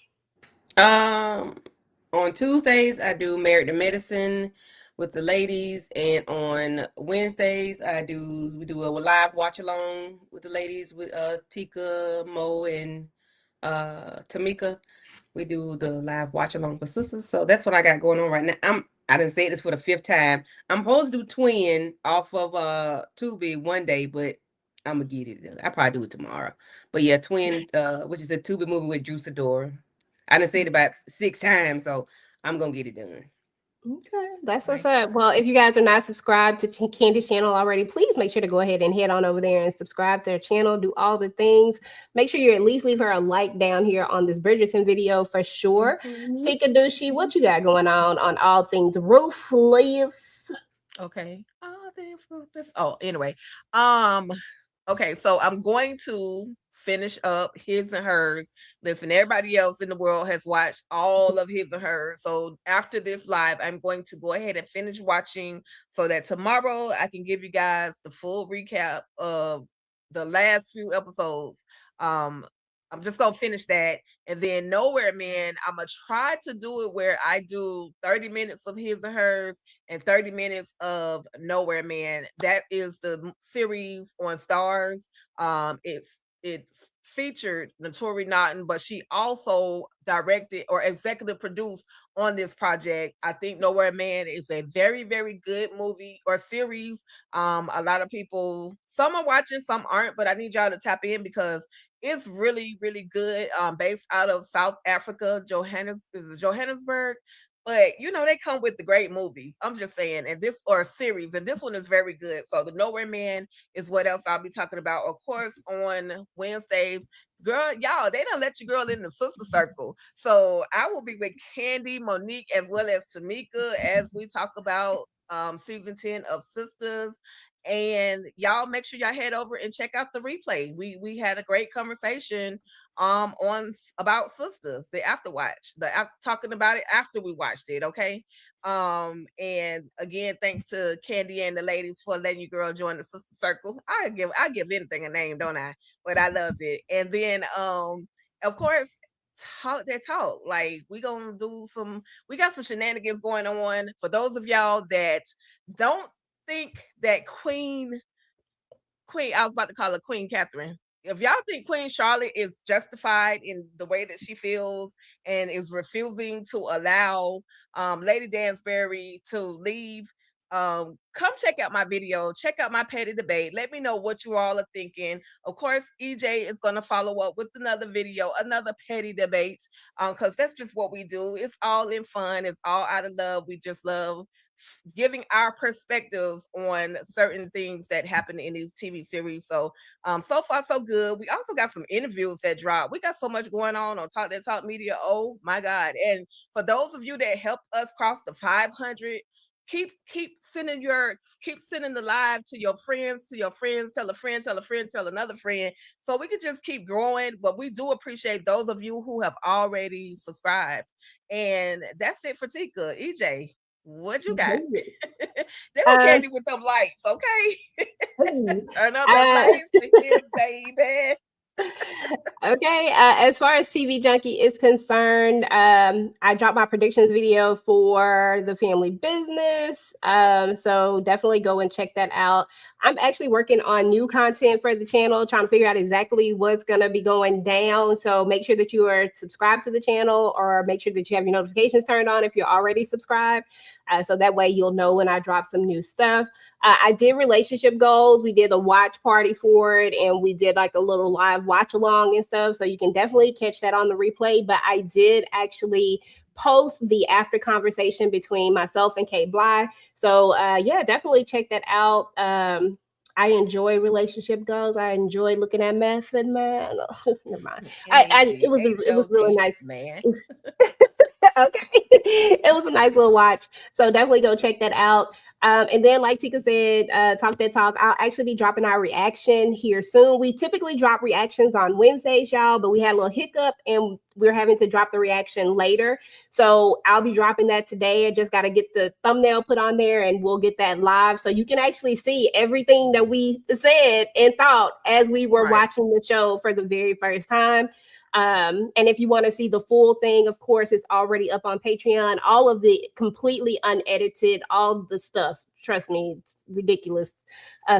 E: On Tuesdays, I do Married to Medicine with the ladies, and on Wednesdays we do a live watch along with the ladies with Tika, Mo, and Tamika. We do the live watch along for sisters. So that's what I got going on right now. I didn't say this for the 5th time. I'm supposed to do Twin off of Tubi one day, but I'm gonna get it done. I'll probably do it tomorrow. But yeah, Twin, which is a Tubi movie with Drew Sidora. I didn't say it about 6 times, so I'm gonna get it done.
C: Okay, that's what's
D: Nice.
C: up. Well, if you guys are not subscribed to Candy's channel already, please make sure to go ahead and head on over there and subscribe to her channel. Do all the things. Make sure you at least leave her a like down here on this Bridgerton video for sure. Tika Dushi, what you got going on all things ruthless?
D: Okay. Oh, this. Oh, anyway. Okay, so I'm going to finish up His and Hers. Listen, everybody else in the world has watched all of His and Hers. So after this live, I'm going to go ahead and finish watching so that tomorrow I can give you guys the full recap of the last few episodes. I'm just gonna finish that, and then Nowhere Man, I'm gonna try to do it where I do 30 minutes of His and Hers and 30 minutes of Nowhere Man. That is the series on Stars. It's featured Notori Naughton, but she also directed or executive produced on this project. I think Nowhere Man is a very, very good movie or series. A lot of people, some are watching, some aren't, but I need y'all to tap in because it's really, really good. Based out of South Africa, Johannesburg. But they come with the great movies. I'm just saying, and this or series, and this one is very good. So the Nowhere Man is what else I'll be talking about. Of course, on Wednesdays, girl, y'all, they don't let your girl in the sister circle. So I will be with Candy, Monique, as well as Tamika as we talk about season 10 of Sisters. And y'all make sure y'all head over and check out the replay. We had a great conversation on about Sisters, the after watch, talking about it after we watched it. Okay. And again, thanks to Candy and the ladies for letting you girl join the sister circle. I give anything a name, don't I? But I loved it. And then of course, talk. Like we got some shenanigans going on. For those of y'all that don't think that Queen, I was about to call her Queen Catherine. If y'all think Queen Charlotte is justified in the way that she feels and is refusing to allow Lady Dansbury to leave, come check out my video, check out my petty debate. Let me know what you all are thinking. Of course, EJ is going to follow up with another video, another petty debate, because that's just what we do. It's all in fun. It's all out of love. We just love giving our perspectives on certain things that happen in these TV series. So so far so good. We also got some interviews that drop. We got so much going on Talk That Talk Media. Oh my God. And for those of you that help us cross the 500, keep sending the live to your friends, tell a friend, tell another friend, so we can just keep growing. But we do appreciate those of you who have already subscribed. And that's it for Tika. EJ, what you got? They go Candy with them lights, okay? Turn up the lights, baby.
C: Okay, as far as TV Junkie is concerned, I dropped my predictions video for the family business. So definitely go and check that out. I'm actually working on new content for the channel, trying to figure out exactly what's going to be going down. So make sure that you are subscribed to the channel, or make sure that you have your notifications turned on if you're already subscribed. So that way you'll know when I drop some new stuff. I did relationship goals. We did a watch party for it, and we did like a little live watch along and stuff. So you can definitely catch that on the replay. But I did actually post the after conversation between myself and Kate Bly. So yeah, definitely check that out. I enjoy relationship goals. I enjoy looking at Method Man. Never mind. It was really nice, man. Okay. It was a nice little watch. So definitely go check that out. And then, like Tika said, Talk That Talk, I'll actually be dropping our reaction here soon. We typically drop reactions on Wednesdays, y'all, but we had a little hiccup and we're having to drop the reaction later. So I'll be dropping that today. I just got to get the thumbnail put on there and we'll get that live. So you can actually see everything that we said and thought as we were watching the show for the very first time. And if you want to see the full thing, of course, it's already up on Patreon. All of the completely unedited, all the stuff. Trust me, it's ridiculous.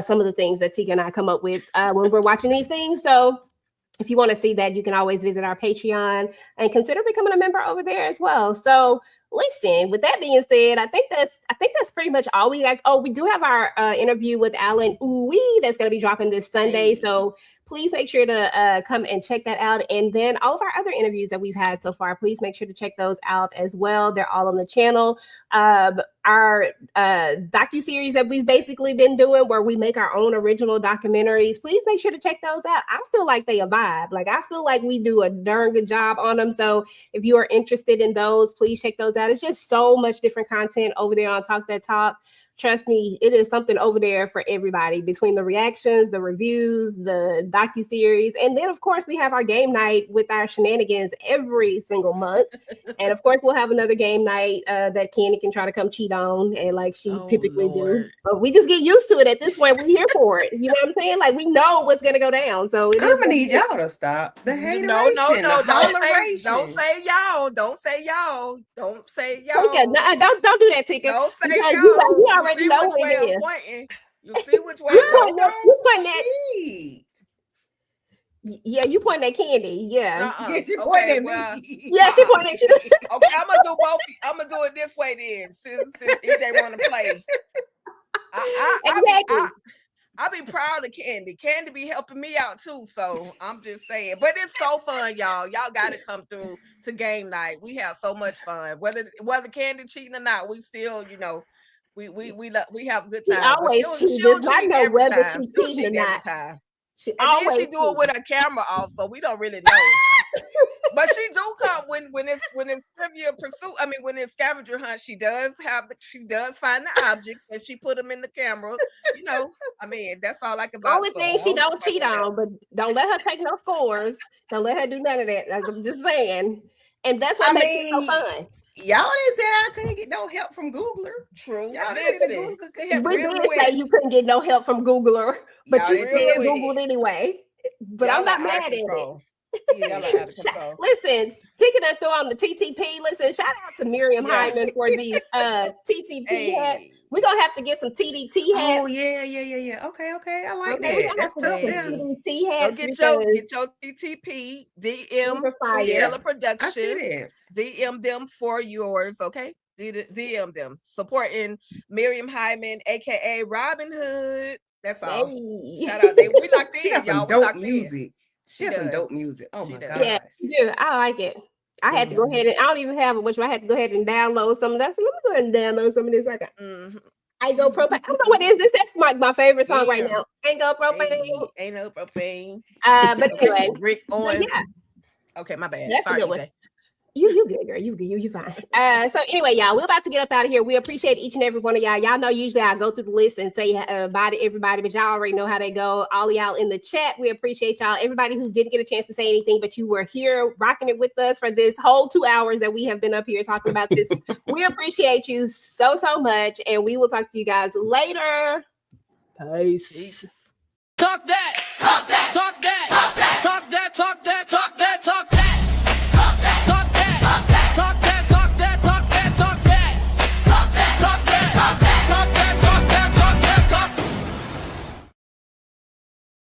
C: Some of the things that Tika and I come up with when we're watching these things. So if you want to see that, you can always visit our Patreon and consider becoming a member over there as well. So listen, with that being said, I think that's pretty much all we got. Oh, we do have our interview with Alan Uwe that's going to be dropping this Sunday. So please make sure to come and check that out. And then all of our other interviews that we've had so far, please make sure to check those out as well. They're all on the channel. Our docuseries that we've basically been doing where we make our own original documentaries, please make sure to check those out. I feel like they a vibe. Like, I feel like we do a darn good job on them. So if you are interested in those, please check those out. It's just so much different content over there on Talk That Talk. Trust me, it is something over there for everybody, between the reactions, the reviews, the docuseries. And then, of course, we have our game night with our shenanigans every single month. And, of course, we'll have another game night that Candy can try to come cheat on, and like she typically do. But we just get used to it at this point. We're here for it. You know what I'm saying? Like, we know what's going to go down. So
E: I'm going to need y'all to stop. The hateration.
D: No.
E: Don't
D: say y'all. Don't say y'all.
C: Don't do that, Tika.
D: Don't say y'all.
C: You already know what it is.
D: You see which way
C: you pointing at. Yeah, you pointing at Candy. Yeah.
E: Yeah, she pointing at me.
C: Yeah, she pointing at you.
D: Okay, I'm gonna do both. I'm gonna do it this way then, since EJ want to play. I be proud of Candy. Candy be helping me out too. So I'm just saying. But it's so fun, y'all. Y'all got to come through to game night. We have so much fun. Whether Candy cheating or not, we still, we have a good time.
C: She always cheats. I know whether she cheating or not.
D: She do it with her camera off, so we don't really know. But she do come when it's Trivial Pursuit. I mean, when it's scavenger hunt, she does find the objects and she put them in the camera. I mean, that's all I can.
C: Only thing she don't cheat on, but don't let her take no scores. Don't let her do none of that. I'm just saying, and that's what makes it so fun.
E: Y'all didn't say I couldn't get no help from Googler.
D: True.
E: Y'all didn't say Google could help.
C: We did say you couldn't get no help from Googler, but you still Googled anyway. But I'm not mad at it. Listen, Tika done throw on the TTP. Listen, shout out to Miriam Hyman for the TTP hat. We're gonna have to get some TDT hats.
E: Oh yeah. Okay. I like that. That's tough.
C: TDT hats.
D: Get your TTP. DM Taylor Production. DM them for yours. Okay. DM them. Supporting Miriam Hyman, aka Robin Hood. That's all. Hey. Shout out. We locked in.
E: She got some dope music. She has some dope music. Oh my god.
C: Yeah, I like it. I had to go ahead and I don't even have it, which I had to go ahead and download some of that. So let me go ahead and download some of this. I go propane. I don't know what is this. That's my favorite song right now. Ain't go propane.
D: Ain't no propane.
C: But anyway,
D: Rick Owens.
C: Yeah.
D: Okay, my bad.
C: That's
D: sorry,
C: EJ. You good, girl. You fine. So anyway, y'all, we're about to get up out of here. We appreciate each and every one of y'all. Y'all know usually I go through the list and say bye to everybody, but y'all already know how they go. All y'all in the chat, we appreciate y'all. Everybody who didn't get a chance to say anything, but you were here rocking it with us for this whole 2 hours that we have been up here talking about this. We appreciate you so much, and we will talk to you guys later. Peace.